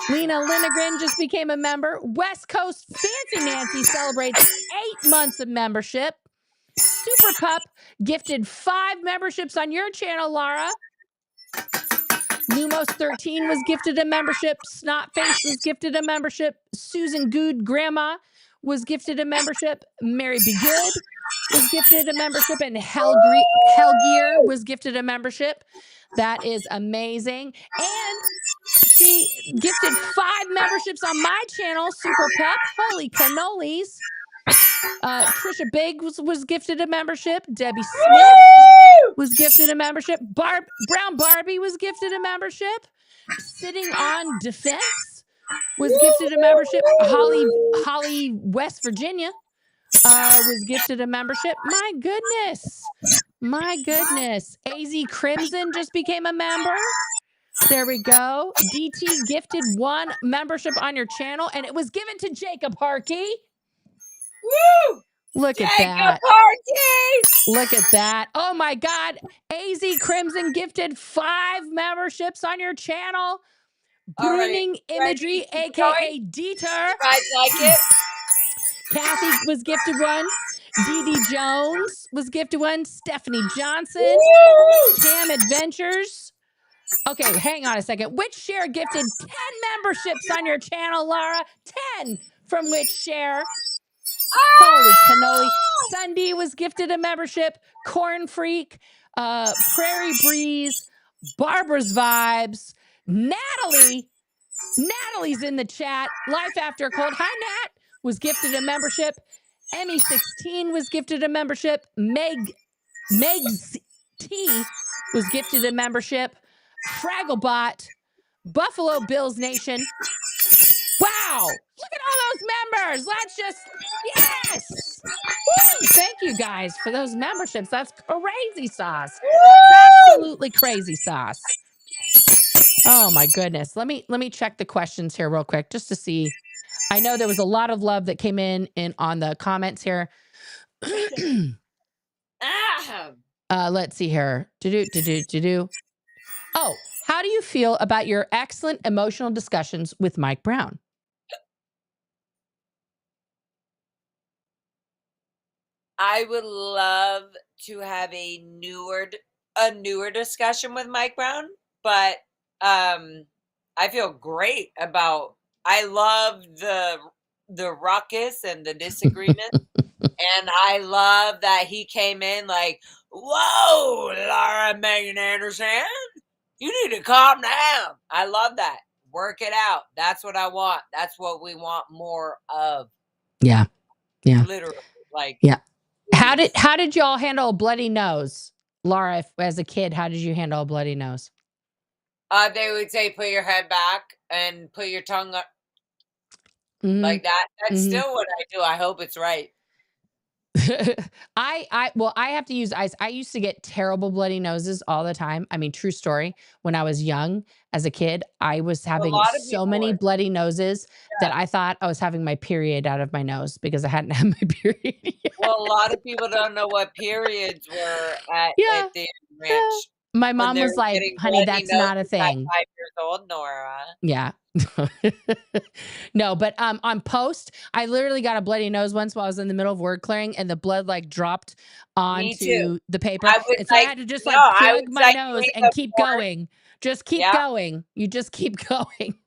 [SPEAKER 3] Lena Lindegren just became a member. West Coast Fancy Nancy celebrates 8 months of membership. Super Pup gifted 5 memberships on your channel, Lara. Lumos13 was gifted a membership. Snotface was gifted a membership. Susan Good Grandma was gifted a membership. Mary Be Good was gifted a membership. And Hellgear was gifted a membership. That is amazing. And she gifted 5 memberships on my channel, Super Pup. Holy cannolis. Trisha Biggs was gifted a membership. Debbie Smith was gifted a membership. Brown Barbie was gifted a membership. Sitting on Defense was gifted a membership. Holly West Virginia was gifted a membership. My goodness. My goodness. AZ Crimson just became a member. There we go. DT gifted 1 membership on your channel, and it was given to Jacob Harkey.
[SPEAKER 6] Woo!
[SPEAKER 3] Look at
[SPEAKER 6] Jacob
[SPEAKER 3] that.
[SPEAKER 6] Harkey!
[SPEAKER 3] Look at that. Oh my God. AZ Crimson gifted 5 memberships on your channel.
[SPEAKER 6] All right.
[SPEAKER 3] Brooding Imagery,
[SPEAKER 6] Ready? Keep
[SPEAKER 3] aka Dieter.
[SPEAKER 6] You guys like it?
[SPEAKER 3] Kathy was gifted 1. Dee Jones was gifted 1. Stephanie Johnson.
[SPEAKER 6] Woo!
[SPEAKER 3] Cam Adventures. Okay, hang on a second. Which Share gifted 10 memberships on your channel, Lara? 10 from Which Share. Holy cannoli. Sunday was gifted a membership. Corn Freak, Prairie Breeze, Barbara's Vibes, Natalie's in the chat. Life After Cold. Hi, Nat was gifted a membership. Emmy16 was gifted a membership. Meg's T was gifted a membership. Fragglebot, Buffalo Bills Nation. Wow! Look at all those members. Let's just, yes! Woo! Thank you guys for those memberships. That's crazy sauce. That's absolutely crazy sauce. Oh my goodness. Let me check the questions here real quick just to see. I know there was a lot of love that came in on the comments here. Let's see here. Oh, how do you feel about your excellent emotional discussions with Mike Brown?
[SPEAKER 6] I would love to have a newer discussion with Mike Brown, but I feel great about. I love the ruckus and the disagreement, and I love that he came in like, "Whoa, Lara Megan Anderson, you need to calm down." I love that. Work it out. That's what I want. That's what we want more of.
[SPEAKER 3] Yeah.
[SPEAKER 6] Literally, like.
[SPEAKER 3] Yeah. How did y'all handle a bloody nose, Lara? As a kid, how did you handle a bloody nose?
[SPEAKER 6] They would say, "Put your head back and put your tongue up." Like that. That's still what I do. I hope it's right.
[SPEAKER 3] I have to use ice. I used to get terrible bloody noses all the time. I mean, true story. When I was young, as a kid, I was having so many bloody noses that I thought I was having my period out of my nose because I hadn't had my period yet.
[SPEAKER 6] Well, a lot of people don't know what periods were at the ranch.
[SPEAKER 3] My mom was like, "Honey, that's not a thing."
[SPEAKER 6] 5 years old, Nora.
[SPEAKER 3] Yeah. No, but on post, I literally got a bloody nose once while I was in the middle of word clearing, and the blood like dropped onto the paper. And so I had to just like plug my nose and keep going. Just keep going. You just keep going.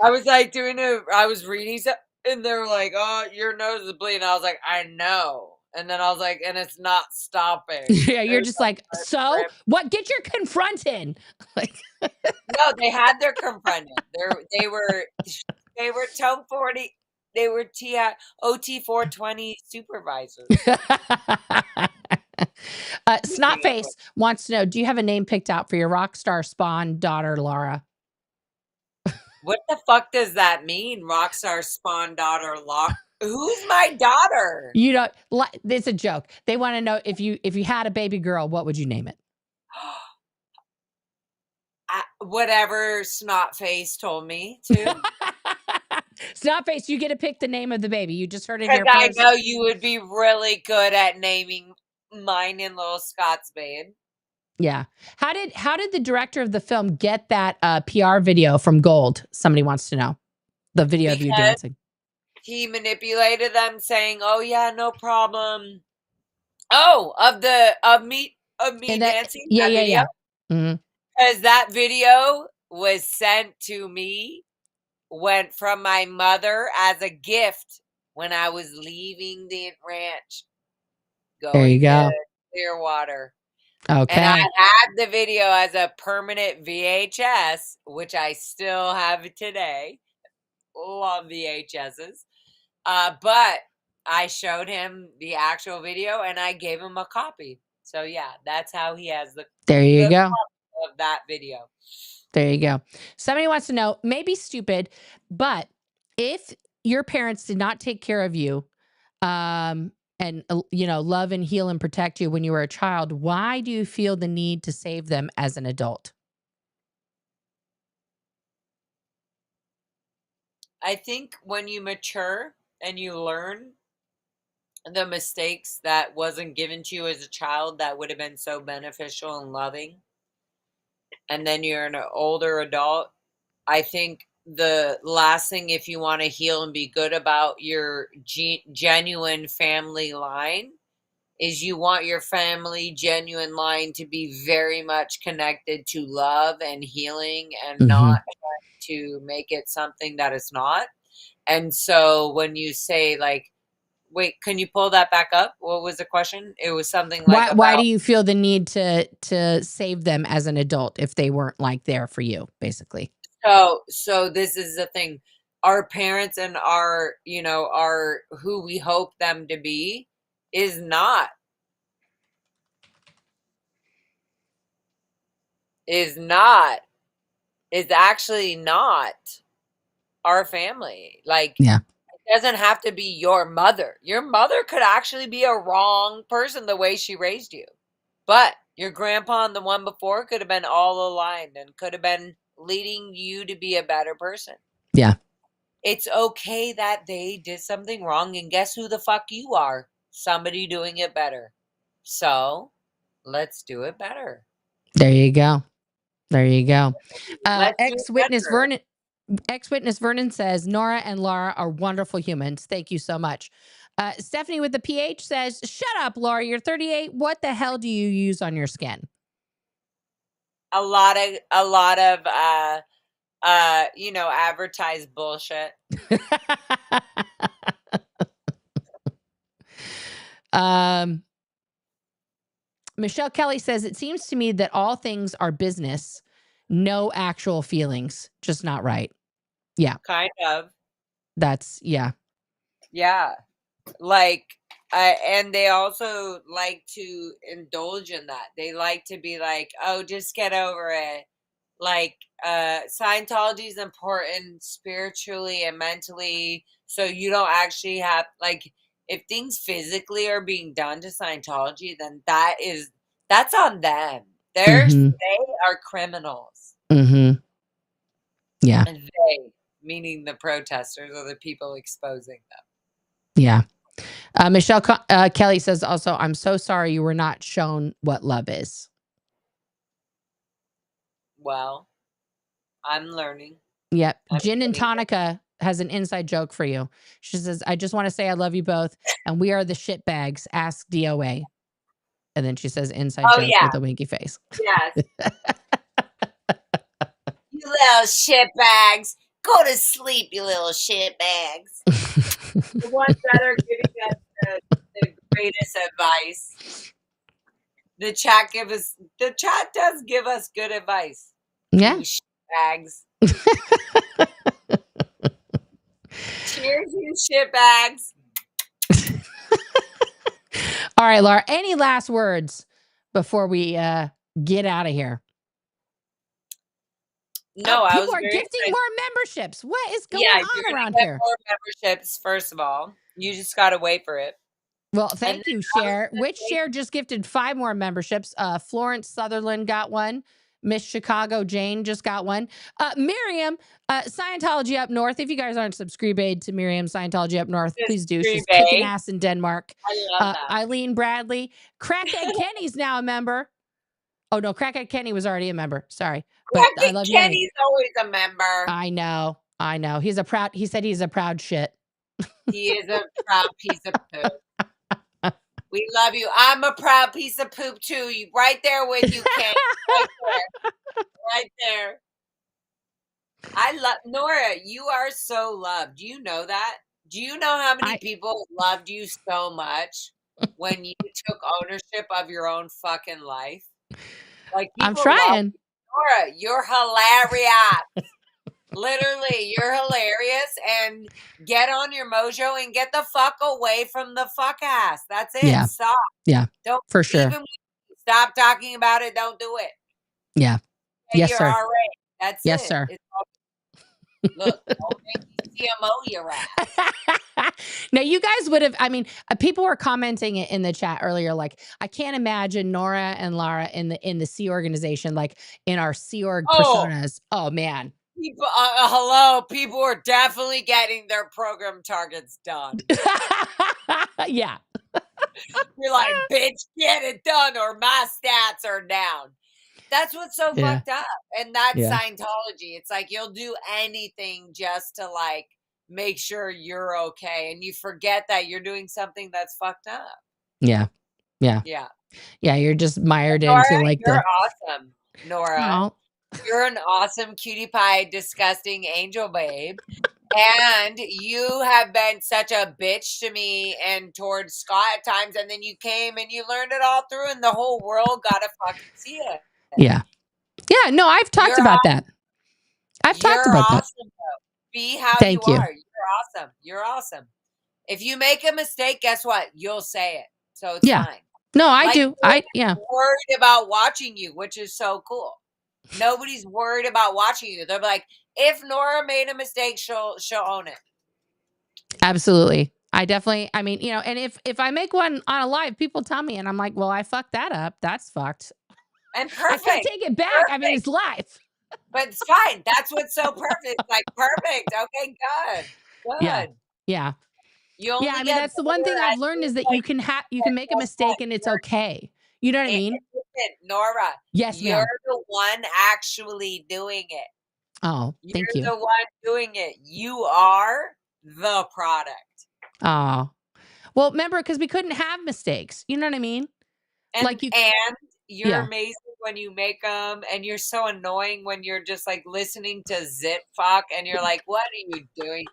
[SPEAKER 6] I was like I was reading something, and they were like, "Oh, your nose is bleeding." I was like, "I know." And then I was like, "And it's not stopping."
[SPEAKER 3] Yeah, you're just like, "So what? Get your confronting." Like,
[SPEAKER 6] no, they had their confronting. They were tone 40. They were OT 420 supervisors.
[SPEAKER 3] Snotface wants to know: do you have a name picked out for your rock star spawn daughter, Lara?
[SPEAKER 6] What the fuck does that mean? Rockstar spawn daughter Lara? Who's my daughter?
[SPEAKER 3] You know, it's a joke. They want to know if you had a baby girl, what would you name it?
[SPEAKER 6] Whatever Snotface told me to.
[SPEAKER 3] Snotface, you get to pick the name of the baby. You just heard it here first.
[SPEAKER 6] I know you would be really good at naming mine in Little Scott's Bane.
[SPEAKER 3] Yeah. How did the director of the film get that PR video from Gold? Somebody wants to know. The video of you dancing.
[SPEAKER 6] He manipulated them saying, "Oh yeah, no problem." Oh, of me dancing.
[SPEAKER 3] Yeah.
[SPEAKER 6] Because that video was sent to me, went from my mother as a gift when I was leaving the ranch.
[SPEAKER 3] There you go.
[SPEAKER 6] To Clearwater.
[SPEAKER 3] Okay.
[SPEAKER 6] And I had the video as a permanent VHS, which I still have today. Love VHSs. But I showed him the actual video and I gave him a copy. So yeah, that's how he has the
[SPEAKER 3] go.
[SPEAKER 6] Of that video.
[SPEAKER 3] There you go. Somebody wants to know, maybe stupid, but if your parents did not take care of you, and love and heal and protect you when you were a child, why do you feel the need to save them as an adult?
[SPEAKER 6] I think when you mature and you learn the mistakes that wasn't given to you as a child that would have been so beneficial and loving, and then you're an older adult, I think the last thing, if you want to heal and be good about your genuine family line, is you want your family genuine line to be very much connected to love and healing and not to make it something that it's not. And so when you say, like, wait, can you pull that back up? What was the question? It was something like
[SPEAKER 3] Why do you feel the need to save them as an adult if they weren't like there for you, basically?
[SPEAKER 6] So this is the thing. Our parents and our who we hope them to be is not. Is actually not our family. Like,
[SPEAKER 3] Yeah.
[SPEAKER 6] it doesn't have to be your mother. Your mother could actually be a wrong person the way she raised you. But your grandpa and the one before could have been all aligned and could have been leading you to be a better person.
[SPEAKER 3] Yeah.
[SPEAKER 6] It's okay that they did something wrong, and guess who the fuck you are? Somebody doing it better. So let's do it better.
[SPEAKER 3] There you go. There you go.
[SPEAKER 6] Let's do it better.
[SPEAKER 3] Ex-witness Vernon says, Nora and Lara are wonderful humans. Thank you so much. Stephanie with the PH says, shut up, Laura. You're 38. What the hell do you use on your skin?
[SPEAKER 6] A lot of advertised bullshit.
[SPEAKER 3] Michelle Kelly says, it seems to me that all things are business, no actual feelings, just not right. Yeah.
[SPEAKER 6] Kind of.
[SPEAKER 3] That's, yeah.
[SPEAKER 6] Yeah. Like, and they also like to indulge in that. They like to be like, oh, just get over it. Like, Scientology is important spiritually and mentally. So you don't actually have, like, if things physically are being done to Scientology, then that's on them. They are criminals.
[SPEAKER 3] Yeah.
[SPEAKER 6] And they, meaning the protesters or the people exposing them.
[SPEAKER 3] Yeah. Michelle Kelly says also, I'm so sorry you were not shown what love is.
[SPEAKER 6] Well, I'm learning.
[SPEAKER 3] Yep. Gin and Tonica has an inside joke for you. She says, I just want to say I love you both, and we are the shit bags. Ask DOA. And then she says, inside joke with a winky face.
[SPEAKER 6] Yes. You little shit bags. Go to sleep, you little shit bags. The ones that are giving us the greatest advice. The chat does give us good advice.
[SPEAKER 3] Yeah.
[SPEAKER 6] You shit bags. Cheers, you shit bags.
[SPEAKER 3] All right, Laura, any last words before we get out of here?
[SPEAKER 6] No,
[SPEAKER 3] people are gifting more memberships. What is going on around here?
[SPEAKER 6] More memberships, first of all. You just got to wait for it.
[SPEAKER 3] Well, thank you, Cher. Which Cher just gifted 5 more memberships. Florence Sutherland got one. Miss Chicago Jane just got one. Miriam, Scientology Up North. If you guys aren't subscribed to Miriam Scientology Up North, please do. She's kicking ass in Denmark.
[SPEAKER 6] I love that.
[SPEAKER 3] Eileen Bradley. Crackhead Kenny's now a member. Oh, no, Crackhead Kenny was already a member. Sorry. But I love
[SPEAKER 6] Kenny's always a member.
[SPEAKER 3] I know. He said he's a proud shit.
[SPEAKER 6] He is a proud piece of poop. We love you. I'm a proud piece of poop too. Right there with you, Kenny. Right there. I love Nora. You are so loved. Do you know that? Do you know how many people loved you so much when you took ownership of your own fucking life? Like,
[SPEAKER 3] I'm trying.
[SPEAKER 6] Nora, you're hilarious. Literally, you're hilarious. And get on your mojo and get the fuck away from the fuck ass. That's it.
[SPEAKER 3] Yeah.
[SPEAKER 6] Stop.
[SPEAKER 3] Yeah.
[SPEAKER 6] Don't
[SPEAKER 3] for sure.
[SPEAKER 6] Stop talking about it. Don't do it.
[SPEAKER 3] Yeah.
[SPEAKER 6] Hey,
[SPEAKER 3] yes,
[SPEAKER 6] you're
[SPEAKER 3] sir.
[SPEAKER 6] all right. That's
[SPEAKER 3] yes,
[SPEAKER 6] it.
[SPEAKER 3] sir.
[SPEAKER 4] Look, don't make me CMO your ass.
[SPEAKER 3] Now, you guys would have, I mean, people were commenting it in the chat earlier. Like, I can't imagine Nora and Lara in the C organization, like in our Sea Org
[SPEAKER 4] Oh,
[SPEAKER 3] personas. Oh man.
[SPEAKER 4] people, hello, people are definitely getting their program targets done.
[SPEAKER 3] Yeah.
[SPEAKER 4] You're like, bitch, get it done, or my stats are down. That's what's so
[SPEAKER 3] Yeah.
[SPEAKER 4] fucked up. And that's
[SPEAKER 3] Yeah.
[SPEAKER 4] Scientology. It's like you'll do anything just to like make sure you're okay. And you forget that you're doing something that's fucked up.
[SPEAKER 3] Yeah. Yeah.
[SPEAKER 4] Yeah.
[SPEAKER 3] Yeah. You're just mired
[SPEAKER 4] Nora,
[SPEAKER 3] into like
[SPEAKER 4] you're
[SPEAKER 3] the.
[SPEAKER 4] awesome. Nora.
[SPEAKER 3] Oh.
[SPEAKER 4] You're an awesome cutie pie, disgusting angel babe. And you have been such a bitch to me and towards Scott at times. And then you came and you learned it all through, and the whole world got to fucking see it.
[SPEAKER 3] Yeah. Yeah. No, I've talked
[SPEAKER 4] You're
[SPEAKER 3] about that. I've talked
[SPEAKER 4] You're
[SPEAKER 3] about that.
[SPEAKER 4] awesome, though. Be how you
[SPEAKER 3] Thank you.
[SPEAKER 4] are. You're awesome. You're awesome. If you make a mistake, guess what? You'll say it. So it's
[SPEAKER 3] Yeah.
[SPEAKER 4] fine.
[SPEAKER 3] No, I
[SPEAKER 4] Like,
[SPEAKER 3] do. Yeah.
[SPEAKER 4] worried about watching you, which is so cool. Nobody's worried about watching you. They're like, if Nora made a mistake, she'll own it.
[SPEAKER 3] Absolutely. I definitely, I mean, you know, and if I make one on a live, people tell me, and I'm like, well, I fucked that up. That's fucked.
[SPEAKER 4] And
[SPEAKER 3] I
[SPEAKER 4] perfect.
[SPEAKER 3] can't take it back.
[SPEAKER 4] Perfect.
[SPEAKER 3] I mean, it's live.
[SPEAKER 4] But it's fine. That's what's so perfect. It's like, perfect. Okay, good. Good.
[SPEAKER 3] Yeah. Yeah.
[SPEAKER 4] You only
[SPEAKER 3] Yeah. I mean,
[SPEAKER 4] get
[SPEAKER 3] that's the one thing
[SPEAKER 4] better
[SPEAKER 3] I've
[SPEAKER 4] at
[SPEAKER 3] learned is
[SPEAKER 4] doing,
[SPEAKER 3] that you
[SPEAKER 4] like,
[SPEAKER 3] can make a mistake and it's okay. You know what I mean?
[SPEAKER 4] listen, Nora,
[SPEAKER 3] Yes,
[SPEAKER 4] you're
[SPEAKER 3] ma'am.
[SPEAKER 4] the one actually doing it.
[SPEAKER 3] Oh, thank
[SPEAKER 4] You're
[SPEAKER 3] you.
[SPEAKER 4] the one doing it. You are the product.
[SPEAKER 3] Oh, well, remember, because we couldn't have mistakes. You know what I mean?
[SPEAKER 4] And
[SPEAKER 3] Like you.
[SPEAKER 4] you're
[SPEAKER 3] Yeah.
[SPEAKER 4] amazing when you make them, and you're so annoying when you're just like listening to Zip Fuck and you're like, what are you doing?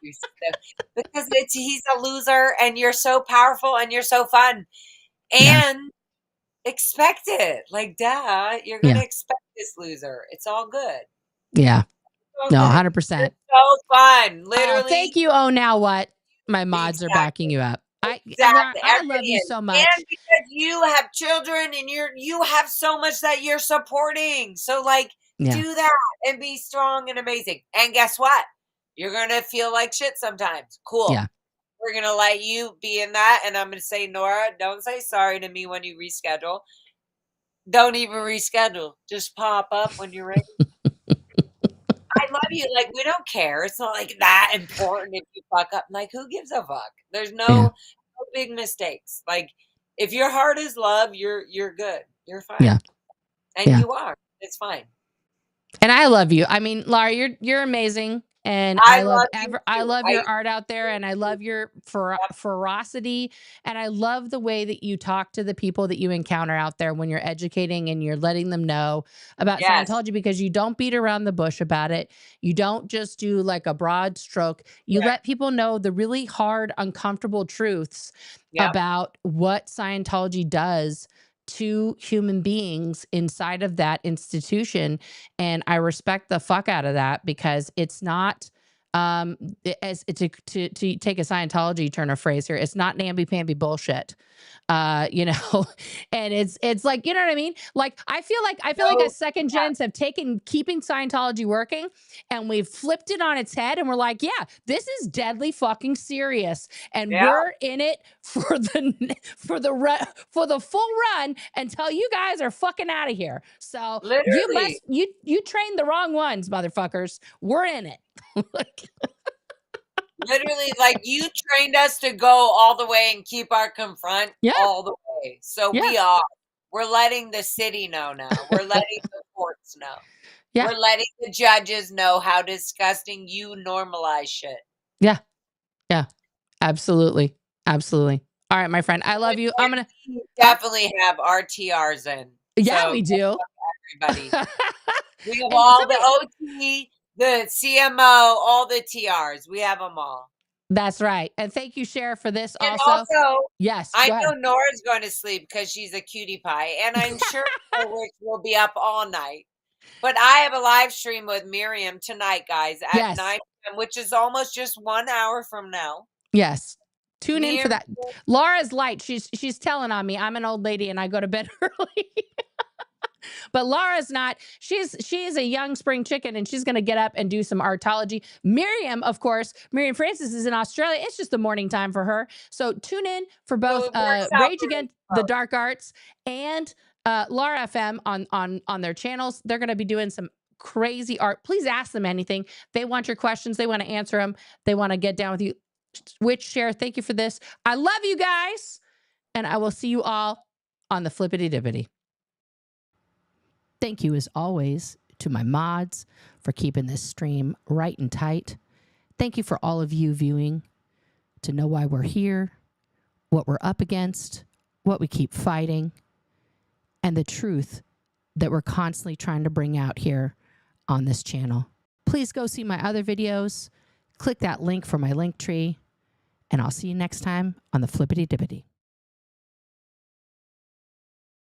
[SPEAKER 4] Because he's a loser, and you're so powerful, and you're so fun. And expect it. Like, duh, you're gonna expect this loser. It's all good.
[SPEAKER 3] Yeah.
[SPEAKER 4] All
[SPEAKER 3] No,
[SPEAKER 4] good.
[SPEAKER 3] 100%.
[SPEAKER 4] So fun.
[SPEAKER 3] Oh,
[SPEAKER 4] Literally.
[SPEAKER 3] thank you. Oh, now what? My mods are backing you up.
[SPEAKER 4] Exactly.
[SPEAKER 3] I love you so much.
[SPEAKER 4] And because you have children and you have so much that you're supporting. So like do that and be strong and amazing. And guess what? You're gonna feel like shit sometimes. Cool.
[SPEAKER 3] Yeah.
[SPEAKER 4] We're gonna let you be in that. And I'm gonna say, Nora, don't say sorry to me when you reschedule. Don't even reschedule. Just pop up when you're ready. I love you. Like, we don't care. It's not like that important if you fuck up. Like, who gives a fuck? There's no big mistakes. Like, if your heart is love, you're good. You're fine.
[SPEAKER 3] Yeah.
[SPEAKER 4] And you are. It's fine.
[SPEAKER 3] And I love you. I mean, Lara, you're amazing. And I love your art out there, and I love your ferocity, and I love the way that you talk to the people that you encounter out there when you're educating and you're letting them know about Scientology, because you don't beat around the bush about it. You don't just do like a broad stroke. You let people know the really hard, uncomfortable truths about what Scientology does to human beings inside of that institution. And I respect the fuck out of that, because it's not as to take a Scientology turn of phrase here, it's not namby-pamby bullshit. You know, and it's like, you know what I mean? Like, I feel like as second gens have taken keeping Scientology working, and we've flipped it on its head, and we're like, yeah, this is deadly fucking serious, and we're in it for the full run until you guys are fucking out of here. So
[SPEAKER 4] literally,
[SPEAKER 3] you trained the wrong ones, motherfuckers. We're in it.
[SPEAKER 4] Literally, like, you trained us to go all the way and keep our confront all the way. So we are. We're letting the city know now. We're letting the courts know. We're letting the judges know how disgusting you normalize shit.
[SPEAKER 3] Yeah. Yeah. Absolutely. Absolutely. All right, my friend. I love you. I'm gonna
[SPEAKER 4] definitely have RTRs in.
[SPEAKER 3] Yeah,
[SPEAKER 4] so
[SPEAKER 3] we do.
[SPEAKER 4] Everybody. We have all the OT, the CMO, all the TRs. We have them all.
[SPEAKER 3] That's right. And thank you, Cher, for this
[SPEAKER 4] and
[SPEAKER 3] also.
[SPEAKER 4] Also,
[SPEAKER 3] yes,
[SPEAKER 4] I know Nora's going to sleep because she's a cutie pie, and I'm sure Rich will be up all night. But I have a live stream with Miriam tonight, guys, at 9 p.m., which is almost just 1 hour from now.
[SPEAKER 3] Yes. Tune in for that. Laura's light. She's telling on me. I'm an old lady and I go to bed early. But Lara's not. She is a young spring chicken, and she's going to get up and do some artology. Miriam, of course, Miriam Francis is in Australia. It's just the morning time for her. So tune in for both Rage Against the Dark Arts and Lara FM on their channels. They're going to be doing some crazy art. Please ask them anything. They want your questions. They want to answer them. They want to get down with you. Witch Share, thank you for this. I love you guys, and I will see you all on the Flippity Dippity. Thank you, as always, to my mods for keeping this stream right and tight. Thank you for all of you viewing to know why we're here, what we're up against, what we keep fighting, and the truth that we're constantly trying to bring out here on this channel. Please go see my other videos. Click that link for my link tree, and I'll see you next time on the Flippity Dippity.